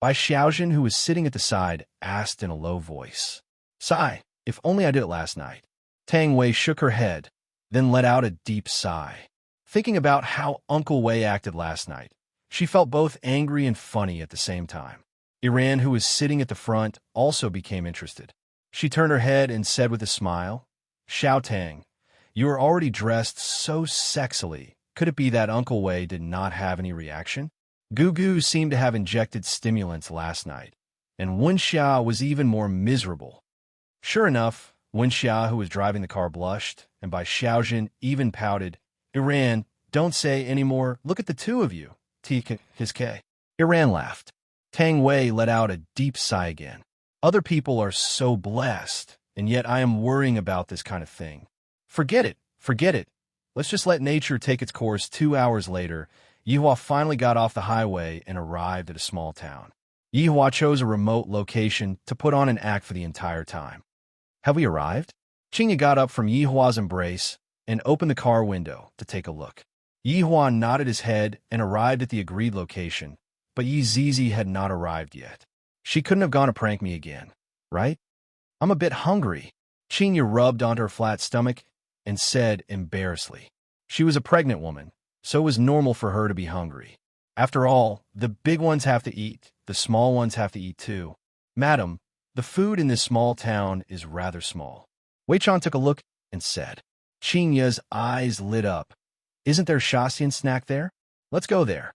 Bai Xiaojin, who was sitting at the side, asked in a low voice. Sigh, if only I did it last night. Tang Wei shook her head, then let out a deep sigh. Thinking about how Uncle Wei acted last night, she felt both angry and funny at the same time. Iran, who was sitting at the front, also became interested. She turned her head and said with a smile, Xiao Tang, you are already dressed so sexily. Could it be that Uncle Wei did not have any reaction? Gugu seemed to have injected stimulants last night, and Wenxia was even more miserable. Sure enough, Wenxia, who was driving the car, blushed, and Bai Xiaojin even pouted. Iran, don't say any more. Look at the two of you. His K. Iran laughed. Tang Wei let out a deep sigh again. Other people are so blessed, and yet I am worrying about this kind of thing. Forget it. Forget it. Let's just let nature take its course. 2 hours later, Yihua finally got off the highway and arrived at a small town. Yihua chose a remote location to put on an act for the entire time. Have we arrived? Qingya got up from Yihua's embrace and opened the car window to take a look. Yihua nodded his head and arrived at the agreed location, but Yi Zizi had not arrived yet. She couldn't have gone to prank me again, right? I'm a bit hungry. Qingya rubbed onto her flat stomach and said embarrassedly. She was a pregnant woman, so it was normal for her to be hungry. After all, the big ones have to eat, the small ones have to eat too. Madam, the food in this small town is rather small. Wei Chong took a look and said. Qingya's eyes lit up. Isn't there Shaxian snack there? Let's go there.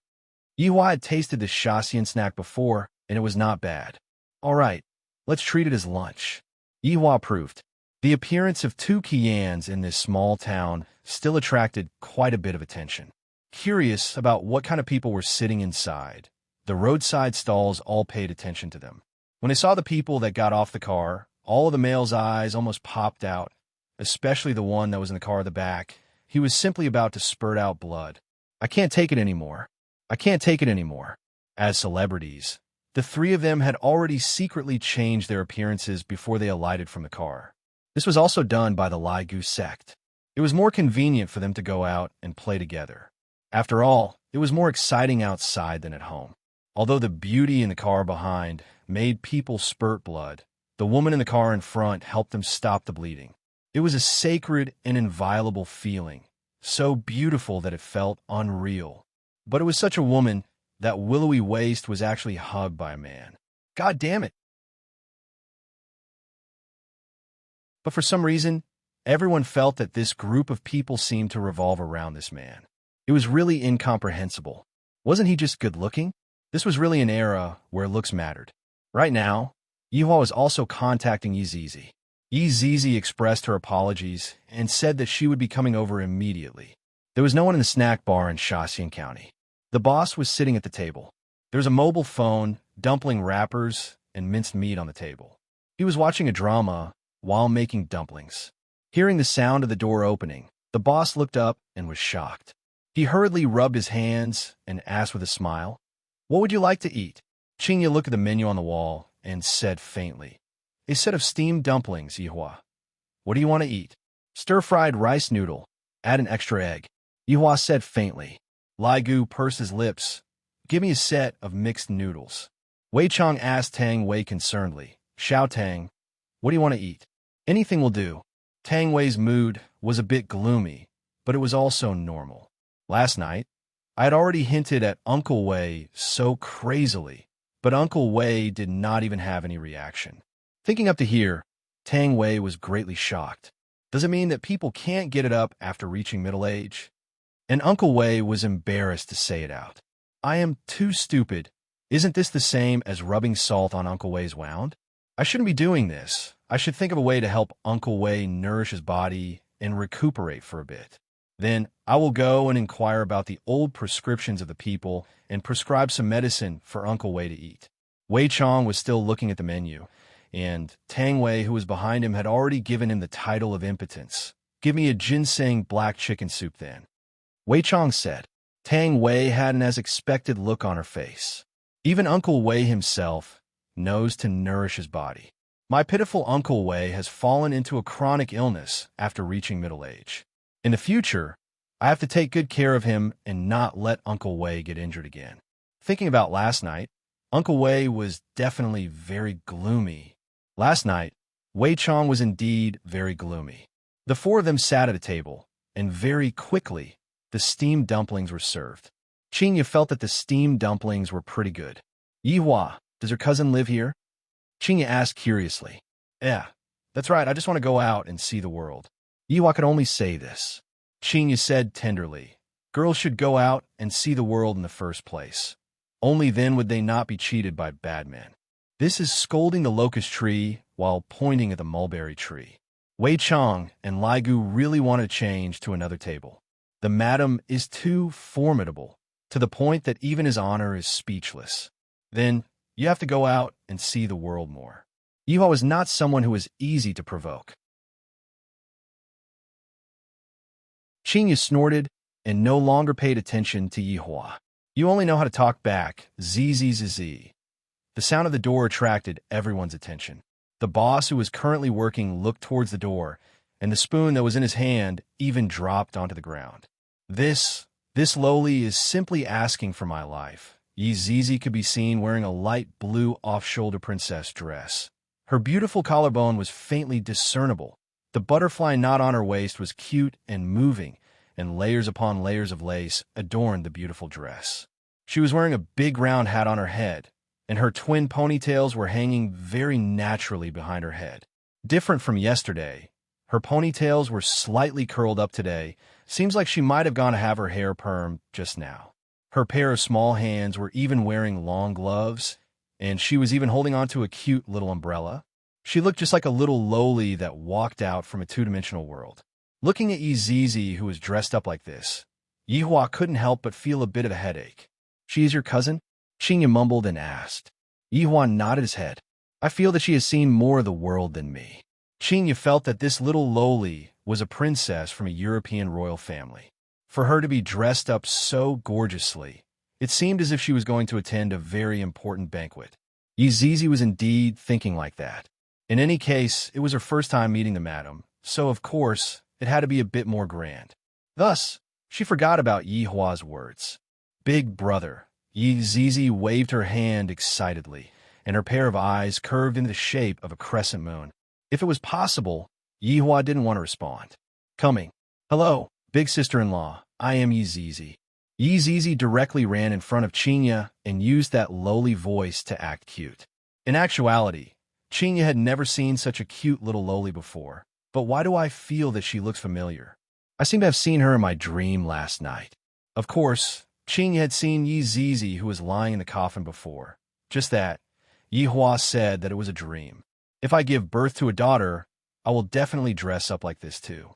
Yihua had tasted the Shaxian snack before, and it was not bad. All right, let's treat it as lunch. Yihua approved. The appearance of 2 Qians in this small town still attracted quite a bit of attention. Curious about what kind of people were sitting inside, the roadside stalls all paid attention to them. When they saw the people that got off the car, all of the male's eyes almost popped out, especially the one that was in the car at the back. He was simply about to spurt out blood. I can't take it anymore. I can't take it anymore. As celebrities, the 3 of them had already secretly changed their appearances before they alighted from the car. This was also done by the Lai Gu sect. It was more convenient for them to go out and play together. After all, it was more exciting outside than at home. Although the beauty in the car behind made people spurt blood, the woman in the car in front helped them stop the bleeding. It was a sacred and inviolable feeling, so beautiful that it felt unreal. But it was such a woman that willowy waist was actually hugged by a man. God damn it. But for some reason, everyone felt that this group of people seemed to revolve around this man. It was really incomprehensible. Wasn't he just good-looking? This was really an era where looks mattered. Right now, Yihua was also contacting Yi Zizi. Yi Zizi expressed her apologies and said that she would be coming over immediately. There was no one in the snack bar in Shaxian County. The boss was sitting at the table. There was a mobile phone, dumpling wrappers, and minced meat on the table. He was watching a drama while making dumplings. Hearing the sound of the door opening, the boss looked up and was shocked. He hurriedly rubbed his hands and asked with a smile, "What would you like to eat?" Qingya looked at the menu on the wall and said faintly, "A set of steamed dumplings, Yihua. What do you want to eat?" "Stir-fried rice noodle. Add an extra egg." Yihua said faintly. Lai Gu pursed his lips. "Give me a set of mixed noodles." Wei Chong asked Tang Wei concernedly, "Xiao Tang, what do you want to eat?" "Anything will do." Tang Wei's mood was a bit gloomy, but it was also normal. Last night, I had already hinted at Uncle Wei so crazily, but Uncle Wei did not even have any reaction. Thinking up to here, Tang Wei was greatly shocked. Does it mean that people can't get it up after reaching middle age? And Uncle Wei was embarrassed to say it out. I am too stupid. Isn't this the same as rubbing salt on Uncle Wei's wound? I shouldn't be doing this, I should think of a way to help Uncle Wei nourish his body and recuperate for a bit. Then I will go and inquire about the old prescriptions of the people and prescribe some medicine for Uncle Wei to eat. Wei Chong was still looking at the menu, and Tang Wei, who was behind him, had already given him the title of impotence. "Give me a ginseng black chicken soup, then," Wei Chong said. Tang Wei had an as-expected look on her face. Even Uncle Wei himself knows to nourish his body. My pitiful Uncle Wei has fallen into a chronic illness after reaching middle age. In the future, I have to take good care of him and not let Uncle Wei get injured again. Thinking about last night, Uncle Wei was definitely very gloomy. Last night, Wei Chong was indeed very gloomy. The four of them sat at a table, and very quickly, the steamed dumplings were served. Qinya felt that the steamed dumplings were pretty good. "Yihua, does her cousin live here?" Qinya asked curiously. "Yeah, that's right, I just want to go out and see the world." Yihua could only say this. Qinya said tenderly, "Girls should go out and see the world in the first place. Only then would they not be cheated by bad men." This is scolding the locust tree while pointing at the mulberry tree. Wei Chong and Lai Gu really want to change to another table. The madam is too formidable, to the point that even his honor is speechless. Then you have to go out and see the world more. Yihua was not someone who was easy to provoke. Qinya snorted and no longer paid attention to Yihua. "You only know how to talk back, zzz." The sound of the door attracted everyone's attention. The boss, who was currently working, looked towards the door, and the spoon that was in his hand even dropped onto the ground. This lowly is simply asking for my life." Zizi could be seen wearing a light blue off-shoulder princess dress. Her beautiful collarbone was faintly discernible. The butterfly knot on her waist was cute and moving, and layers upon layers of lace adorned the beautiful dress. She was wearing a big round hat on her head, and her twin ponytails were hanging very naturally behind her head. Different from yesterday, her ponytails were slightly curled up today. Seems like she might have gone to have her hair permed just now. Her pair of small hands were even wearing long gloves, and she was even holding onto a cute little umbrella. She looked just like a little loli that walked out from a two-dimensional world. Looking at Yizizi, who was dressed up like this, Yihua couldn't help but feel a bit of a headache. "She is your cousin?" Qinya mumbled and asked. Yihua nodded his head. "I feel that she has seen more of the world than me." Qinya felt that this little loli was a princess from a European royal family. For her to be dressed up so gorgeously, it seemed as if she was going to attend a very important banquet. Yizizi was indeed thinking like that. In any case, it was her first time meeting the madam, so of course, it had to be a bit more grand. Thus, she forgot about Yihua's words. "Big brother." Yizizi waved her hand excitedly, and her pair of eyes curved into the shape of a crescent moon. If it was possible, Yihua didn't want to respond. "Coming." "Hello, big sister-in-law, I am Yizizi." Yizizi directly ran in front of Qinya and used that lowly voice to act cute. In actuality, Qinya had never seen such a cute little loli before. But why do I feel that she looks familiar? I seem to have seen her in my dream last night. Of course, Qinya had seen Yizizi, who was lying in the coffin before. Just that, Yihua said that it was a dream. If I give birth to a daughter, I will definitely dress up like this too.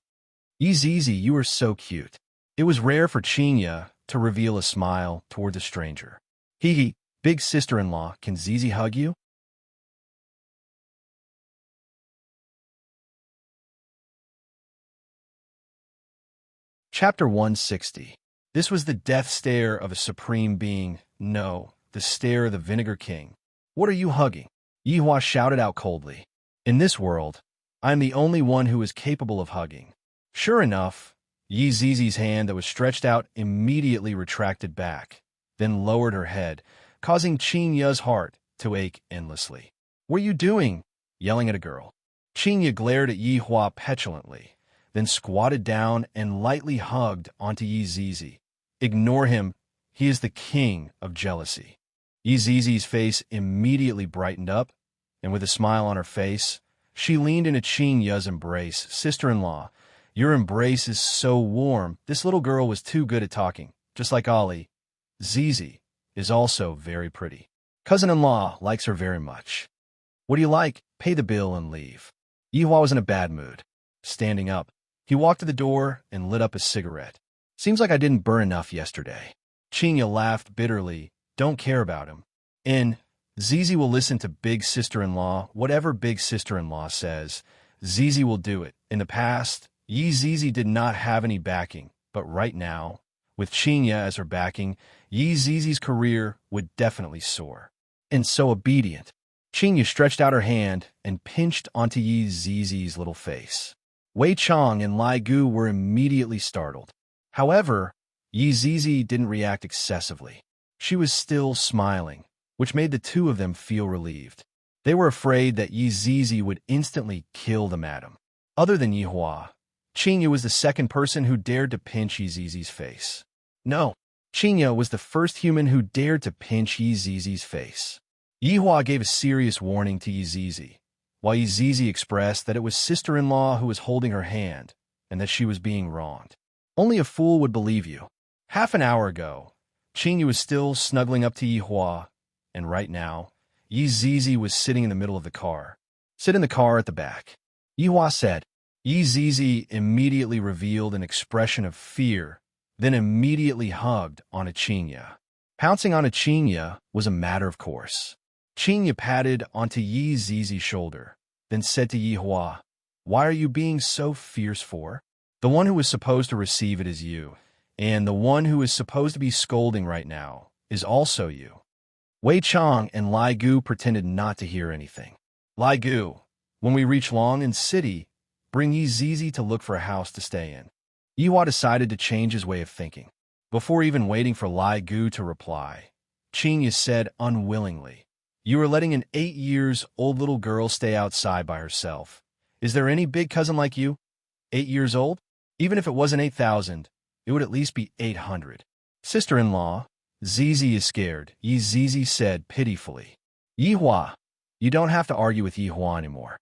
"Yizizi, you are so cute." It was rare for Qinya to reveal a smile towards a stranger. "Hee hee, big sister-in-law, can Zizi hug you?" Chapter 160. This was the death stare of a supreme being. No, the stare of the Vinegar King. "What are you hugging?" Yihua shouted out coldly. "In this world, I am the only one who is capable of hugging." Sure enough, Yizizi's hand that was stretched out immediately retracted back, then lowered her head, causing Qinya's heart to ache endlessly. "What are you doing?" Yelling at a girl. Qinya glared at Yihua petulantly, then squatted down and lightly hugged onto Yizizi. "Ignore him. He is the king of jealousy." Yizizi's face immediately brightened up, and with a smile on her face, she leaned into Qinya's embrace. "Sister-in-law, your embrace is so warm." This little girl was too good at talking. Just like Ollie, Zizi is also very pretty. Cousin-in-law likes her very much. "What do you like? Pay the bill and leave." Yihua was in a bad mood. Standing up, he walked to the door and lit up a cigarette. Seems like I didn't burn enough yesterday. Chinya laughed bitterly. Don't care about him. Zizi will listen to big sister-in-law. Whatever big sister-in-law says, Zizi will do it. In the past, Zizi did not have any backing, but right now, with Chinya as her backing, Zizi's career would definitely soar. And so obedient. Chinya stretched out her hand and pinched onto Zizi's little face. Wei Chong and Lai Gu were immediately startled. However, Zizi didn't react excessively. She was still smiling, which made the two of them feel relieved. They were afraid that Zizi would instantly kill the madam. Other than Yihua, Chinya was the second person who dared to pinch Zizi's face. No, Chinya was the first human who dared to pinch Zizi's face. Yihua gave a serious warning to Zizi, while Zizi expressed that it was sister-in-law who was holding her hand and that she was being wronged. Only a fool would believe you. Half an hour ago, Chinya was still snuggling up to Yihua, and right now, Zizi was sitting in the middle of the car. Sit in the car at the back. Yihua said. Zizi immediately revealed an expression of fear, then immediately hugged on Chinya. Pouncing on Chinya was a matter of course. Chinya patted onto Zizi's shoulder, then said to Yihua, "Why are you being so fierce for? The one who is supposed to receive it is you, and the one who is supposed to be scolding right now is also you." Wei Chong and Lai Gu pretended not to hear anything. Lai Gu, when we reach Long'an City, bring Zizi to look for a house to stay in. Yihua decided to change his way of thinking. Before even waiting for Lai Gu to reply, Chinya said unwillingly, "You are letting an 8-year-old little girl stay outside by herself. Is there any big cousin like you? 8 years old? Even if it wasn't 8,000, it would at least be 800. Sister-in-law, Zizi is scared," Zizi said pitifully. "Yihua, you don't have to argue with Yihua anymore.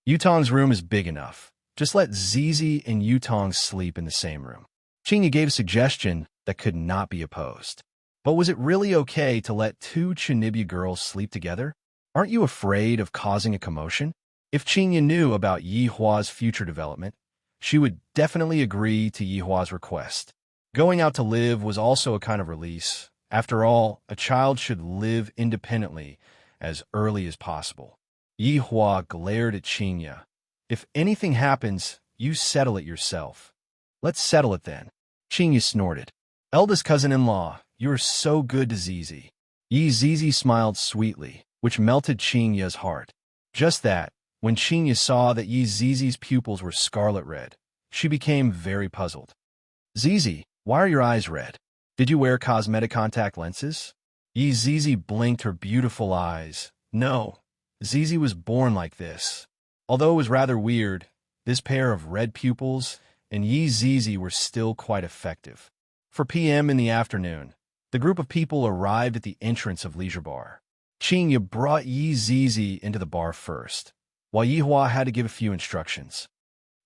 Yutong's room is big enough. Just let Zizi and Yutong sleep in the same room." Chinya gave a suggestion that could not be opposed. But was it really okay to let two Chinibya girls sleep together? Aren't you afraid of causing a commotion? If Chinya knew about Yihua's future development, she would definitely agree to Yihua's request. Going out to live was also a kind of release. After all, a child should live independently as early as possible. Yihua glared at Chinya. "If anything happens, you settle it yourself." "Let's settle it then." Chinya snorted. "Eldest cousin-in-law, you are so good to Zizi." Zizi smiled sweetly, which melted Chinya's heart. Just that, when Chinya saw that Zizi's pupils were scarlet red, she became very puzzled. "Zizi, why are your eyes red? Did you wear cosmetic contact lenses?" Zizi blinked her beautiful eyes. No, Zizi was born like this. Although it was rather weird, this pair of red pupils and Zizi were still quite effective. 4 p.m. in the afternoon, the group of people arrived at the entrance of Leisure Bar. Chinya brought Zizi into the bar first, while Yihua had to give a few instructions.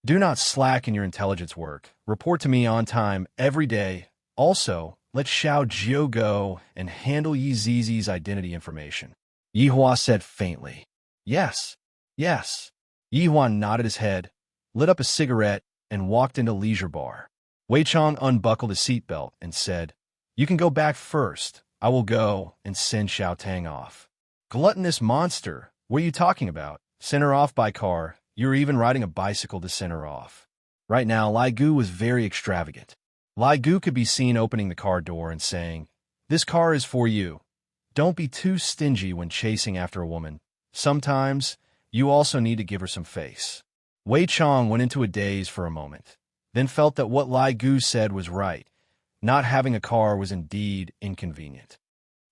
"Do not slack in your intelligence work. Report to me on time every day. Also, let Xiao Jiu go and handle Zizi's identity information." Yihua said faintly. "Yes, yes." Yihua nodded his head, lit up a cigarette, and walked into Leisure Bar. Wei Chong unbuckled his seatbelt and said, "You can go back first. I will go and send Xiao Tang off." "Gluttonous monster, what are you talking about? Send her off by car. You're even riding a bicycle to send her off." Right now, Lai Gu was very extravagant. Lai Gu could be seen opening the car door and saying, "This car is for you. Don't be too stingy when chasing after a woman. Sometimes, you also need to give her some face." Wei Chong went into a daze for a moment, then felt that what Lai Gu said was right. Not having a car was indeed inconvenient.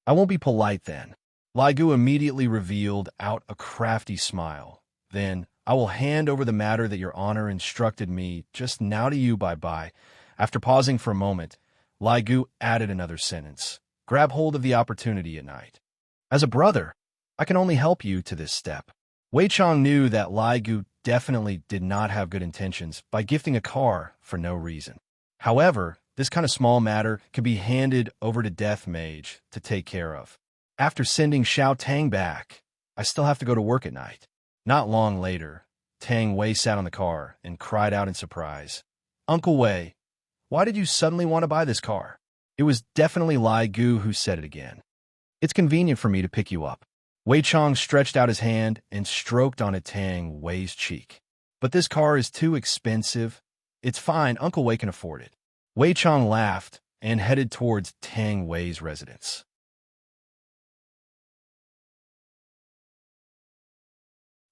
"I won't be polite then." Lai Gu immediately revealed out a crafty smile. "Then, I will hand over the matter that your honor instructed me just now to you bye-bye." After pausing for a moment, Lai Gu added another sentence. "Grab hold of the opportunity at night. As a brother, I can only help you to this step." Wei Chong knew that Lai Gu definitely did not have good intentions by gifting a car for no reason. However, this kind of small matter could be handed over to Death Mage to take care of. After sending Xiao Tang back, I still have to go to work at night. Not long later, Tang Wei sat on the car and cried out in surprise. Uncle Wei, why did you suddenly want to buy this car? It was definitely Lai Gu who said it again. It's convenient for me to pick you up. Wei Chong stretched out his hand and stroked on a Tang Wei's cheek. But this car is too expensive. It's fine, Uncle Wei can afford it. Wei Chong laughed and headed towards Tang Wei's residence.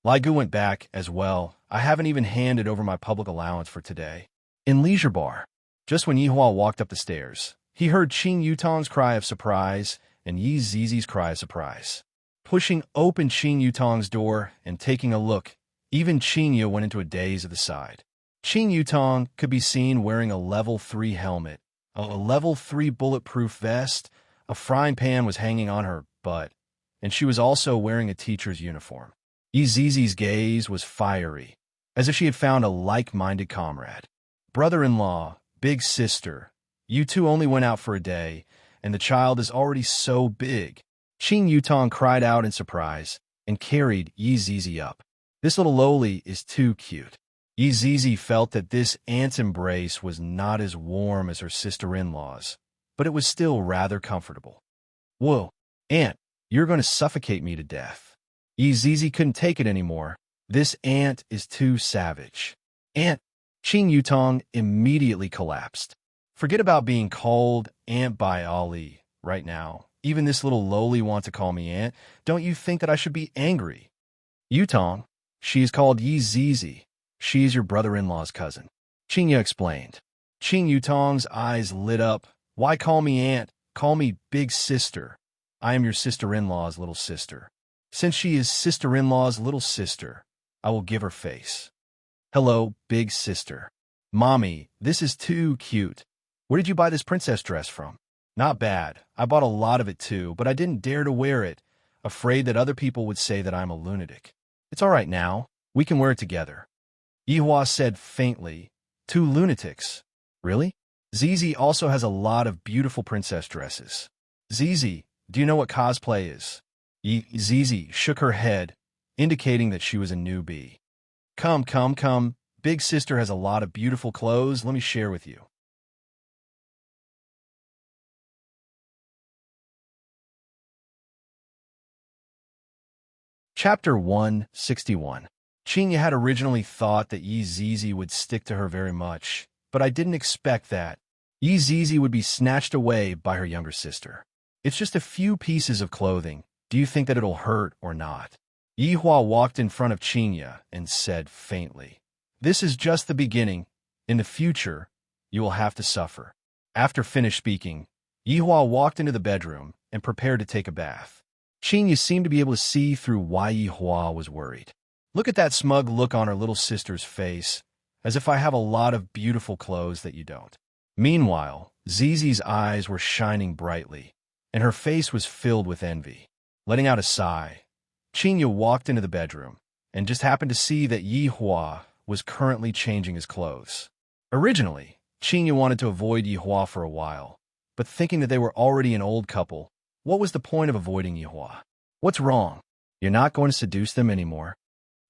Lai Gu went back as well. I haven't even handed over my public allowance for today. In Leisure Bar, just when Yihua walked up the stairs, he heard Qin Yutong's cry of surprise and Yi Zizi's cry of surprise. Pushing open Qin Yutong's door and taking a look, even Qin Yu went into a daze at the side. Qin Yutong could be seen wearing a level 3 helmet, a level 3 bulletproof vest, a frying pan was hanging on her butt, and she was also wearing a teacher's uniform. Yi Zizi's gaze was fiery, as if she had found a like-minded comrade. Brother-in-law, big sister, you two only went out for a day, and the child is already so big. Qin Yutong cried out in surprise and carried Yi Zizi up. This little loli is too cute. Yi Zizi felt that this aunt's embrace was not as warm as her sister-in-law's, but it was still rather comfortable. Whoa, aunt, you're going to suffocate me to death. Yi Zizi couldn't take it anymore. This aunt is too savage. Aunt, Qin Yutong immediately collapsed. Forget about being called Aunt by Ali right now. Even this little loli wants to call me aunt. Don't you think that I should be angry? Yutong, she is called Yi Zizi. She is your brother-in-law's cousin. Qin Yu explained. Qin Yutong's eyes lit up. Why call me aunt? Call me big sister. I am your sister-in-law's little sister. Since she is sister-in-law's little sister, I will give her face. Hello, big sister. Mommy, this is too cute. Where did you buy this princess dress from? Not bad. I bought a lot of it too, but I didn't dare to wear it, afraid that other people would say that I'm a lunatic. It's all right now. We can wear it together. Yihua said faintly, 2 lunatics. Really? Zizi also has a lot of beautiful princess dresses. Zizi, do you know what cosplay is? Zizi shook her head, indicating that she was a newbie. Come, come, come. Big sister has a lot of beautiful clothes. Let me share with you. Chapter 161. Qin Yu had originally thought that Yi Zizi would stick to her very much, but I didn't expect that. Yi Zizi would be snatched away by her younger sister. It's just a few pieces of clothing. Do you think that it'll hurt or not? Yihua walked in front of Qin Yu and said faintly, This is just the beginning. In the future, you will have to suffer. After finished speaking, Yihua walked into the bedroom and prepared to take a bath. Qin Yu seemed to be able to see through why Yihua was worried. Look at that smug look on her little sister's face, as if I have a lot of beautiful clothes that you don't. Meanwhile, Zizi's eyes were shining brightly, and her face was filled with envy. Letting out a sigh, Qin Yu walked into the bedroom and just happened to see that Yihua was currently changing his clothes. Originally, Qin Yu wanted to avoid Yihua for a while, but thinking that they were already an old couple, what was the point of avoiding Yihua? What's wrong? You're not going to seduce them anymore.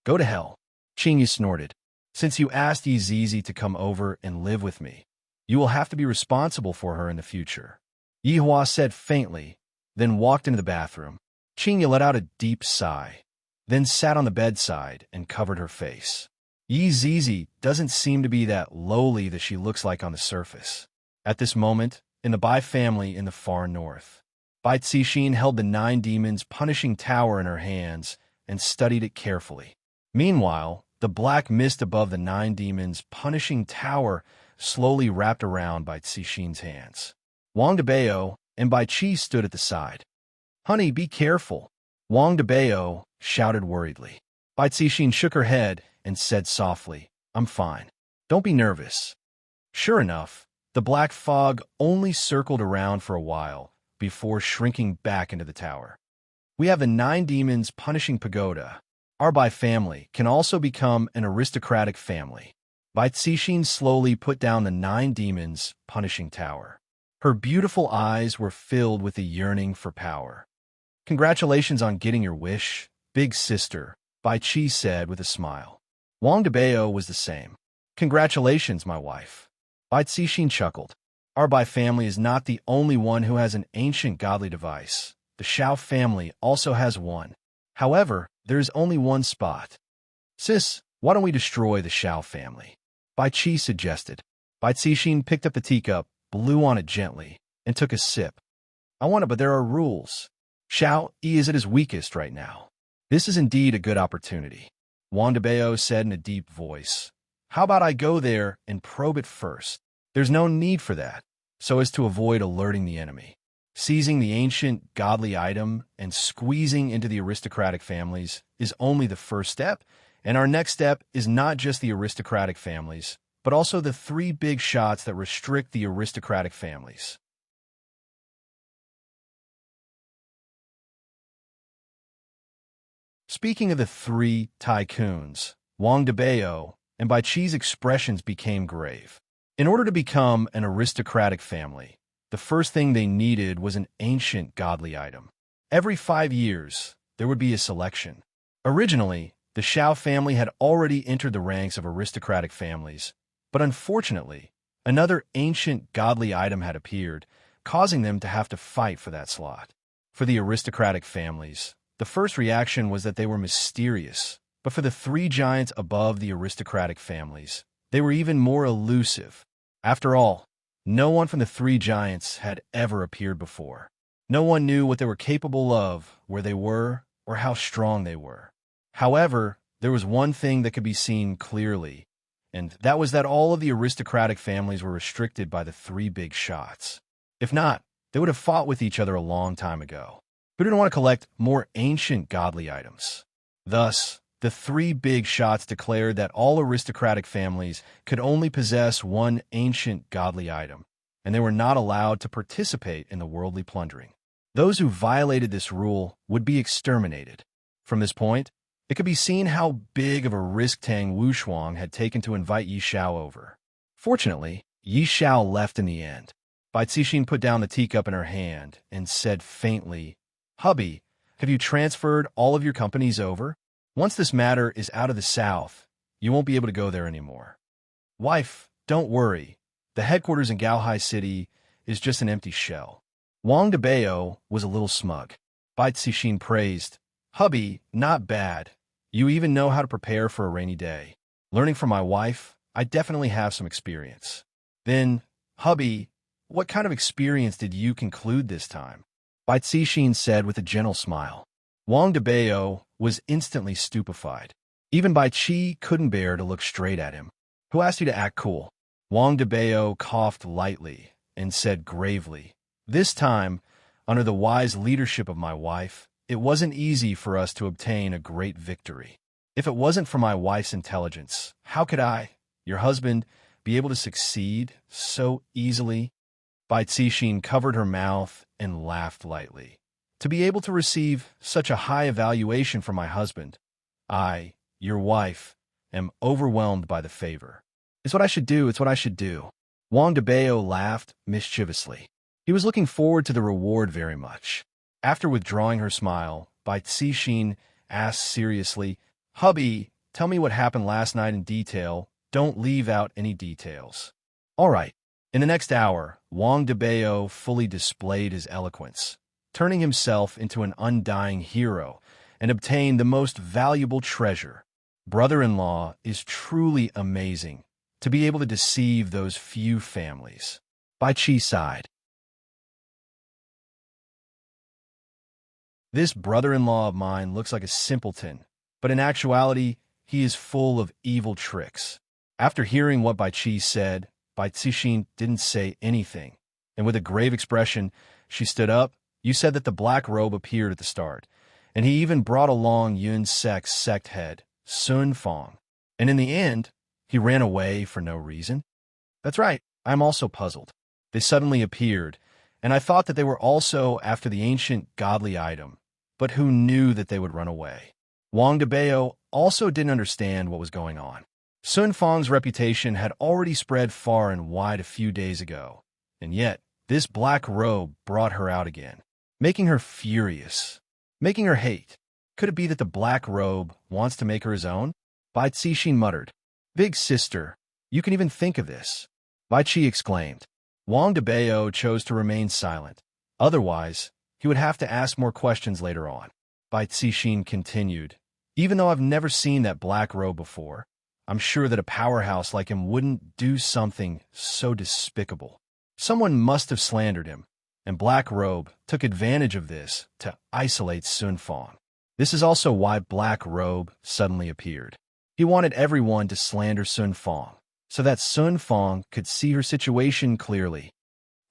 Go to hell. Qin Yu snorted. Since you asked Yi Zizi to come over and live with me, you will have to be responsible for her in the future. Yihua said faintly, then walked into the bathroom. Qin Yu let out a deep sigh, then sat on the bedside and covered her face. Yi Zizi doesn't seem to be that lowly that she looks like on the surface. At this moment, in the Bai family in the far north, Bai Cixin held the 9 demons punishing tower in her hands and studied it carefully. Meanwhile, the black mist above the 9 demons punishing tower slowly wrapped around Bai Cixin's hands. Wang Debao and Bai Qi stood at the side. Honey, be careful. Wang Debao shouted worriedly. Bai Cixin shook her head and said softly, I'm fine. Don't be nervous. Sure enough, the black fog only circled around for a while before shrinking back into the tower. We have the 9 demons punishing pagoda. Our Bai family can also become an aristocratic family. Bai Cixin slowly put down the 9 demons punishing tower. Her beautiful eyes were filled with a yearning for power. Congratulations on getting your wish, big sister, Bai Qi said with a smile. Wang Debao was the same. Congratulations, my wife. Bai Cixin chuckled. Our Bai family is not the only one who has an ancient godly device. The Shao family also has one. However, there is only one spot. Sis, why don't we destroy the Shao family? Bai Qi suggested. Bai Cixin picked up the teacup, blew on it gently, and took a sip. I want it, but there are rules. Shao Yi is at his weakest right now. This is indeed a good opportunity. Wang Debao said in a deep voice. How about I go there and probe it first? There's no need for that, so as to avoid alerting the enemy. Seizing the ancient godly item and squeezing into the aristocratic families is only the first step, and our next step is not just the aristocratic families, but also the 3 big shots that restrict the aristocratic families. Speaking of the 3 tycoons, Wang Debao and Bai Qi's expressions became grave. In order to become an aristocratic family, the first thing they needed was an ancient godly item. Every 5 years, there would be a selection. Originally, the Shao family had already entered the ranks of aristocratic families, but unfortunately, another ancient godly item had appeared, causing them to have to fight for that slot. For the aristocratic families, the first reaction was that they were mysterious, but for the 3 giants above the aristocratic families, they were even more elusive. After all, no one from the 3 giants had ever appeared before. No one knew what they were capable of, where they were, or how strong they were. However, there was one thing that could be seen clearly, and that was that all of the aristocratic families were restricted by the 3 big shots. If not, they would have fought with each other a long time ago. Who didn't want to collect more ancient godly items? Thus, the 3 big shots declared that all aristocratic families could only possess one ancient godly item, and they were not allowed to participate in the worldly plundering. Those who violated this rule would be exterminated. From this point, it could be seen how big of a risk Tang Wushuang had taken to invite Yi Xiao over. Fortunately, Yi Xiao left in the end. Bai Cixin put down the teacup in her hand and said faintly, Hubby, have you transferred all of your companies over? Once this matter is out of the south, you won't be able to go there anymore. Wife, don't worry. The headquarters in Gaohai City is just an empty shell. Wang Debao was a little smug. Bai Cixin praised, Hubby, not bad. You even know how to prepare for a rainy day. Learning from my wife, I definitely have some experience. Then, Hubby, what kind of experience did you conclude this time? Bai Cixin said with a gentle smile. Wang Debao was instantly stupefied. Even Bai Qi couldn't bear to look straight at him. Who asked you to act cool? Wang Debao coughed lightly and said gravely, This time, under the wise leadership of my wife, it wasn't easy for us to obtain a great victory. If it wasn't for my wife's intelligence, how could I, your husband, be able to succeed so easily? Bai Cixin covered her mouth and laughed lightly. To be able to receive such a high evaluation from my husband, I, your wife, am overwhelmed by the favor. It's what I should do, it's what I should do. Wang Debao laughed mischievously. He was looking forward to the reward very much. After withdrawing her smile, Bai Cixin asked seriously, Hubby, tell me what happened last night in detail. Don't leave out any details. All right. In the next hour, Wang Debao fully displayed his eloquence, turning himself into an undying hero and obtained the most valuable treasure. Brother-in-law is truly amazing to be able to deceive those few families. Bai Qi sighed. This brother-in-law of mine looks like a simpleton, but in actuality, he is full of evil tricks. After hearing what Bai Qi said, Bai Cixin didn't say anything, and with a grave expression, she stood up. You said that the black robe appeared at the start, and he even brought along Yun's sect head, Sun Fong. And in the end, he ran away for no reason? That's right, I'm also puzzled. They suddenly appeared, and I thought that they were also after the ancient godly item, but who knew that they would run away? Wang Debao also didn't understand what was going on. Sun Fong's reputation had already spread far and wide a few days ago, and yet this black robe brought her out again, making her furious, making her hate. Could it be that the black robe wants to make her his own? Bai Cixin muttered. Big sister, you can even think of this. Bai Qi exclaimed. Wang Debao chose to remain silent. Otherwise, he would have to ask more questions later on. Bai Cixin continued. Even though I've never seen that black robe before, I'm sure that a powerhouse like him wouldn't do something so despicable. Someone must have slandered him, and Black Robe took advantage of this to isolate Sun Fang. This is also why Black Robe suddenly appeared. He wanted everyone to slander Sun Fang, so that Sun Fang could see her situation clearly.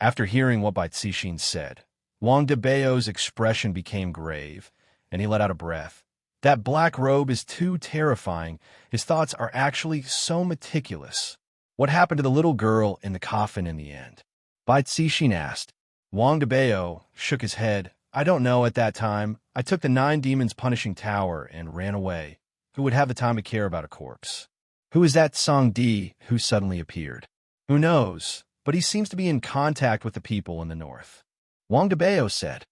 After hearing what Bai Cixin said, Wang Debao's expression became grave, and he let out a breath. That Black Robe is too terrifying. His thoughts are actually so meticulous. What happened to the little girl in the coffin in the end? Bai Cixin asked. Wang Debao shook his head. I don't know at that time. I took the 9 Demons Punishing Tower and ran away. Who would have the time to care about a corpse? Who is that Song Di who suddenly appeared? Who knows, but he seems to be in contact with the people in the north. Wang Debao said.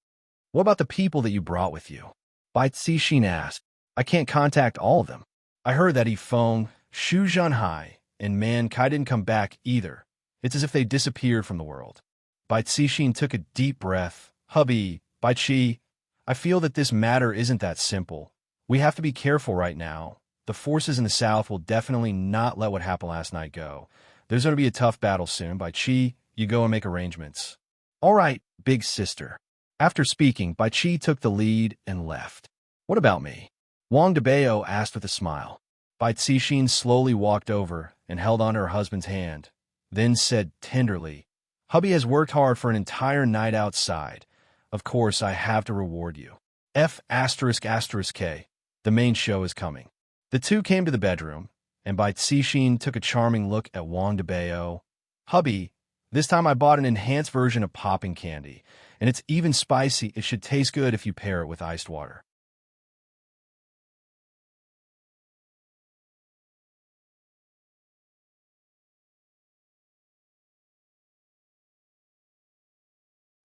What about the people that you brought with you? Bai Cixin asked. I can't contact all of them. I heard that Yifeng, Xu Zhanhai, and Man Kai didn't come back either. It's as if they disappeared from the world. Bai Cixin took a deep breath. Hubby, Bai Qi, I feel that this matter isn't that simple. We have to be careful right now. The forces in the south will definitely not let what happened last night go. There's going to be a tough battle soon. Bai Qi, you go and make arrangements. All right, big sister. After speaking, Bai Qi took the lead and left. What about me? Wang Debao asked with a smile. Bai Cixin slowly walked over and held on to her husband's hand, then said tenderly, Hubby has worked hard for an entire night outside. Of course, I have to reward you. F***K. The main show is coming. The two came to the bedroom, and Bai Cixin took a charming look at Wang Debao. Hubby, this time I bought an enhanced version of popping candy, and it's even spicy. It should taste good if you pair it with iced water.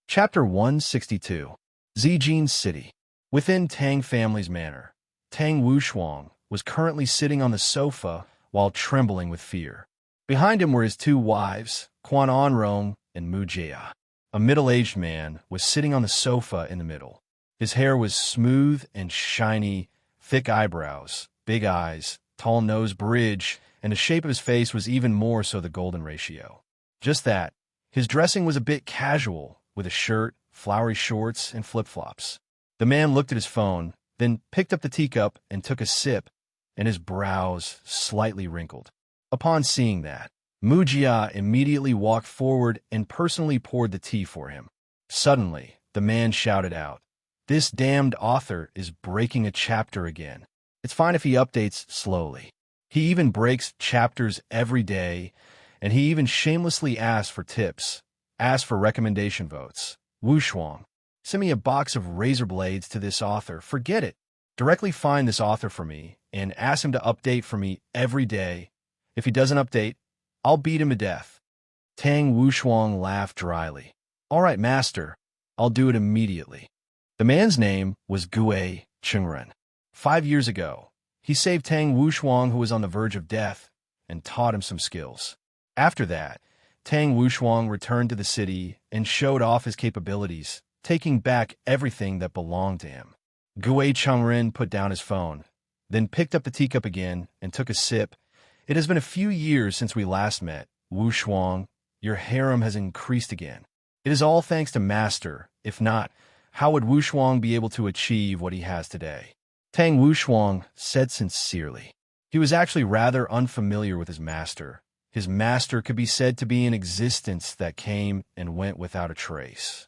Chapter 162. Zijin City. Within Tang family's manor, Tang Wushuang was currently sitting on the sofa while trembling with fear. Behind him were his 2 wives, Quan Anrong and Mu Jia. A middle-aged man was sitting on the sofa in the middle. His hair was smooth and shiny, thick eyebrows, big eyes, tall nose bridge, and the shape of his face was even more so the golden ratio. Just that, his dressing was a bit casual, with a shirt, flowery shorts, and flip-flops. The man looked at his phone, then picked up the teacup and took a sip, and his brows slightly wrinkled. Upon seeing that, Mu Jia immediately walked forward and personally poured the tea for him. Suddenly, the man shouted out, This damned author is breaking a chapter again. It's fine if he updates slowly. He even breaks chapters every day, and he even shamelessly asks for tips. Ask for recommendation votes. Wushuang, send me a box of razor blades to this author. Forget it. Directly find this author for me and ask him to update for me every day. If he doesn't update, I'll beat him to death. Tang Wushuang laughed dryly. All right, master. I'll do it immediately. The man's name was Gue Chengren. 5 years ago, he saved Tang Wushuang, who was on the verge of death, and taught him some skills. After that, Tang Wushuang returned to the city and showed off his capabilities, taking back everything that belonged to him. Gue Chengren put down his phone, then picked up the teacup again and took a sip. It has been a few years since we last met. Wushuang, your harem has increased again. It is all thanks to Master. If not, how would Wushuang be able to achieve what he has today? Tang Wushuang said sincerely. He was actually rather unfamiliar with his master. His master could be said to be an existence that came and went without a trace.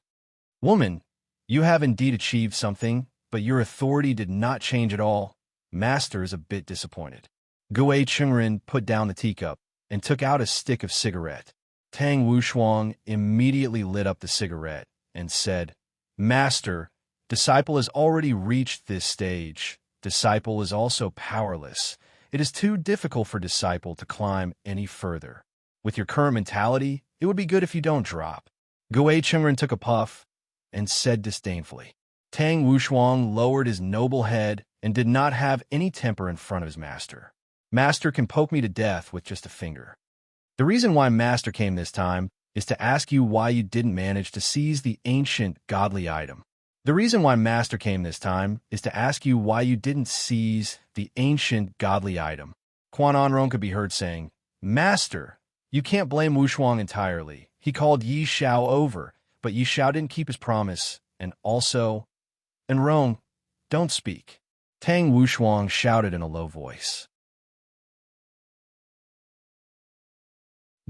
Woman, you have indeed achieved something, but your authority did not change at all. Master is a bit disappointed. Gue Chengren put down the teacup and took out a stick of cigarette. Tang Wushuang immediately lit up the cigarette and said, Master, disciple has already reached this stage. Disciple is also powerless. It is too difficult for disciple to climb any further. With your current mentality, it would be good if you don't drop. Gue Chengren took a puff and said disdainfully. Tang Wushuang lowered his noble head and did not have any temper in front of his master. Master can poke me to death with just a finger. The reason why Master came this time is to ask you why you didn't manage to seize the ancient godly item. The reason why Master came this time is to ask you why you didn't seize the ancient godly item. Quan Anrong could be heard saying, Master, you can't blame Wushuang entirely. He called Yi Xiao over, but Yi Xiao didn't keep his promise, and also... Enrong, don't speak. Tang Wushuang shouted in a low voice.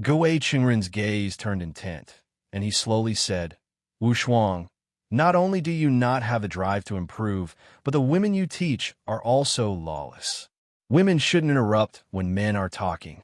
Gui Qingren's gaze turned intent, and he slowly said, Wushuang, not only do you not have the drive to improve, but the women you teach are also lawless. Women shouldn't interrupt when men are talking.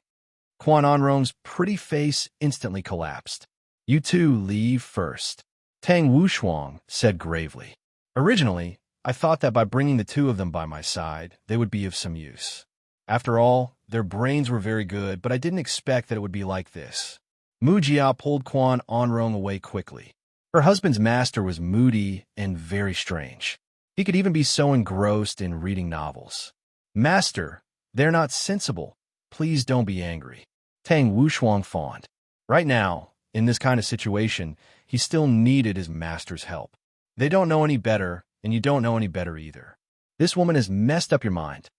Quan Anrong's pretty face instantly collapsed. You two leave first. Tang Wushuang said gravely. Originally, I thought that by bringing the two of them by my side, they would be of some use. After all, their brains were very good, but I didn't expect that it would be like this. Mu Jia pulled Quan Anrong away quickly. Her husband's master was moody and very strange. He could even be so engrossed in reading novels. Master, they're not sensible. Please don't be angry. Tang Wushuang fawned. Right now, in this kind of situation, he still needed his master's help. They don't know any better, and you don't know any better either. This woman has messed up your mind.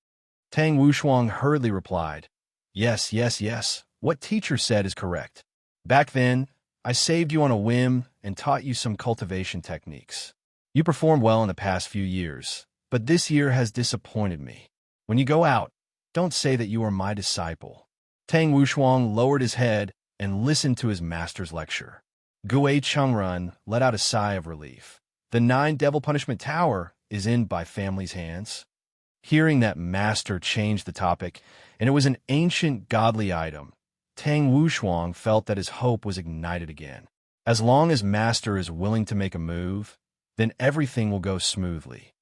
Tang Wushuang hurriedly replied, Yes, yes, yes. What teacher said is correct. Back then, I saved you on a whim and taught you some cultivation techniques. You performed well in the past few years, but this year has disappointed me. When you go out, don't say that you are my disciple. Tang Wushuang lowered his head and listened to his master's lecture. Gui Chungrun let out a sigh of relief. The 9 Devil Punishment Tower is in by family's hands. Hearing that master changed the topic, and it was an ancient godly item, Tang Wushuang felt that his hope was ignited again. As long as master is willing to make a move, then everything will go smoothly.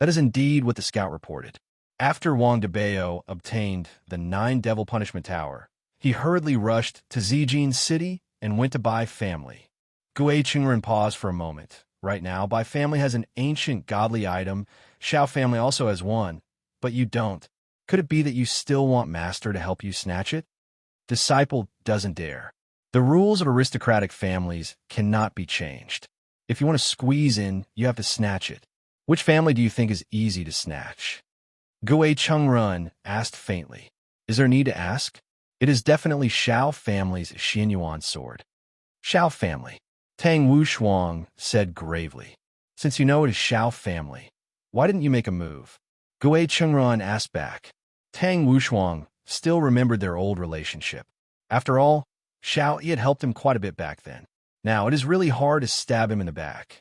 That is indeed what the scout reported. After Wang Debao obtained the 9 Devil Punishment Tower, he hurriedly rushed to Zijin City and went to Bai family. Gui Qingren paused for a moment. Right now, Bai family has an ancient godly item. Xiao family also has one, but you don't. Could it be that you still want master to help you snatch it? Disciple doesn't dare. The rules of aristocratic families cannot be changed. If you want to squeeze in, you have to snatch it. Which family do you think is easy to snatch? Gui Chungrun asked faintly. Is there need to ask? It is definitely Xiao family's Xianyuan sword. Xiao family. Tang Wushuang said gravely. Since you know it is Xiao family, why didn't you make a move? Gui Chungrun asked back. Tang Wushuang still remembered their old relationship. After all, Xiao Yi had helped him quite a bit back then. Now, it is really hard to stab him in the back.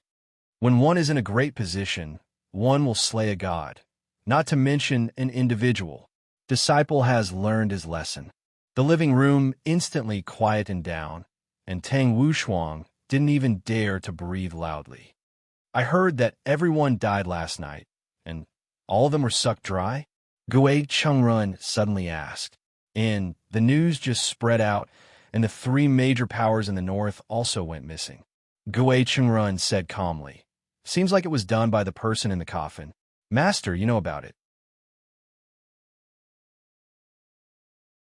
When one is in a great position, one will slay a god, not to mention an individual. Disciple has learned his lesson. The living room instantly quietened down, and Tang Wushuang didn't even dare to breathe loudly. I heard that everyone died last night, and all of them were sucked dry? Gui Chungrun suddenly asked. And the news just spread out, and the 3 major powers in the north also went missing. Gui Chungrun said calmly. Seems like it was done by the person in the coffin. Master, you know about it.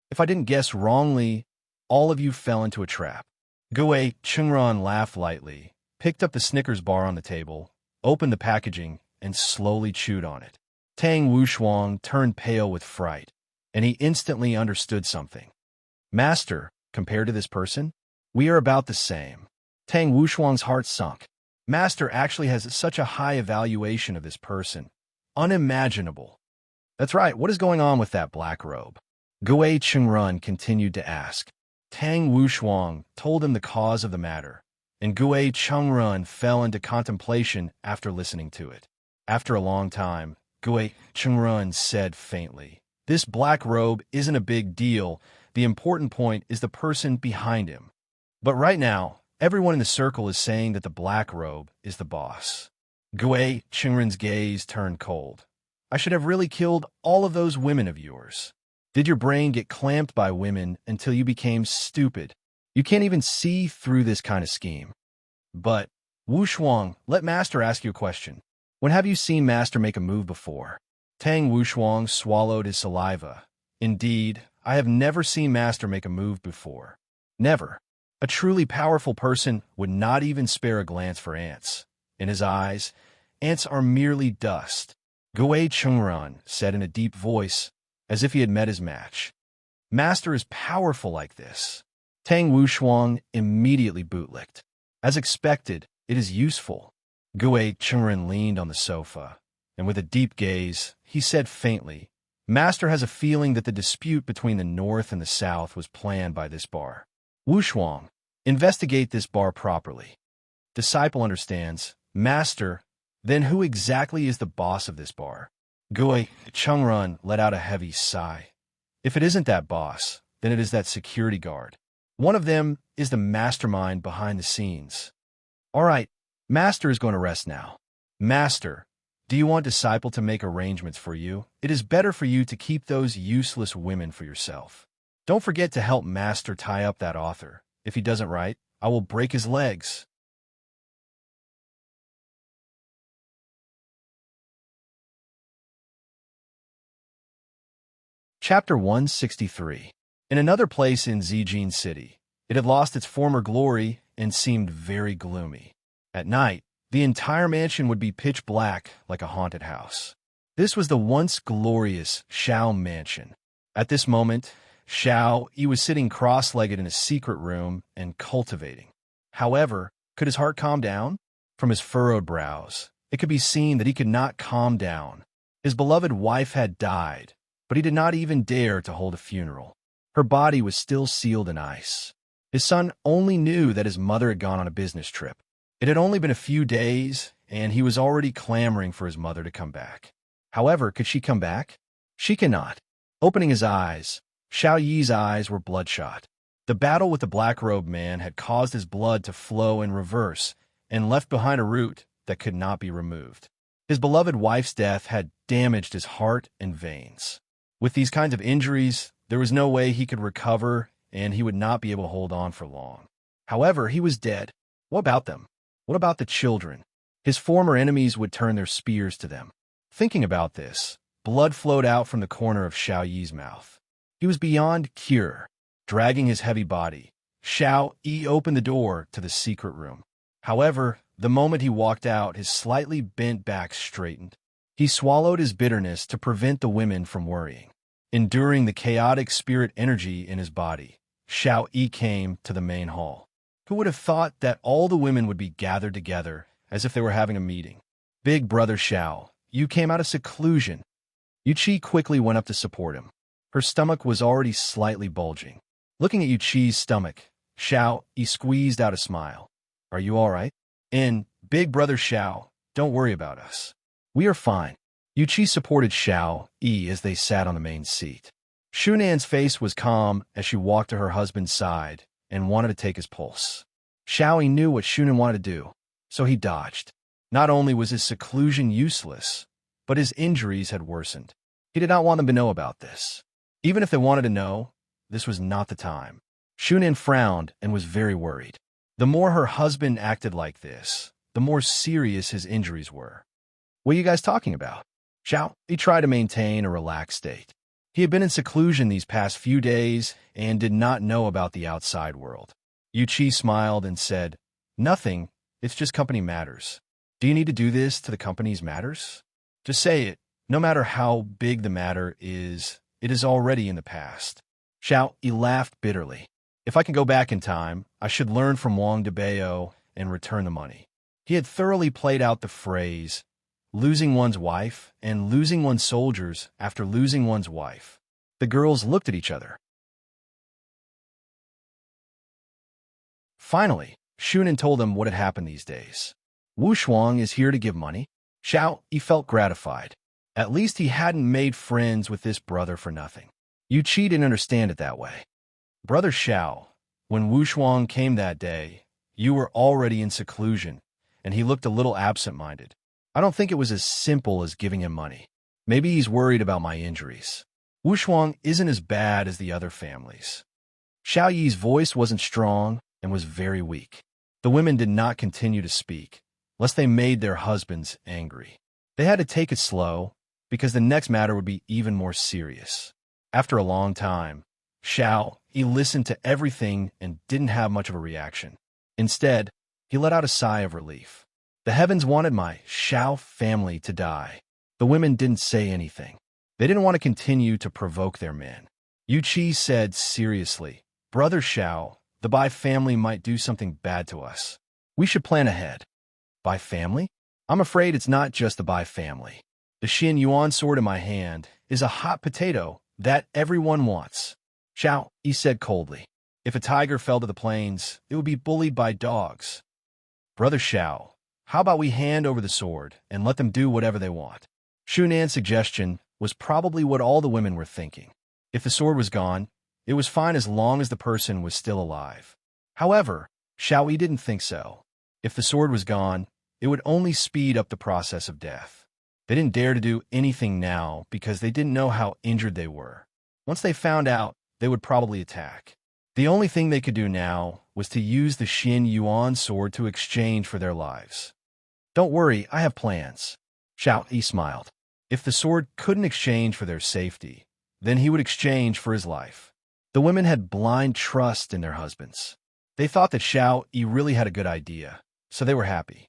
If I didn't guess wrongly, all of you fell into a trap. Gui Chungrun laughed lightly, picked up the Snickers bar on the table, opened the packaging, and slowly chewed on it. Tang Wushuang turned pale with fright, and he instantly understood something. Master, compared to this person, we are about the same. Tang Wushuang's heart sunk. Master actually has such a high evaluation of this person. Unimaginable. That's right, what is going on with that black robe? Gui Chungrun continued to ask. Tang Wushuang told him the cause of the matter, and Gui Chungrun fell into contemplation after listening to it. After a long time, Gui Chungrun said faintly, This black robe isn't a big deal. The important point is the person behind him. But right now, everyone in the circle is saying that the black robe is the boss. Gui Chungrun's gaze turned cold. I should have really killed all of those women of yours. Did your brain get clamped by women until you became stupid? You can't even see through this kind of scheme. But, Wushuang, let Master ask you a question. When have you seen Master make a move before? Tang Wushuang swallowed his saliva. Indeed, I have never seen Master make a move before. Never. A truly powerful person would not even spare a glance for ants. In his eyes, ants are merely dust. Gui Chengran said in a deep voice, as if he had met his match. Master is powerful like this. Tang Wushuang immediately bootlicked. As expected, it is useful. Gui Chengran leaned on the sofa, and with a deep gaze, he said faintly, Master has a feeling that the dispute between the North and the South was planned by this bar. Wushuang, investigate this bar properly. Disciple understands. Master, then who exactly is the boss of this bar? Gui Chengran let out a heavy sigh. If it isn't that boss, then it is that security guard. One of them is the mastermind behind the scenes. All right, Master is going to rest now. Master, do you want Disciple to make arrangements for you? It is better for you to keep those useless women for yourself. Don't forget to help Master tie up that author. If he doesn't write, I will break his legs. Chapter 163. In another place in Zijin City, it had lost its former glory and seemed very gloomy. At night, the entire mansion would be pitch black like a haunted house. This was the once glorious Xiao Mansion. At this moment, he was sitting cross-legged in a secret room and cultivating. However, could his heart calm down? From his furrowed brows, it could be seen that he could not calm down. His beloved wife had died, but he did not even dare to hold a funeral. Her body was still sealed in ice. His son only knew that his mother had gone on a business trip. It had only been a few days, and he was already clamoring for his mother to come back. However, could she come back? She cannot. Opening his eyes, Xiao Yi's eyes were bloodshot. The battle with the black-robed man had caused his blood to flow in reverse and left behind a root that could not be removed. His beloved wife's death had damaged his heart and veins. With these kinds of injuries, there was no way he could recover, and he would not be able to hold on for long. However, he was dead. What about them? What about the children? His former enemies would turn their spears to them. Thinking about this, blood flowed out from the corner of Xiao Yi's mouth. He was beyond cure. Dragging his heavy body, Xiao Yi opened the door to the secret room. However, the moment he walked out, his slightly bent back straightened. He swallowed his bitterness to prevent the women from worrying. Enduring the chaotic spirit energy in his body, Xiao Yi came to the main hall. Who would have thought that all the women would be gathered together as if they were having a meeting? Big brother Xiao, you came out of seclusion. Yuqi quickly went up to support him. Her stomach was already slightly bulging. Looking at Yuqi's stomach, Xiao Yi squeezed out a smile. Are you all right? And, big brother Xiao, don't worry about us. We are fine. Yuqi supported Xiao Yi as they sat on the main seat. Shunan's face was calm as she walked to her husband's side and wanted to take his pulse. Xiao Yi knew what Shunan wanted to do, so he dodged. Not only was his seclusion useless, but his injuries had worsened. He did not want them to know about this. Even if they wanted to know, this was not the time. Shunan frowned and was very worried. The more her husband acted like this, the more serious his injuries were. What are you guys talking about? Xiao Yi tried to maintain a relaxed state. He had been in seclusion these past few days and did not know about the outside world. Yuqi smiled and said, Nothing, it's just company matters. Do you need to do this to the company's matters? Just say it. No matter how big the matter is, it is already in the past. Xiao Yi laughed bitterly. If I can go back in time, I should learn from Wang Debao and return the money. He had thoroughly played out the phrase, losing one's wife and losing one's soldiers after losing one's wife. The girls looked at each other. Finally, Shunan told them what had happened these days. Wu Shuang is here to give money. Xiao Yi felt gratified. At least he hadn't made friends with this brother for nothing. Yuqi didn't understand it that way. Brother Xiao, when Wu Shuang came that day, you were already in seclusion, and he looked a little absent-minded. I don't think it was as simple as giving him money. Maybe he's worried about my injuries. Wu Shuang isn't as bad as the other families. Xiao Yi's voice wasn't strong and was very weak. The women did not continue to speak, lest they made their husbands angry. They had to take it slow, because the next matter would be even more serious. After a long time, he listened to everything and didn't have much of a reaction. Instead, he let out a sigh of relief. The heavens wanted my Xiao family to die. The women didn't say anything. They didn't want to continue to provoke their men. Yu Qi said seriously, "Brother Xiao, the Bai family might do something bad to us. We should plan ahead." Bai family? I'm afraid it's not just the Bai family. The Xin Yuan sword in my hand is a hot potato that everyone wants. He said coldly. If a tiger fell to the plains, it would be bullied by dogs. Brother Xiao, how about we hand over the sword and let them do whatever they want? Shunan's suggestion was probably what all the women were thinking. If the sword was gone, it was fine as long as the person was still alive. However, Xiao didn't think so. If the sword was gone, it would only speed up the process of death. They didn't dare to do anything now because they didn't know how injured they were. Once they found out, they would probably attack. The only thing they could do now was to use the Xin Yuan sword to exchange for their lives. Don't worry, I have plans. He smiled. If the sword couldn't exchange for their safety, then he would exchange for his life. The women had blind trust in their husbands. They thought that really had a good idea, so they were happy.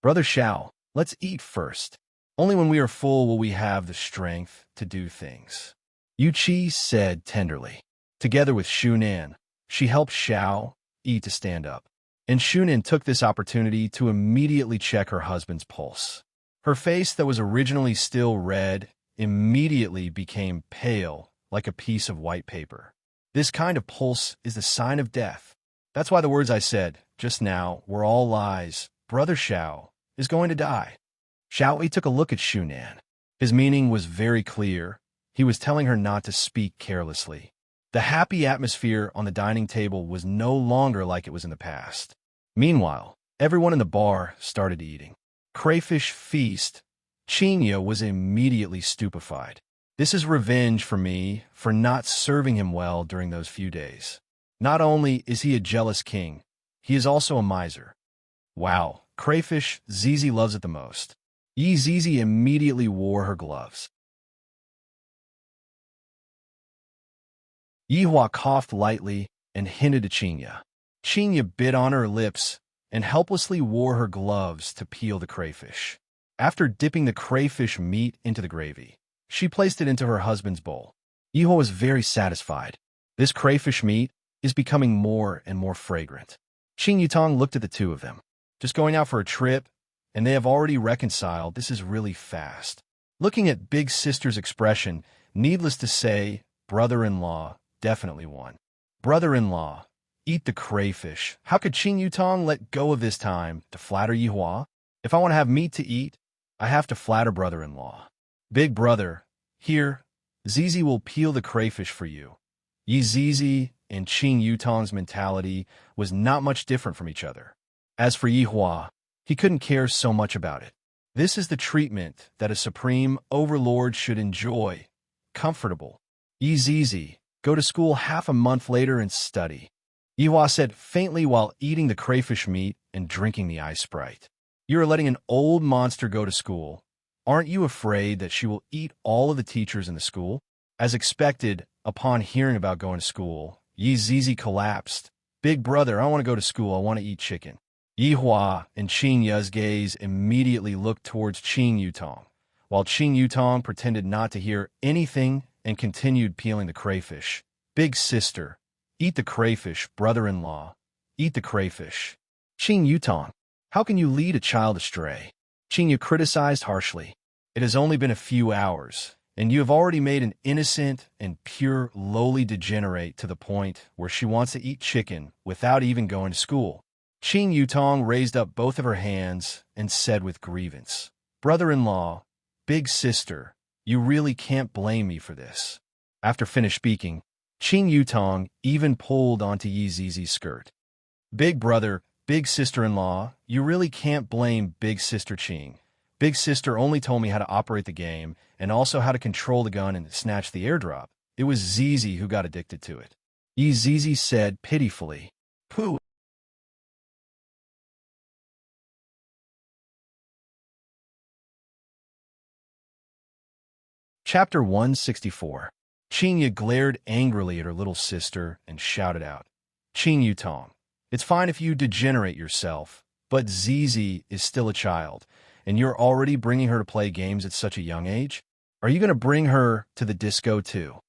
Brother Xiao, let's eat first. Only when we are full will we have the strength to do things. Yu Qi said tenderly. Together with Shunan, she helped Xiao to stand up. And Shunan took this opportunity to immediately check her husband's pulse. Her face that was originally still red immediately became pale like a piece of white paper. This kind of pulse is the sign of death. That's why the words I said just now were all lies. Brother Xiao is going to die. Xiao took a look at Shunan. His meaning was very clear. He was telling her not to speak carelessly. The happy atmosphere on the dining table was no longer like it was in the past. Meanwhile, everyone in the bar started eating. Crayfish feast. Qinya was immediately stupefied. This is revenge for me for not serving him well during those few days. Not only is he a jealous king, he is also a miser. Wow, crayfish, Zizi loves it the most. Zizi immediately wore her gloves. Yihua coughed lightly and hinted to Qinya. Qinya bit on her lips and helplessly wore her gloves to peel the crayfish. After dipping the crayfish meat into the gravy, she placed it into her husband's bowl. Yihua was very satisfied. This crayfish meat is becoming more and more fragrant. Qin Yutong looked at the two of them. Just going out for a trip, and they have already reconciled. This is really fast. Looking at Big Sister's expression, needless to say, brother-in-law definitely won. Brother-in-law, eat the crayfish. How could Qin Yutong let go of this time to flatter Yihua? If I want to have meat to eat, I have to flatter brother-in-law. Big brother, here, Zizi will peel the crayfish for you. Zizi and Qin Yutong's mentality was not much different from each other. As for Yihua, he couldn't care so much about it. This is the treatment that a supreme overlord should enjoy. Comfortable. Zizi, go to school half a month later and study. Yihua said faintly while eating the crayfish meat and drinking the ice Sprite. You are letting an old monster go to school. Aren't you afraid that she will eat all of the teachers in the school? As expected, upon hearing about going to school, Zizi collapsed. Big brother, I want to go to school. I want to eat chicken. Yihua and Qin Yu's gaze immediately looked towards Qin Yutong, while Qin Yutong pretended not to hear anything and continued peeling the crayfish. Big sister, eat the crayfish, brother-in-law. Eat the crayfish. Qin Yutong, how can you lead a child astray? Qin Yu criticized harshly. It has only been a few hours, and you have already made an innocent and pure lowly degenerate to the point where she wants to eat chicken without even going to school. Qin Yutong raised up both of her hands and said with grievance, brother-in-law, big sister, you really can't blame me for this. After finished speaking, Qin Yutong even pulled onto Zizi's skirt. Big brother, big sister-in-law, you really can't blame big sister Qing. Big sister only told me how to operate the game and also how to control the gun and snatch the airdrop. It was Zizi who got addicted to it. Zizi said pitifully, Pooh. Chapter 164. Qinya glared angrily at her little sister and shouted out, "Qing Yutong, it's fine if you degenerate yourself, but Zizi is still a child, and you're already bringing her to play games at such a young age? Are you going to bring her to the disco too?"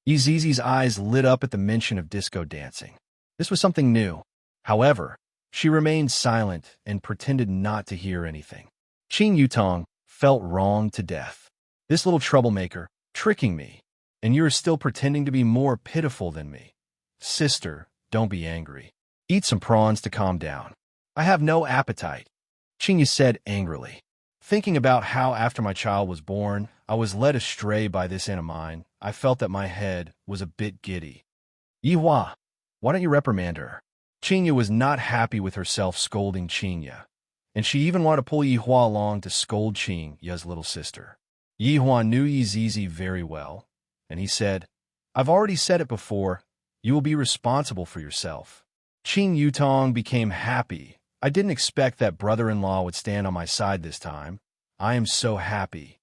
Zizi's eyes lit up at the mention of disco dancing. This was something new. However, she remained silent and pretended not to hear anything. Qing Yutong felt wronged to death. This little troublemaker, tricking me, and you're still pretending to be more pitiful than me. Sister, don't be angry. Eat some prawns to calm down. I have no appetite, Qinya said angrily. Thinking about how after my child was born, I was led astray by this aunt of mine, I felt that my head was a bit giddy. Yihua, why don't you reprimand her? Qinya was not happy with herself scolding Qinya, and she even wanted to pull Yihua along to scold Qingya's little sister. Yihua knew Yizizi very well, and he said, "I've already said it before, you will be responsible for yourself." Qing Yutong became happy. I didn't expect that brother-in-law would stand on my side this time. I am so happy.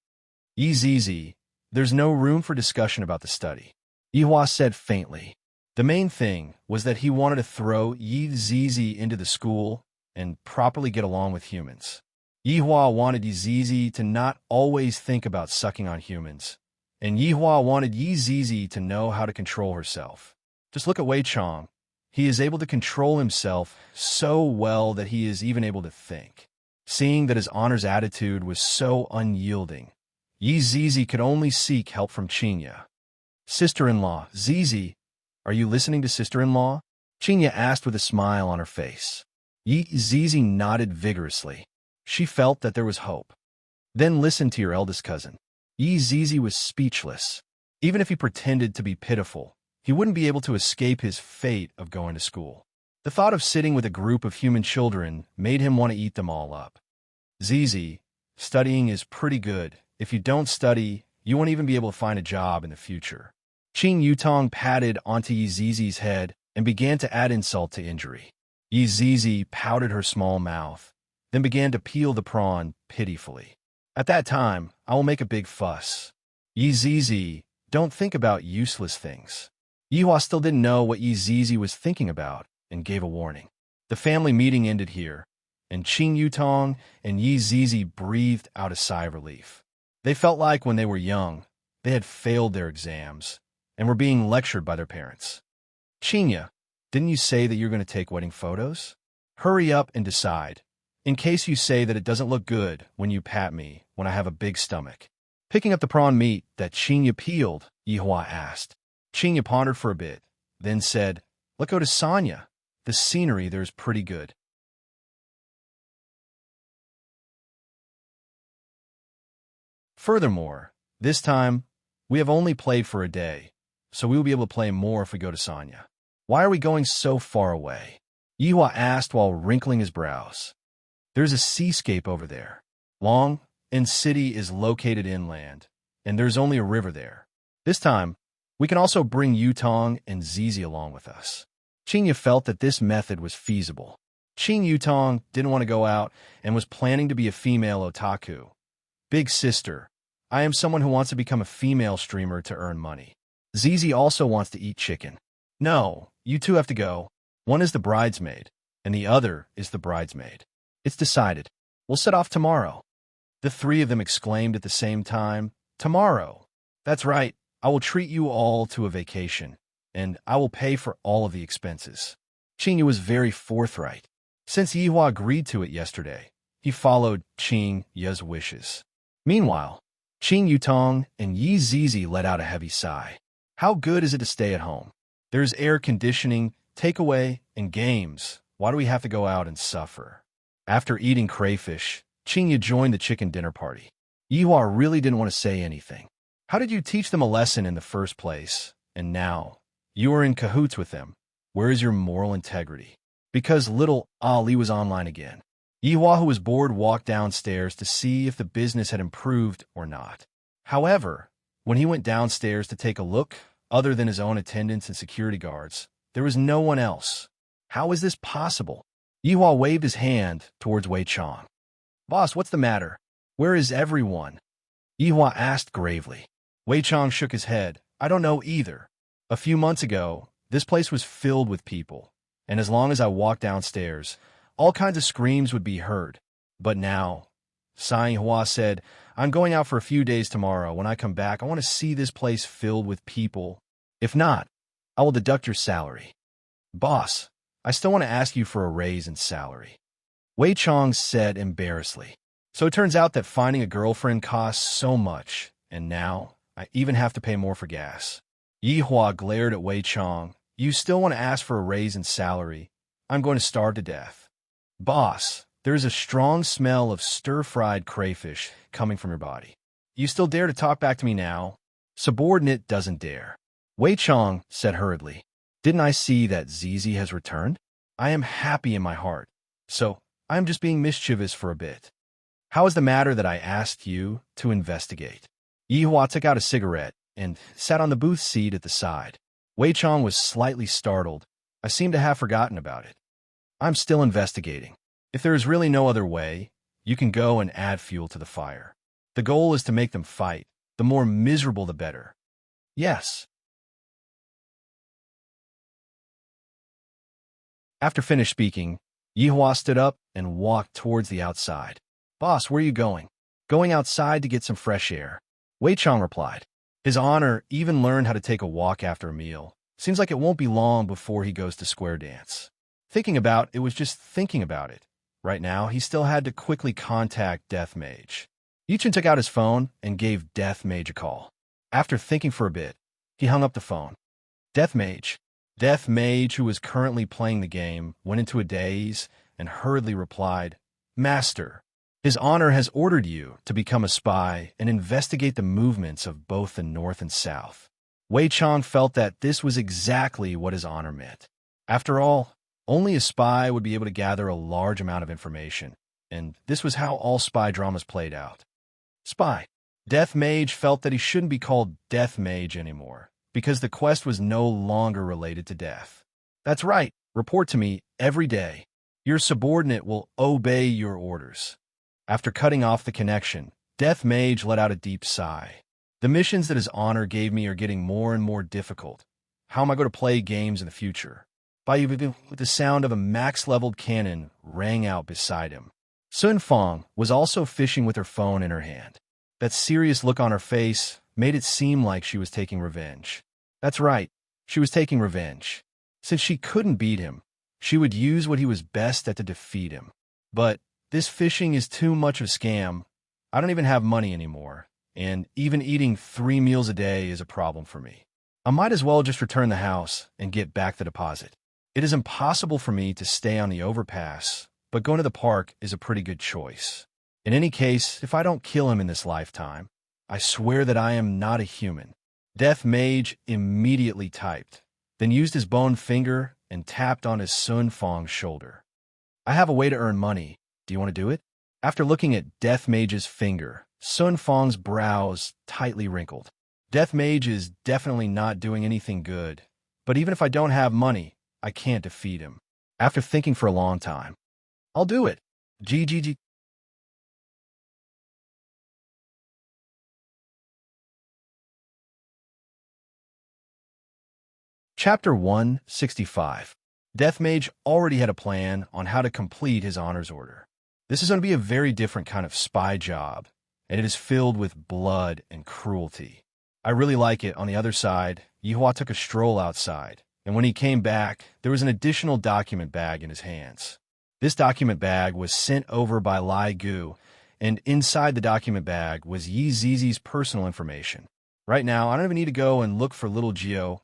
Yizizi, there's no room for discussion about the study, Yihua said faintly. The main thing was that he wanted to throw Yizizi into the school and properly get along with humans. Yihua wanted Yizizi to not always think about sucking on humans, and Yihua wanted Yizizi to know how to control herself. Just look at Wei Chong. He is able to control himself so well that he is even able to think. Seeing that his honor's attitude was so unyielding, Yizizi could only seek help from Qinya. "Sister-in-law, Zizi, are you listening to sister-in-law?" Qinya asked with a smile on her face. Yizizi nodded vigorously. She felt that there was hope. "Then listen to your eldest cousin." Yizizi was speechless. Even if he pretended to be pitiful, he wouldn't be able to escape his fate of going to school. The thought of sitting with a group of human children made him want to eat them all up. "Zizi, studying is pretty good. If you don't study, you won't even be able to find a job in the future." Qing Yutong patted onto Yizizi's head and began to add insult to injury. Yizizi pouted her small mouth, then began to peel the prawn pitifully. "At that time, I will make a big fuss. Yizizi, don't think about useless things." Yihua still didn't know what Yizizi was thinking about and gave a warning. The family meeting ended here, and Qing Yutong and Yizizi breathed out a sigh of relief. They felt like when they were young, they had failed their exams and were being lectured by their parents. "Qinya, didn't you say that you're going to take wedding photos? Hurry up and decide, in case you say that it doesn't look good when you pat me when I have a big stomach." Picking up the prawn meat that Qinya peeled, Yihua asked. Qinya pondered for a bit, then said, "Let's go to Sanya. The scenery there is pretty good." Furthermore, this time, we have only played for a day, so we will be able to play more if we go to Sanya. "Why are we going so far away?" Yihua asked while wrinkling his brows. "There's a seascape over there. Long and City is located inland, and there's only a river there. This time, we can also bring Yutong and Zizi along with us." Qinya felt that this method was feasible. Qing Yutong didn't want to go out and was planning to be a female otaku. "Big sister, I am someone who wants to become a female streamer to earn money. Zizi also wants to eat chicken." "No, you two have to go. One is the bridesmaid, and the other is the bridesmaid." "It's decided. We'll set off tomorrow." The three of them exclaimed at the same time, "Tomorrow! That's right. I will treat you all to a vacation, and I will pay for all of the expenses." Qinya was very forthright. Since Yihua agreed to it yesterday, he followed Qingya's wishes. Meanwhile, Qing Yutong and Yizizi let out a heavy sigh. How good is it to stay at home? There's air conditioning, takeaway, and games. Why do we have to go out and suffer? After eating crayfish, Qinya joined the chicken dinner party. Yihua really didn't want to say anything. How did you teach them a lesson in the first place? And now, you are in cahoots with them. Where is your moral integrity? Because little Ali was online again. Yihua, who was bored, walked downstairs to see if the business had improved or not. However, when he went downstairs to take a look, other than his own attendants and security guards, there was no one else. How is this possible? Yihua waved his hand towards Wei Chong. "Boss, what's the matter? Where is everyone?" Yihua asked gravely. Wei Chang shook his head. I don't know either. A few months ago, this place was filled with people, and as long as I walked downstairs, all kinds of screams would be heard. But now, sighing, Hua said, I'm going out for a few days tomorrow. When I come back, I want to see this place filled with people. If not, I will deduct your salary. Boss, I still want to ask you for a raise in salary. Wei Chang said embarrassedly. So it turns out that finding a girlfriend costs so much, and now I even have to pay more for gas. Yi Hua glared at Wei Chang. You still want to ask for a raise in salary? I'm going to starve to death. Boss, there is a strong smell of stir-fried crayfish coming from your body. You still dare to talk back to me now? Subordinate doesn't dare. Wei Chang said hurriedly. Didn't I see that Zizi has returned? I am happy in my heart, so I am just being mischievous for a bit. How is the matter that I asked you to investigate? Yi Hua took out a cigarette and sat on the booth seat at the side. Wei Chang was slightly startled. I seem to have forgotten about it. I'm still investigating. If there is really no other way, you can go and add fuel to the fire. The goal is to make them fight. The more miserable, the better. Yes. After finished speaking, Yi Hua stood up and walked towards the outside. Boss, where are you going? Going outside to get some fresh air. Wei Chang replied. His honor even learned how to take a walk after a meal. Seems like it won't be long before he goes to square dance. Thinking about it was just thinking about it. Right now, he still had to quickly contact Death Mage. Yichen took out his phone and gave Death Mage a call. After thinking for a bit, he hung up the phone. Death Mage. Death Mage, who was currently playing the game, went into a daze and hurriedly replied, Master, His Honor has ordered you to become a spy and investigate the movements of both the North and South. Wei Chang felt that this was exactly what His Honor meant. After all, only a spy would be able to gather a large amount of information, and this was how all spy dramas played out. Spy. Death Mage felt that he shouldn't be called Death Mage anymore, because the quest was no longer related to death. That's right, report to me every day. Your subordinate will obey your orders. After cutting off the connection, Death Mage let out a deep sigh. The missions that His Honor gave me are getting more and more difficult. How am I going to play games in the future? With the sound of a max-leveled cannon rang out beside him. Sun Fong was also fishing with her phone in her hand. That serious look on her face made it seem like she was taking revenge. That's right, she was taking revenge. Since she couldn't beat him, she would use what he was best at to defeat him. But this fishing is too much of a scam. I don't even have money anymore, and even eating 3 meals a day is a problem for me. I might as well just return the house and get back the deposit. It is impossible for me to stay on the overpass, but going to the park is a pretty good choice. In any case, if I don't kill him in this lifetime, I swear that I am not a human. Death Mage immediately typed, then used his bone finger and tapped on his Sun Fong's shoulder. I have a way to earn money. Do you want to do it? After looking at Death Mage's finger, Sun Fong's brows tightly wrinkled. Death Mage is definitely not doing anything good, but even if I don't have money, I can't defeat him. After thinking for a long time, I'll do it. GGG. Chapter 165. Death Mage already had a plan on how to complete His Honor's order. This is going to be a very different kind of spy job, and it is filled with blood and cruelty. I really like it. On the other side, Yi Hua took a stroll outside, and when he came back, there was an additional document bag in his hands. This document bag was sent over by Lai Gu, and inside the document bag was Yi Zizi's personal information. Right now, I don't even need to go and look for little Geo.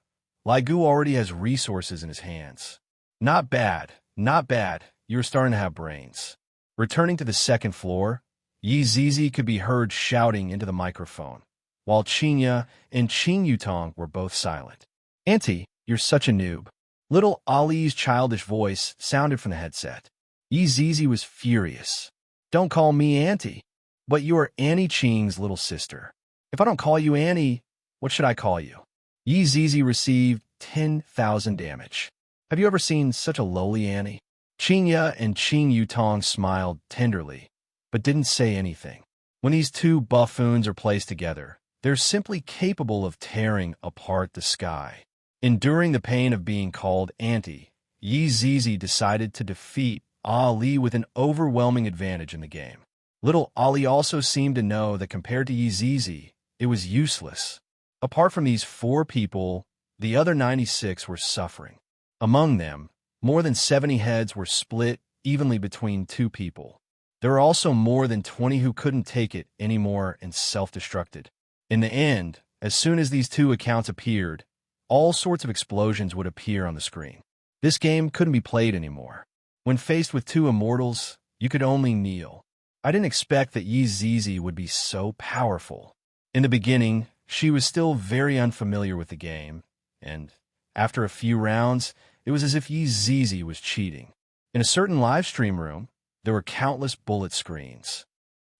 Lai Gu already has resources in his hands. Not bad, not bad. You're starting to have brains. Returning to the second floor, Yi Zizi could be heard shouting into the microphone, while Qinya and Qing Yutong were both silent. Auntie, you're such a noob. Little Ali's childish voice sounded from the headset. Yi Zizi was furious. Don't call me Auntie, but you are Annie Qing's little sister. If I don't call you Annie, what should I call you? Yi Zizi received 10,000 damage. Have you ever seen such a lowly Annie? Qinya and Qing Yutong smiled tenderly, but didn't say anything. When these two buffoons are placed together, They're simply capable of tearing apart the sky. Enduring the pain of being called Auntie, Yi Zizi decided to defeat Ali with an overwhelming advantage in the game. Little Ali also seemed to know that compared to Yi Zizi, it was useless. Apart from these 4 people, the other 96 were suffering. Among them, more than 70 heads were split evenly between 2 people. There were also more than 20 who couldn't take it anymore and self-destructed. In the end, as soon as these 2 accounts appeared, all sorts of explosions would appear on the screen. This game couldn't be played anymore. When faced with 2 immortals, you could only kneel. I didn't expect that Yi Zizi would be so powerful. In the beginning, she was still very unfamiliar with the game, and after a few rounds, it was as if Yi Zizi was cheating. In a certain live stream room, there were countless bullet screens.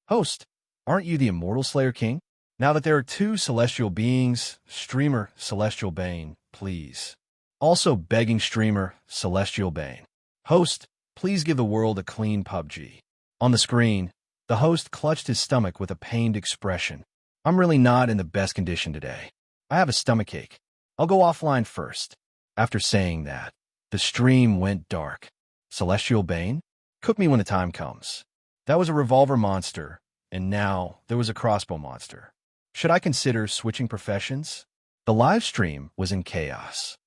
Host, aren't you the Immortal Slayer King? Now that there are 2 celestial beings, streamer Celestial Bane, please. Also begging streamer Celestial Bane. Host, please give the world a clean PUBG. On the screen, the host clutched his stomach with a pained expression. I'm really not in the best condition today. I have a stomachache. I'll go offline first. After saying that, the stream went dark. Celestial Bane? Cook me when the time comes. That was a revolver monster, and now there was a crossbow monster. Should I consider switching professions? The live stream was in chaos.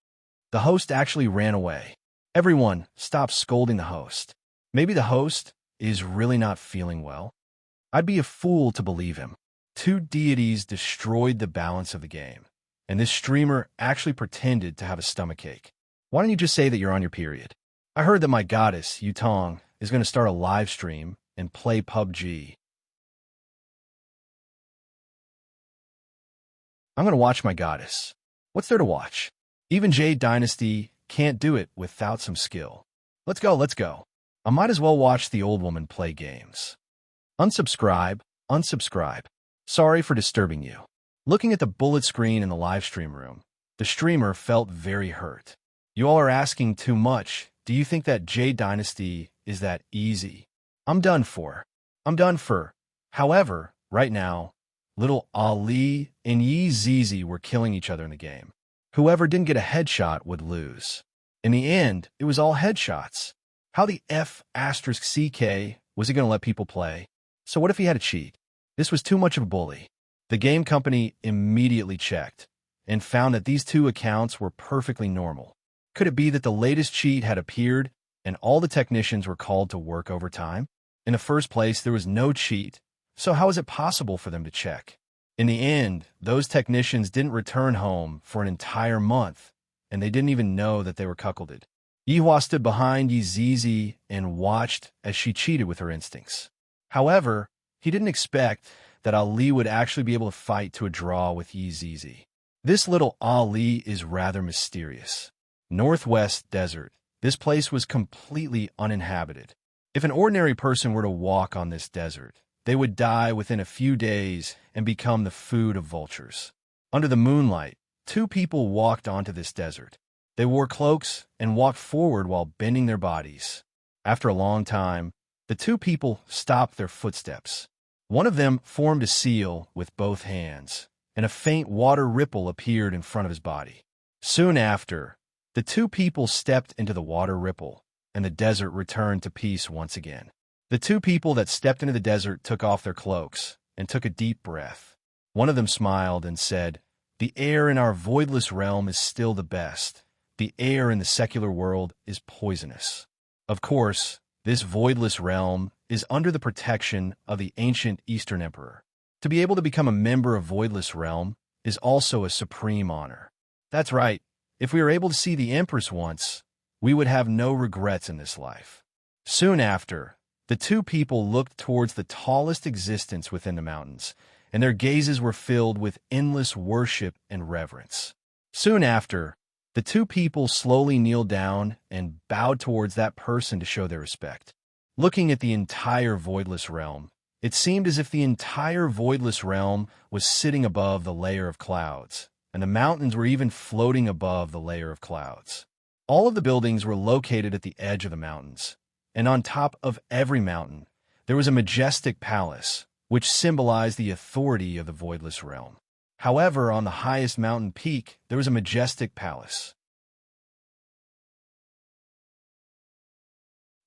The host actually ran away. Everyone stopped scolding the host. Maybe the host is really not feeling well. I'd be a fool to believe him. 2 deities destroyed the balance of the game, and this streamer actually pretended to have a stomachache. Why don't you just say that you're on your period? I heard that my goddess, Yutong, is going to start a live stream and play PUBG. I'm going to watch my goddess. What's there to watch? Even Jade Dynasty can't do it without some skill. Let's go, let's go. I might as well watch the old woman play games. Unsubscribe, unsubscribe. Sorry for disturbing you. Looking at the bullet screen in the live stream room, the streamer felt very hurt. You all are asking too much. Do you think that Jade Dynasty is that easy? I'm done for. I'm done for. However, right now, little Ali and Yi Zizi were killing each other in the game. Whoever didn't get a headshot would lose. In the end, it was all headshots. How the F***CK was he going to let people play? So what if he had a cheat? This was too much of a bully. The game company immediately checked and found that these 2 accounts were perfectly normal. Could it be that the latest cheat had appeared and all the technicians were called to work overtime? In the first place, there was no cheat, so how is it possible for them to check? In the end, those technicians didn't return home for an entire month, and they didn't even know that they were cuckolded. Yihua stood behind Yi Zizi and watched as she cheated with her instincts. However, he didn't expect that Ali would actually be able to fight to a draw with Yi Zizi. This little Ali is rather mysterious. Northwest Desert. This place was completely uninhabited. If an ordinary person were to walk on this desert, they would die within a few days and become the food of vultures. Under the moonlight, 2 people walked onto this desert. They wore cloaks and walked forward while bending their bodies. After a long time, the 2 people stopped their footsteps. One of them formed a seal with both hands, and a faint water ripple appeared in front of his body. Soon after, the 2 people stepped into the water ripple, and the desert returned to peace once again. The 2 people that stepped into the desert took off their cloaks and took a deep breath. One of them smiled and said, "The air in our voidless realm is still the best. The air in the secular world is poisonous." Of course, this voidless realm is under the protection of the ancient Eastern Emperor. To be able to become a member of Voidless Realm is also a supreme honor. That's right, if we were able to see the Empress once, we would have no regrets in this life. Soon after, the 2 people looked towards the tallest existence within the mountains, and their gazes were filled with endless worship and reverence. Soon after, the 2 people slowly kneeled down and bowed towards that person to show their respect. Looking at the entire Voidless Realm, it seemed as if the entire Voidless Realm was sitting above the layer of clouds, and the mountains were even floating above the layer of clouds. All of the buildings were located at the edge of the mountains, and on top of every mountain, there was a majestic palace, which symbolized the authority of the Voidless Realm. However, on the highest mountain peak, there was a majestic palace.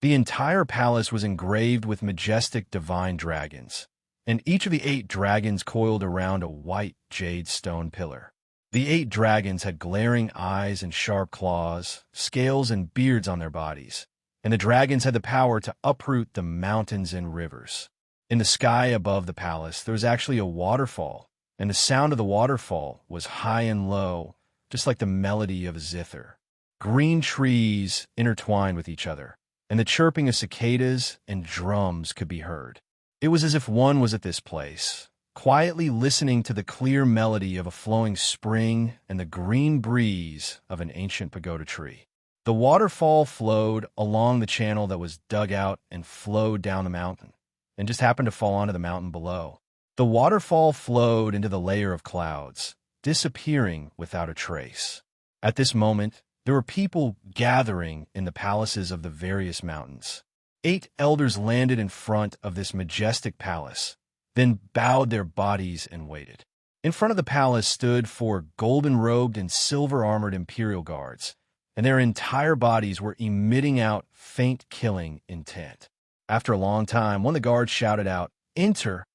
The entire palace was engraved with majestic divine dragons, and each of the 8 dragons coiled around a white jade stone pillar. The 8 dragons had glaring eyes and sharp claws, scales and beards on their bodies, and the dragons had the power to uproot the mountains and rivers. In the sky above the palace, there was actually a waterfall, and the sound of the waterfall was high and low, just like the melody of a zither. Green trees intertwined with each other, and the chirping of cicadas and drums could be heard. It was as if one was at this place, quietly listening to the clear melody of a flowing spring and the green breeze of an ancient pagoda tree. The waterfall flowed along the channel that was dug out and flowed down the mountain, and just happened to fall onto the mountain below. The waterfall flowed into the layer of clouds, disappearing without a trace. At this moment, there were people gathering in the palaces of the various mountains. 8 elders landed in front of this majestic palace, then bowed their bodies and waited. In front of the palace stood 4 golden-robed and silver-armored imperial guards, and their entire bodies were emitting out faint killing intent. After a long time, one of the guards shouted out, "Enter!"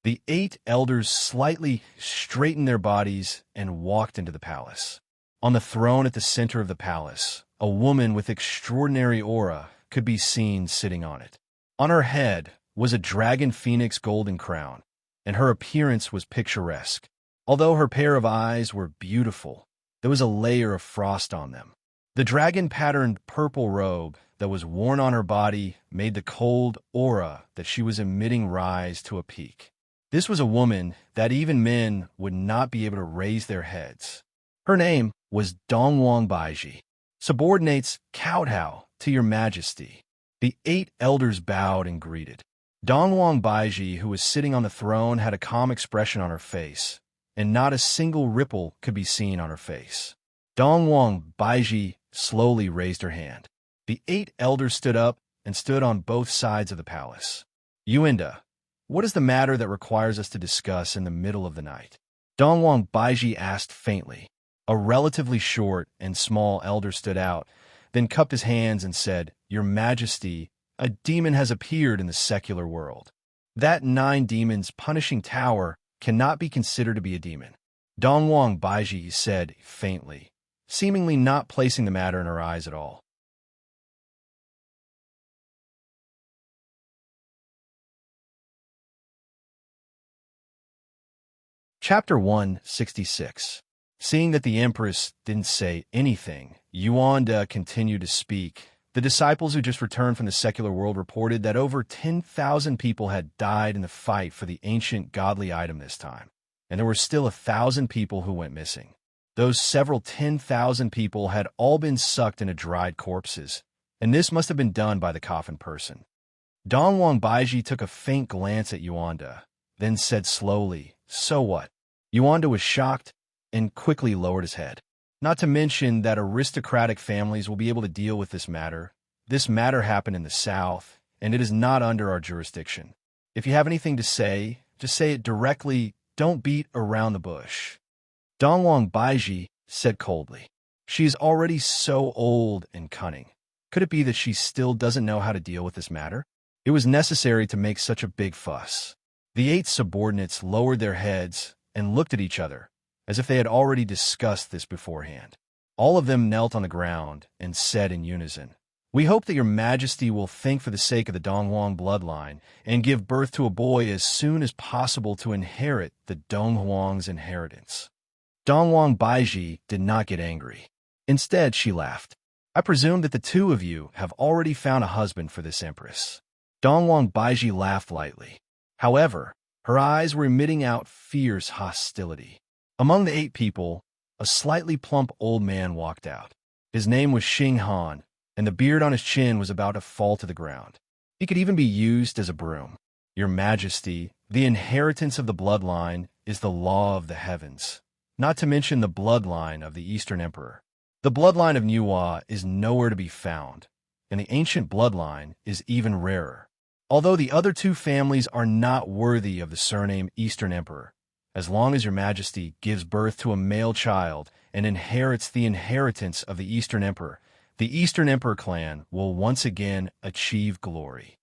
The 8 elders slightly straightened their bodies and walked into the palace. On the throne at the center of the palace, a woman with extraordinary aura could be seen sitting on it. On her head was a dragon phoenix golden crown, and her appearance was picturesque. Although her pair of eyes were beautiful, there was a layer of frost on them. The dragon-patterned purple robe that was worn on her body made the cold aura that she was emitting rise to a peak. This was a woman that even men would not be able to raise their heads. Her name was Dongwang Baiji. Subordinates, kowtow to your majesty. The 8 elders bowed and greeted. Dongwang Baiji, who was sitting on the throne, had a calm expression on her face, and not a single ripple could be seen on her face. Dongwang Baiji slowly raised her hand. The 8 elders stood up and stood on both sides of the palace. "Yuenda, what is the matter that requires us to discuss in the middle of the night?" Dongwang Baiji asked faintly. A relatively short and small elder stood out, then cupped his hands and said, "Your Majesty, a demon has appeared in the secular world. That 9 demons punishing tower cannot be considered to be a demon." Dongwang Baiji said faintly, seemingly not placing the matter in her eyes at all. Chapter 166. Seeing that the Empress didn't say anything, Yuanda continued to speak. The disciples who just returned from the secular world reported that over 10,000 people had died in the fight for the ancient godly item this time, and there were still 1,000 people who went missing. Those several 10,000 people had all been sucked into dried corpses, and this must have been done by the coffin person. Dongwang Baiji took a faint glance at Yuanda, then said slowly, "So what?" Yuanda was shocked and quickly lowered his head. Not to mention that aristocratic families will be able to deal with this matter. This matter happened in the South, and it is not under our jurisdiction. If you have anything to say, just say it directly. Don't beat around the bush. Dongwang Baiji said coldly. She is already so old and cunning. Could it be that she still doesn't know how to deal with this matter? It was necessary to make such a big fuss. The 8 subordinates lowered their heads and looked at each other, as if they had already discussed this beforehand. All of them knelt on the ground and said in unison, "We hope that your Majesty will think for the sake of the Donghuang bloodline and give birth to a boy as soon as possible to inherit the Donghuang's inheritance." Dongwang Baiji did not get angry. Instead, she laughed. "I presume that the 2 of you have already found a husband for this Empress." Dongwang Baiji laughed lightly. However, her eyes were emitting out fierce hostility. Among the 8 people, a slightly plump old man walked out. His name was Xing Han, and the beard on his chin was about to fall to the ground. He could even be used as a broom. "Your Majesty, the inheritance of the bloodline is the law of the heavens, not to mention the bloodline of the Eastern Emperor. The bloodline of Nuwa is nowhere to be found, and the ancient bloodline is even rarer. Although the other 2 families are not worthy of the surname Eastern Emperor, As long as your majesty gives birth to a male child and inherits the inheritance of the Eastern Emperor, the Eastern Emperor clan will once again achieve glory."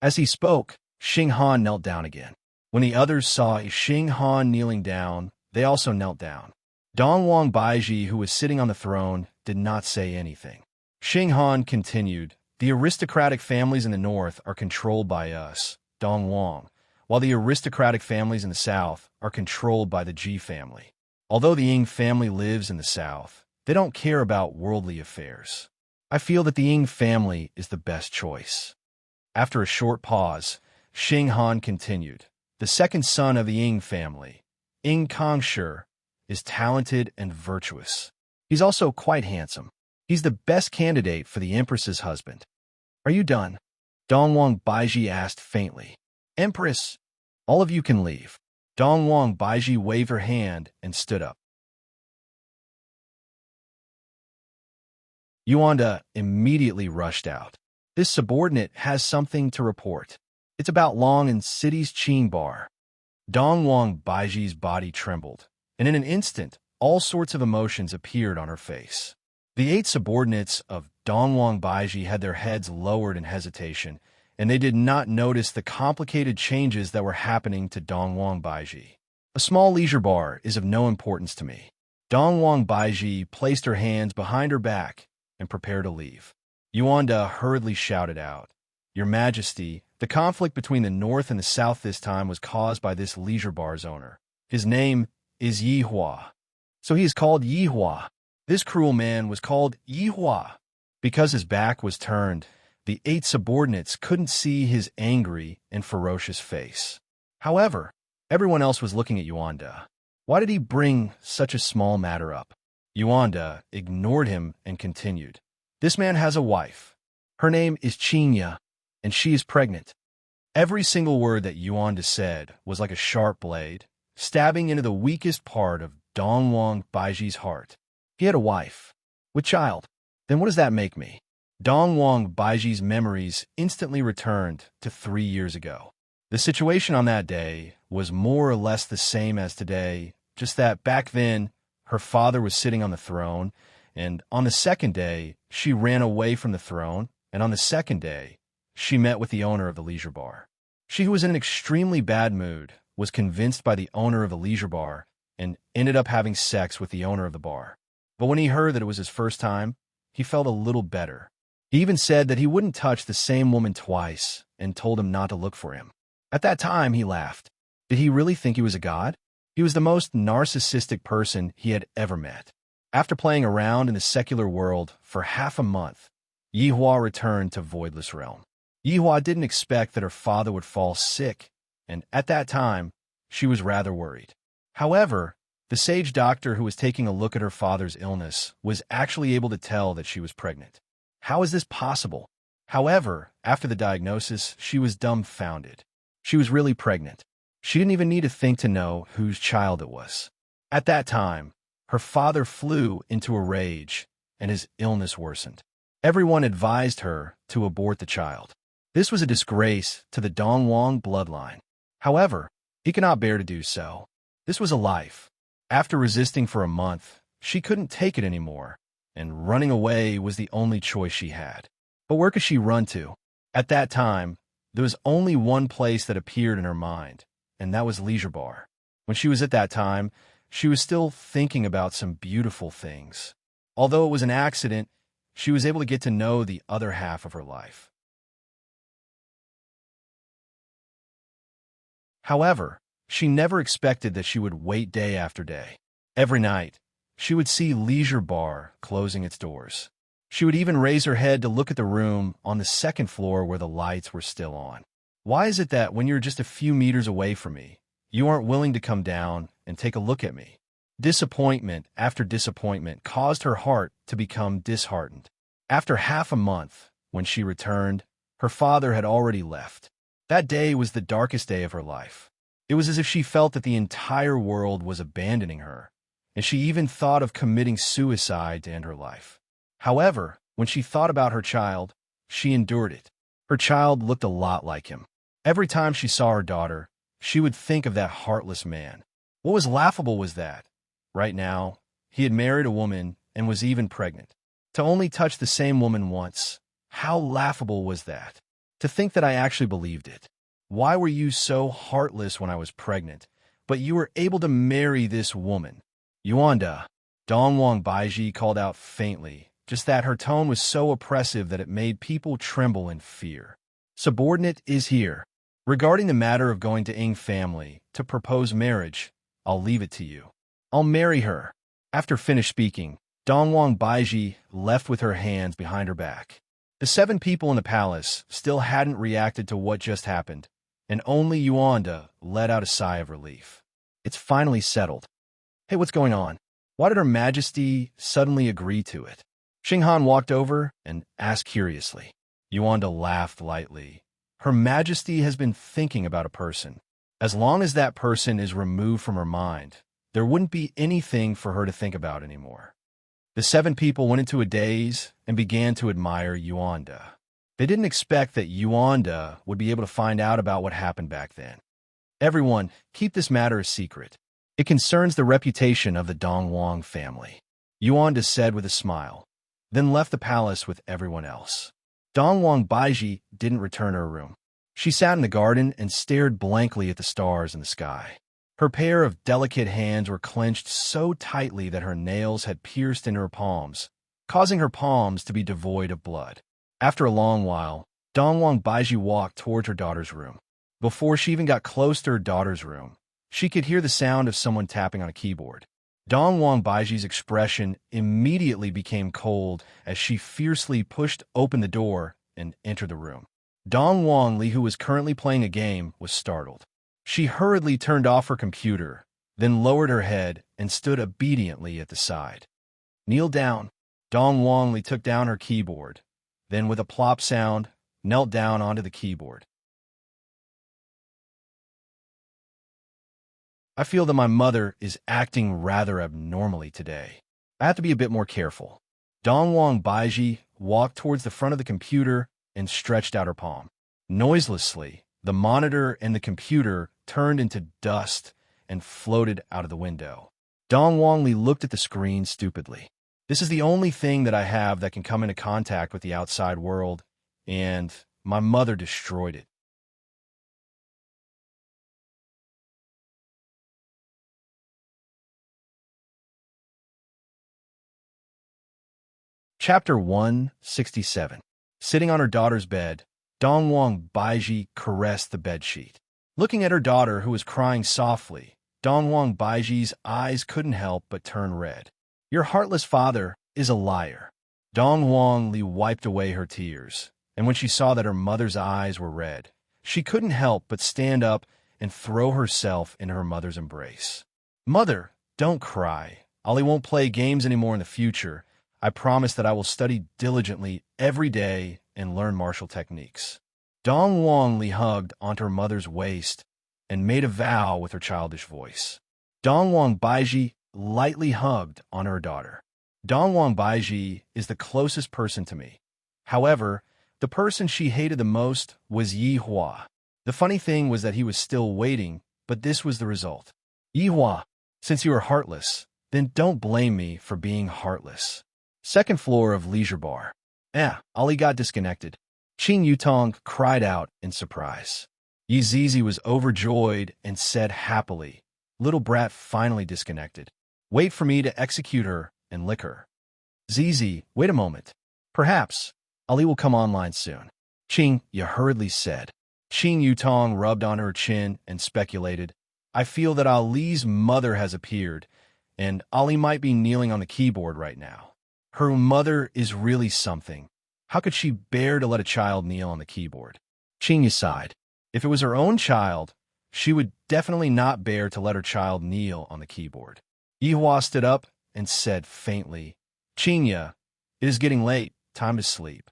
As he spoke, Xing Han knelt down again. When the others saw Xing Han kneeling down, they also knelt down. Dongwang Baiji, who was sitting on the throne, did not say anything. Xing Han continued, "The aristocratic families in the north are controlled by us, Dongwang, while the aristocratic families in the south are controlled by the Ji family. Although the Ying family lives in the south, they don't care about worldly affairs. I feel that the Ying family is the best choice." After a short pause, Xing Han continued, "The second son of the Ying family, Ying Kangshi, is talented and virtuous. He's also quite handsome. He's the best candidate for the Empress's husband." "Are you done?" Dongwang Baiji asked faintly. "Empress, all of you can leave." Dongwang Baiji waved her hand and stood up. Yuanda immediately rushed out. "This subordinate has something to report. It's about Long and City's Qing bar." Dongwang Baiji's body trembled, and in an instant, all sorts of emotions appeared on her face. The 8 subordinates of Dongwang Baiji had their heads lowered in hesitation, and they did not notice the complicated changes that were happening to Dongwang Baiji. "A small leisure bar is of no importance to me." Dongwang Baiji placed her hands behind her back and prepared to leave. Yuanda hurriedly shouted out, "Your Majesty, the conflict between the north and the south this time was caused by this leisure bar's owner. His name is Yihua. So he is called Yihua. This cruel man was called Yihua." Because his back was turned, the 8 subordinates couldn't see his angry and ferocious face. However, everyone else was looking at Yuanda. Why did he bring such a small matter up? Yuanda ignored him and continued, "This man has a wife. Her name is Qinya, and she is pregnant." Every single word that Yuanda said was like a sharp blade, stabbing into the weakest part of Dongwang Baiji's heart. He had a wife. With child. Then what does that make me? Dongwang Baiji's memories instantly returned to 3 years ago. The situation on that day was more or less the same as today, just that back then, her father was sitting on the throne, and on the second day, she ran away from the throne, and on the second day, she met with the owner of the leisure bar. She, who was in an extremely bad mood, was convinced by the owner of the leisure bar and ended up having sex with the owner of the bar. But when he heard that it was his first time, he felt a little better. He even said that he wouldn't touch the same woman twice and told him not to look for him. At that time, he laughed. Did he really think he was a god? He was the most narcissistic person he had ever met. After playing around in the secular world for half a month, Yihua returned to Voidless Realm. Yihua didn't expect that her father would fall sick, and at that time, she was rather worried. However, the sage doctor who was taking a look at her father's illness was actually able to tell that she was pregnant. How is this possible? However, after the diagnosis, she was dumbfounded. She was really pregnant. She didn't even need to think to know whose child it was. At that time, her father flew into a rage, and his illness worsened. Everyone advised her to abort the child. This was a disgrace to the Dongwang bloodline. However, he could not bear to do so. This was a life. After resisting for a month, she couldn't take it anymore, and running away was the only choice she had. But where could she run to? At that time, there was only one place that appeared in her mind, and that was Leisure Bar. When she was at that time, she was still thinking about some beautiful things. Although it was an accident, she was able to get to know the other half of her life. However, she never expected that she would wait day after day. Every night, she would see Leisure Bar closing its doors. She would even raise her head to look at the room on the second floor where the lights were still on. Why is it that when you're just a few meters away from me, you aren't willing to come down and take a look at me? Disappointment after disappointment caused her heart to become disheartened. After half a month, when she returned, her father had already left. That day was the darkest day of her life. It was as if she felt that the entire world was abandoning her, and she even thought of committing suicide to end her life. However, when she thought about her child, she endured it. Her child looked a lot like him. Every time she saw her daughter, she would think of that heartless man. What was laughable was that, right now, he had married a woman and was even pregnant. To only touch the same woman once, how laughable was that? To think that I actually believed it. Why were you so heartless when I was pregnant, but you were able to marry this woman? Yuanda, Dongwang Baiji called out faintly, just that her tone was so oppressive that it made people tremble in fear. Subordinate is here. Regarding the matter of going to Ing family to propose marriage, I'll leave it to you. I'll marry her. After finished speaking, Dongwang Baiji left with her hands behind her back. The 7 people in the palace still hadn't reacted to what just happened, and only Yuanda let out a sigh of relief. It's finally settled. Hey, what's going on? Why did Her Majesty suddenly agree to it? Xinghan walked over and asked curiously. Yuanda laughed lightly. Her Majesty has been thinking about a person. As long as that person is removed from her mind, there wouldn't be anything for her to think about anymore. The 7 people went into a daze and began to admire Yuanda. They didn't expect that Yuanda would be able to find out about what happened back then. Everyone, keep this matter a secret. It concerns the reputation of the Dongwang family, Yuanda said with a smile, then left the palace with everyone else. Dongwang Baiji didn't return to her room. She sat in the garden and stared blankly at the stars in the sky. Her pair of delicate hands were clenched so tightly that her nails had pierced into her palms, causing her palms to be devoid of blood. After a long while, Dongwang Baiji walked towards her daughter's room. Before she even got close to her daughter's room, she could hear the sound of someone tapping on a keyboard. Dongwang Baiji's expression immediately became cold as she fiercely pushed open the door and entered the room. Dongwang Li, who was currently playing a game, was startled. She hurriedly turned off her computer, then lowered her head and stood obediently at the side. Kneel down. Dongwang Li took down her keyboard, then with a plop sound, knelt down onto the keyboard. I feel that my mother is acting rather abnormally today. I have to be a bit more careful. Dongwang Baiji walked towards the front of the computer and stretched out her palm. Noiselessly, the monitor and the computer turned into dust and floated out of the window. Dongwang Li looked at the screen stupidly. This is the only thing that I have that can come into contact with the outside world, and my mother destroyed it. Chapter 167. Sitting on her daughter's bed, Dongwang Baiji caressed the bedsheet. Looking at her daughter, who was crying softly, Dongwang Baiji's eyes couldn't help but turn red. Your heartless father is a liar. Dongwang Li wiped away her tears, and when she saw that her mother's eyes were red, she couldn't help but stand up and throw herself into her mother's embrace. Mother, don't cry. Ollie won't play games anymore in the future. I promise that I will study diligently every day and learn martial techniques. Dongwang Li hugged onto her mother's waist and made a vow with her childish voice. Dongwang Baiji lightly hugged on her daughter. Dongwang Baiji is the closest person to me. However, the person she hated the most was Yi Hua. The funny thing was that he was still waiting, but this was the result. Yi Hua, since you are heartless, then don't blame me for being heartless. Second floor of leisure bar. Ollie got disconnected. Qing Yutong cried out in surprise. Yi Zizi was overjoyed and said happily, little brat finally disconnected. Wait for me to execute her and lick her. Zizi, wait a moment. Perhaps Ali will come online soon. Qing Yi hurriedly said. Qing Yutong rubbed on her chin and speculated, I feel that Ali's mother has appeared, and Ali might be kneeling on the keyboard right now. Her mother is really something. How could she bear to let a child kneel on the keyboard? Qing Yi sighed. If it was her own child, she would definitely not bear to let her child kneel on the keyboard. Yi Hua stood up and said faintly, Qing Yi, it is getting late. Time to sleep.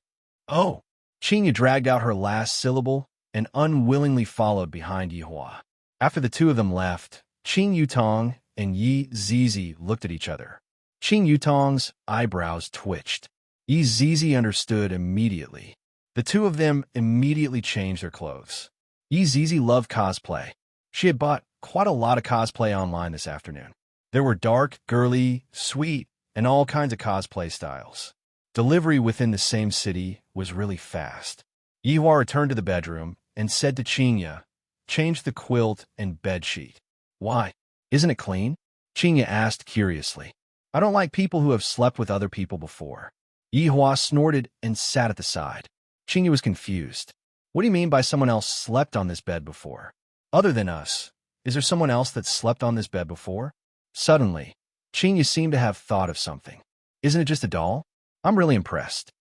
Oh. Qing Yi dragged out her last syllable and unwillingly followed behind Yi Hua. After the two of them left, Qing Yutong and Yi Zizi looked at each other. Qing Yutong's eyebrows twitched. Yi Zizi understood immediately. The two of them immediately changed their clothes. Yi Zizi loved cosplay. She had bought Quite a lot of cosplay online this afternoon. There were dark, girly, sweet, and all kinds of cosplay styles. Delivery within the same city was really fast. Yihua returned to the bedroom and said to Qinya, "Change the quilt and bedsheet." "Why? Isn't it clean?" Qinya asked curiously. "I don't like people who have slept with other people before." Yihua snorted and sat at the side. Qinya was confused. "What do you mean by someone else slept on this bed before? Other than us, is there someone else that slept on this bed before?" Suddenly, Qinya seemed to have thought of something. "Isn't it just a doll? I'm really impressed."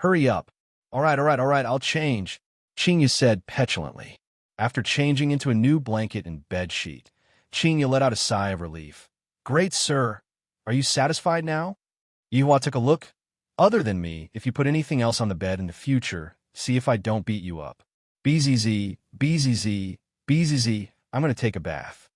"Hurry up." All right, I'll change," Qinya said petulantly. After changing into a new blanket and bedsheet, Qinya let out a sigh of relief. "Great, sir. Are you satisfied now?" Yihua took a look. "Other than me, if you put anything else on the bed in the future, see if I don't beat you up. BZZ, BZZ, BZZ, I'm going to take a bath."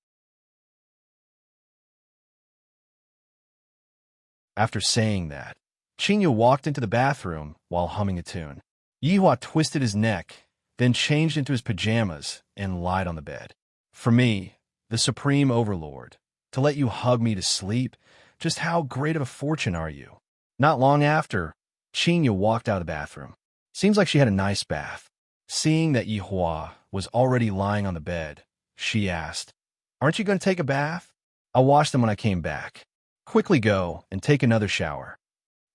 After saying that, Qinya walked into the bathroom while humming a tune. Yihua twisted his neck, then changed into his pajamas and lied on the bed. "For me, the supreme overlord, to let you hug me to sleep, just how great of a fortune are you?" Not long after, Qinya walked out of the bathroom. Seems like she had a nice bath. Seeing that Yihua was already lying on the bed, she asked, "Aren't you going to take a bath?" "I'll wash them when I came back. Quickly go and take another shower."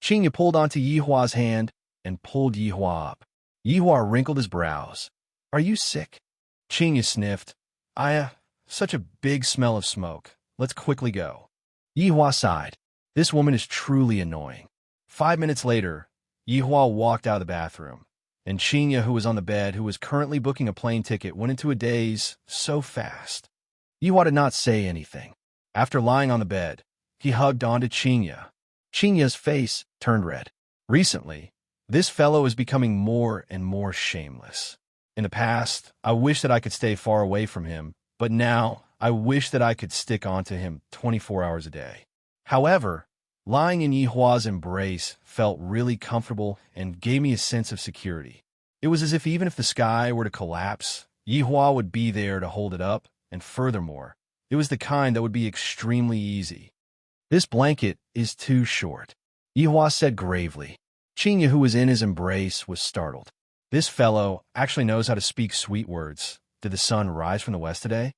Qinya pulled onto Yihua's hand and pulled Yihua up. Yihua wrinkled his brows. "Are you sick?" Qinya sniffed. Such a big smell of smoke. Let's quickly go." Yihua sighed. This woman is truly annoying. 5 minutes later, Yihua walked out of the bathroom, and Qinya, who was on the bed, who was currently booking a plane ticket, went into a daze so fast. Yihua did not say anything. After lying on the bed, he hugged onto Qinya. Qinya's face turned red. Recently, this fellow is becoming more and more shameless. In the past, I wish that I could stay far away from him, but now I wish that I could stick onto him 24 hours a day. However, lying in Yihua's embrace felt really comfortable and gave me a sense of security. It was as if even if the sky were to collapse, Yihua would be there to hold it up, and furthermore, it was the kind that would be extremely easy. "This blanket is too short," Yihua said gravely. Qinya, who was in his embrace, was startled. This fellow actually knows how to speak sweet words. Did the sun rise from the west today?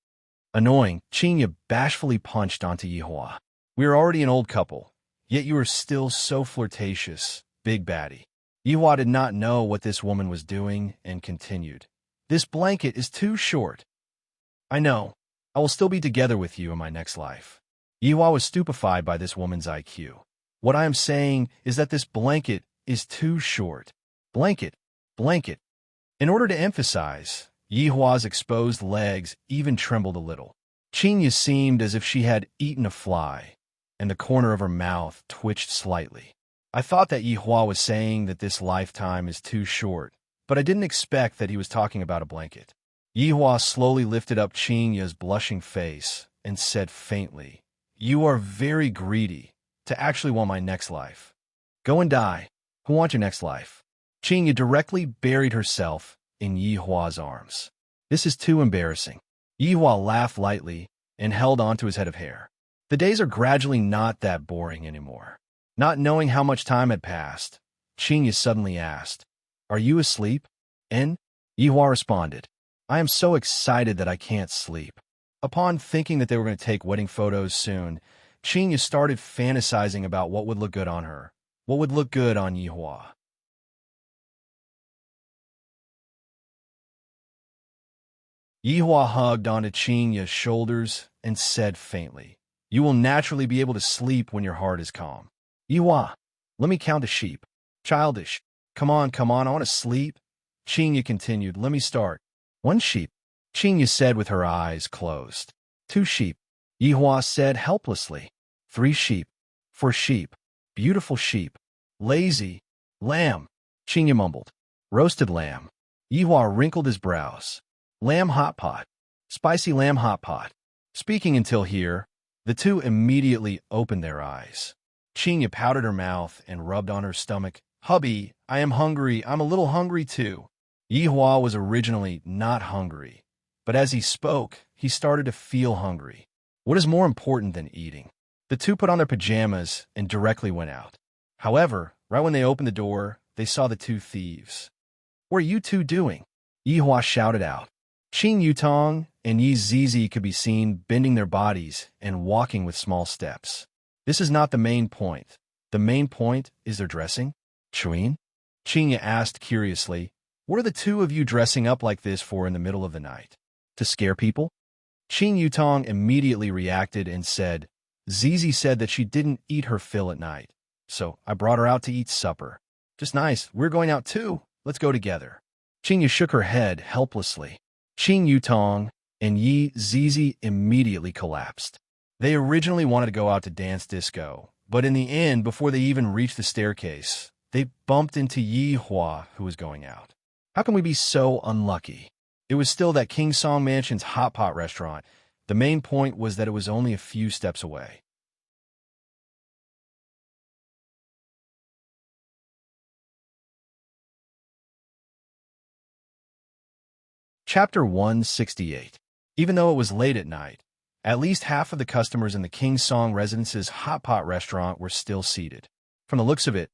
Annoying, Qinya bashfully punched onto Yihua. "We are already an old couple, yet you are still so flirtatious, big baddie." Yihua did not know what this woman was doing and continued. "This blanket is too short." "I know. I will still be together with you in my next life." Yihua was stupefied by this woman's IQ. "What I am saying is that this blanket is too short." Blanket. In order to emphasize, Yihua's exposed legs even trembled a little. Qinya seemed as if she had eaten a fly, and the corner of her mouth twitched slightly. I thought that Yihua was saying that this lifetime is too short, but I didn't expect that he was talking about a blanket. Yihua slowly lifted up Qinya's blushing face and said faintly, "You are very greedy to actually want my next life. Go and die. Who wants your next life?" Qinya directly buried herself in Yihua's arms. "This is too embarrassing." Yihua laughed lightly and held on to his head of hair. The days are gradually not that boring anymore. Not knowing how much time had passed, Qinya suddenly asked, "Are you asleep?" Yihua responded, "I am so excited that I can't sleep." Upon thinking that they were going to take wedding photos soon, Qinya started fantasizing about what would look good on her, what would look good on Yihua. Yihua hugged onto Qinya's shoulders and said faintly, "You will naturally be able to sleep when your heart is calm." "Yihua, let me count the sheep." "Childish. Come on, I want to sleep." Qinya continued, "Let me start." "1 sheep," Qinya said with her eyes closed. "2 sheep," Yihua said helplessly. "3 sheep. 4 sheep. Beautiful sheep. Lazy. Lamb," Qinya mumbled. "Roasted lamb." Yihua wrinkled his brows. "Lamb hot pot. Spicy lamb hot pot." Speaking until here, the two immediately opened their eyes. Qinya powdered her mouth and rubbed on her stomach. "Hubby, I am hungry. I'm a little hungry too." Yihua was originally not hungry, but as he spoke, he started to feel hungry. What is more important than eating? The two put on their pajamas and directly went out. However, right when they opened the door, they saw the two thieves. "What are you two doing?" Yihua shouted out. Qing Yutong and Yi Zizi could be seen bending their bodies and walking with small steps. This is not the main point. The main point is their dressing. Chuin? Qing asked curiously, "What are the two of you dressing up like this for in the middle of the night? To scare people?" Qing Yutong immediately reacted and said, "Zizi said that she didn't eat her fill at night, so I brought her out to eat supper." "Just nice. We're going out too. Let's go together." Qing shook her head helplessly. Qing Yutong and Yi Zizi immediately collapsed. They originally wanted to go out to dance disco, but in the end, before they even reached the staircase, they bumped into Yi Hua, who was going out. How can we be so unlucky? It was still that King Song Mansion's hot pot restaurant. The main point was that it was only a few steps away. Chapter 168. Even though it was late at night, at least half of the customers in the King Song Residence's hot pot restaurant were still seated. From the looks of it,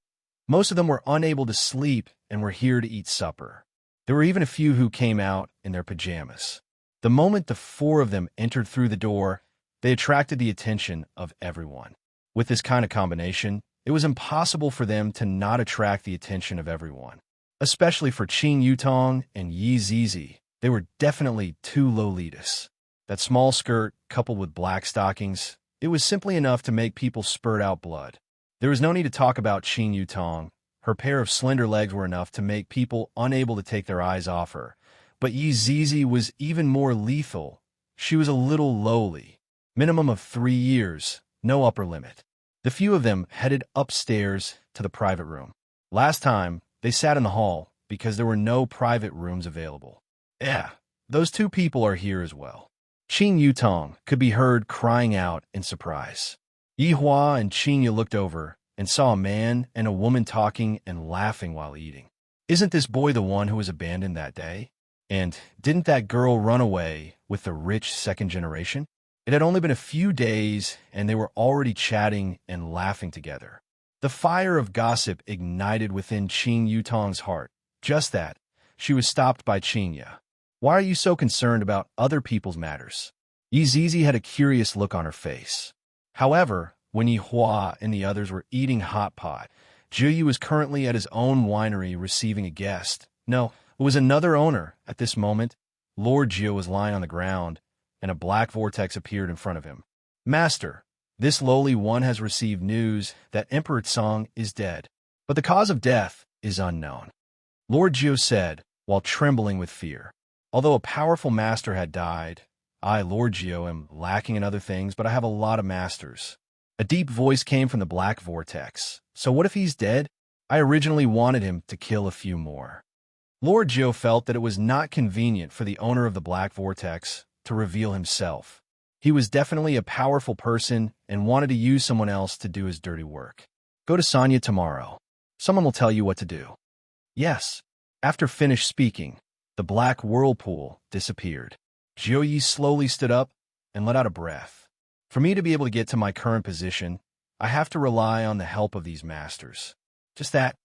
most of them were unable to sleep and were here to eat supper. There were even a few who came out in their pajamas. The moment the four of them entered through the door, they attracted the attention of everyone. With this kind of combination, it was impossible for them to not attract the attention of everyone. Especially for Qing Yutong and Yi Zizi, they were definitely two Lolitas. That small skirt, coupled with black stockings, it was simply enough to make people spurt out blood. There was no need to talk about Qing Yutong. Her pair of slender legs were enough to make people unable to take their eyes off her. But Yi Zizi was even more lethal. She was a little lowly. Minimum of 3 years, no upper limit. The few of them headed upstairs to the private room. Last time, they sat in the hall because there were no private rooms available. Yeah, those two people are here as well. Qing Yutong could be heard crying out in surprise. Yihua and Qing looked over and saw a man and a woman talking and laughing while eating. Isn't this boy the one who was abandoned that day? And didn't that girl run away with the rich second generation? It had only been a few days, and they were already chatting and laughing together. The fire of gossip ignited within Qing Yutong's heart. Just that, she was stopped by Qingya. "Why are you so concerned about other people's matters?" Yi Zizi had a curious look on her face. However, when Yi Hua and the others were eating hot pot, Zhiyu was currently at his own winery receiving a guest. No, it was another owner. At this moment, Lord Zhiyu was lying on the ground, and a black vortex appeared in front of him. "Master, this lowly one has received news that Emperor Tsong is dead, but the cause of death is unknown," Lord Zhiyu said, while trembling with fear. Although a powerful master had died, I, Lord Zhiyu, am lacking in other things, but I have a lot of masters. A deep voice came from the black vortex. "So what if he's dead? I originally wanted him to kill a few more." Lord Zhiyu felt that it was not convenient for the owner of the black vortex to reveal himself. He was definitely a powerful person and wanted to use someone else to do his dirty work. "Go to Sonya tomorrow. Someone will tell you what to do." "Yes." After finished speaking, the black whirlpool disappeared. Zhou slowly stood up and let out a breath. "For me to be able to get to my current position, I have to rely on the help of these masters." Just that.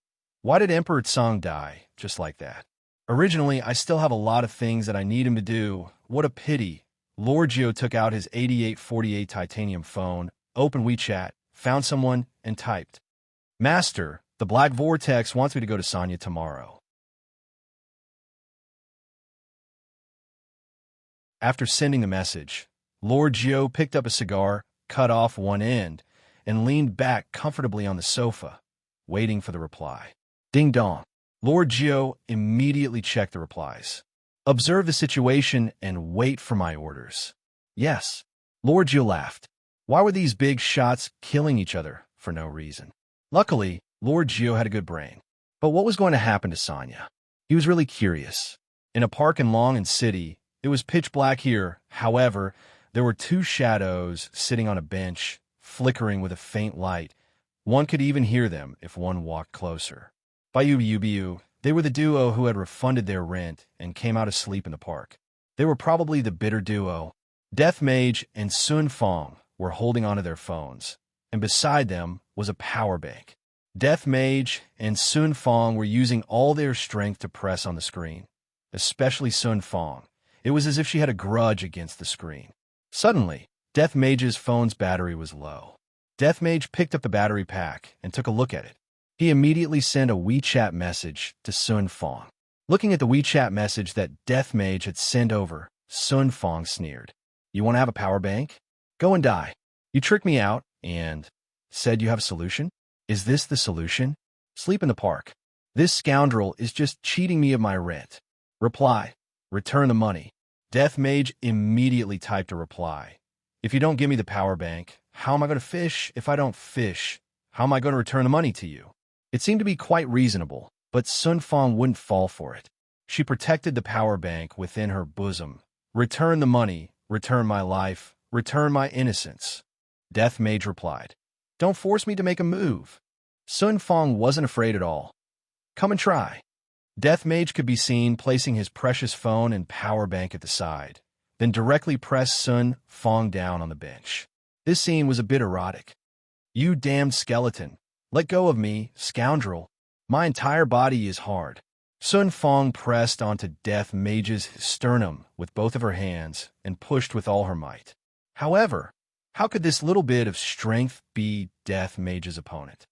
Why did Emperor Tsong die just like that? Originally, I still have a lot of things that I need him to do. What a pity. Lord Zhiyu took out his 8848 titanium phone, opened WeChat, found someone, and typed, "Master, the Black Vortex wants me to go to Sonya tomorrow." After sending the message, Lord Zhiyu picked up a cigar, cut off one end, and leaned back comfortably on the sofa, waiting for the reply. Ding dong. Lord Zhiyu immediately checked the replies. "Observe the situation and wait for my orders." "Yes." Lord Zhiyu laughed. Why were these big shots killing each other for no reason? Luckily, Lord Zhiyu had a good brain. But what was going to happen to Sonya? He was really curious. In a park in Long and City, it was pitch black here. However, there were two shadows sitting on a bench, flickering with a faint light. One could even hear them if one walked closer. Biu, they were the duo who had refunded their rent and came out asleep in the park. They were probably the bitter duo. Death Mage and Sun Fong were holding onto their phones, and beside them was a power bank. Death Mage and Sun Fong were using all their strength to press on the screen, especially Sun Fong. It was as if she had a grudge against the screen. Suddenly, Death Mage's phone's battery was low. Death Mage picked up the battery pack and took a look at it. He immediately sent a WeChat message to Sun Fong. Looking at the WeChat message that Death Mage had sent over, Sun Fong sneered. "You want to have a power bank? Go and die. You tricked me out and said you have a solution? Is this the solution? Sleep in the park. This scoundrel is just cheating me of my rent. Reply. Return the money." Death Mage immediately typed a reply. "If you don't give me the power bank, how am I going to fish? If I don't fish, how am I going to return the money to you?" It seemed to be quite reasonable, but Sun Fong wouldn't fall for it. She protected the power bank within her bosom. "Return the money, return my life, return my innocence." Death Mage replied, "Don't force me to make a move." Sun Fong wasn't afraid at all. "Come and try." Death Mage could be seen placing his precious phone and power bank at the side, then directly press Sun Fong down on the bench. This scene was a bit erotic. "You damned skeleton. Let go of me, scoundrel. My entire body is hard." Sun Fong pressed onto Death Mage's sternum with both of her hands and pushed with all her might. However, how could this little bit of strength be Death Mage's opponent?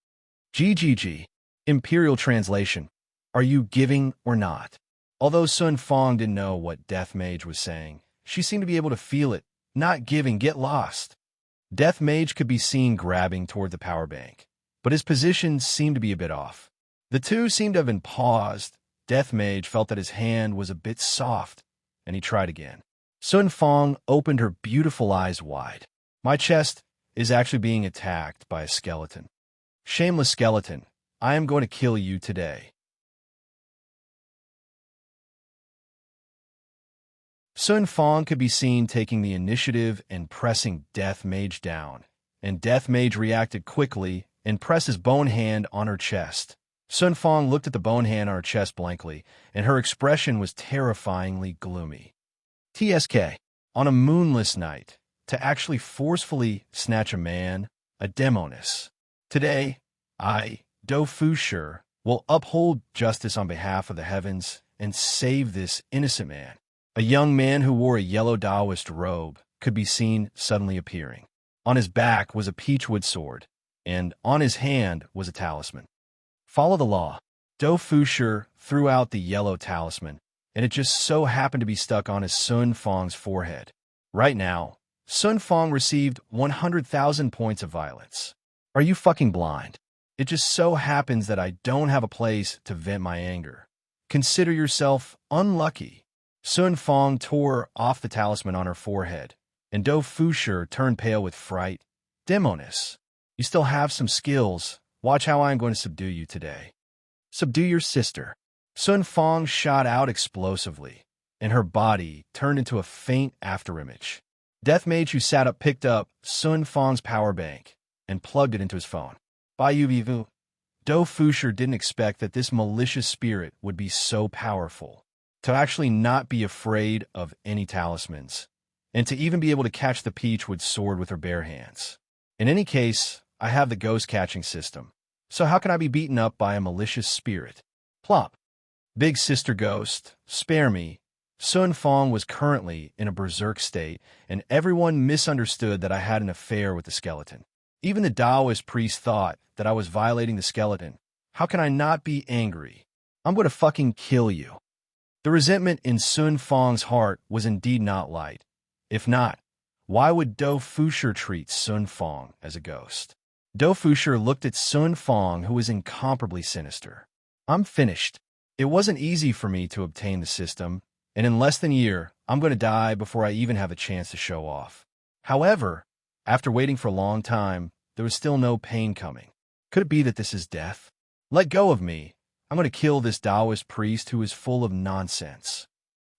GGG. Imperial Translation. Are you giving or not? Although Sun Fong didn't know what Death Mage was saying, she seemed to be able to feel it. Not giving, get lost. Death Mage could be seen grabbing toward the power bank, but his position seemed to be a bit off. The two seemed to have been paused. Death Mage felt that his hand was a bit soft, and he tried again. Sun Fong opened her beautiful eyes wide. "My chest is actually being attacked by a skeleton. Shameless skeleton, I am going to kill you today." Sun Fong could be seen taking the initiative and pressing Death Mage down, and Death Mage reacted quickly and pressed his bone hand on her chest. Sun Fong looked at the bone hand on her chest blankly, and her expression was terrifyingly gloomy. TSK. On a moonless night, to actually forcefully snatch a man, a demoness. Today, I, Do Fushi, will uphold justice on behalf of the heavens and save this innocent man. A young man who wore a yellow Taoist robe could be seen suddenly appearing. On his back was a peachwood sword, and on his hand was a talisman. Follow the law. Do Fushi threw out the yellow talisman, and it just so happened to be stuck on his Sun Fong's forehead. Right now, Sun Fong received 100,000 points of violence. Are you fucking blind? It just so happens that I don't have a place to vent my anger. Consider yourself unlucky. Sun Fong tore off the talisman on her forehead, and Do Fushi turned pale with fright. "Demoness, you still have some skills. Watch how I am going to subdue you today." "Subdue your sister." Sun Fong shot out explosively, and her body turned into a faint afterimage. Death Mage, who sat up, picked up Sun Fong's power bank and plugged it into his phone. Bayuvivu. Do Fushi didn't expect that this malicious spirit would be so powerful, to actually not be afraid of any talismans, and to even be able to catch the peachwood sword with her bare hands. In any case, I have the ghost catching system, so how can I be beaten up by a malicious spirit? Plop. Big sister ghost, spare me. Sun Fong was currently in a berserk state, and everyone misunderstood that I had an affair with the skeleton. Even the Taoist priest thought that I was violating the skeleton. How can I not be angry? I'm going to fucking kill you. The resentment in Sun Fong's heart was indeed not light. If not, why would Do Fushi treat Sun Fong as a ghost? Do Fushi looked at Sun Fong, who was incomparably sinister. "I'm finished. It wasn't easy for me to obtain the system, and in less than a year, I'm going to die before I even have a chance to show off." However, after waiting for a long time, there was still no pain coming. Could it be that this is death? "Let go of me. I'm going to kill this Taoist priest who is full of nonsense."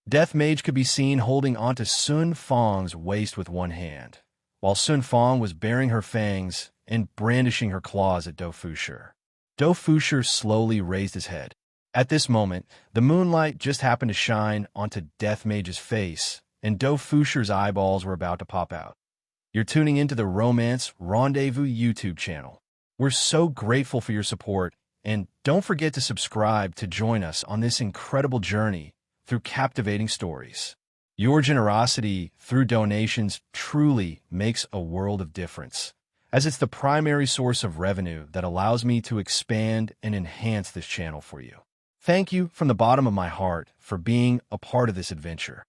Death Mage could be seen holding onto Sun Fong's waist with one hand, while Sun Fong was baring her fangs and brandishing her claws at Do Fushi. Do Fushi slowly raised his head. At this moment, the moonlight just happened to shine onto Death Mage's face, and Doe Fuscher's eyeballs were about to pop out. You're tuning into the Romance Rendezvous YouTube channel. We're so grateful for your support, and don't forget to subscribe to join us on this incredible journey through captivating stories. Your generosity through donations truly makes a world of difference, as it's the primary source of revenue that allows me to expand and enhance this channel for you. Thank you from the bottom of my heart for being a part of this adventure.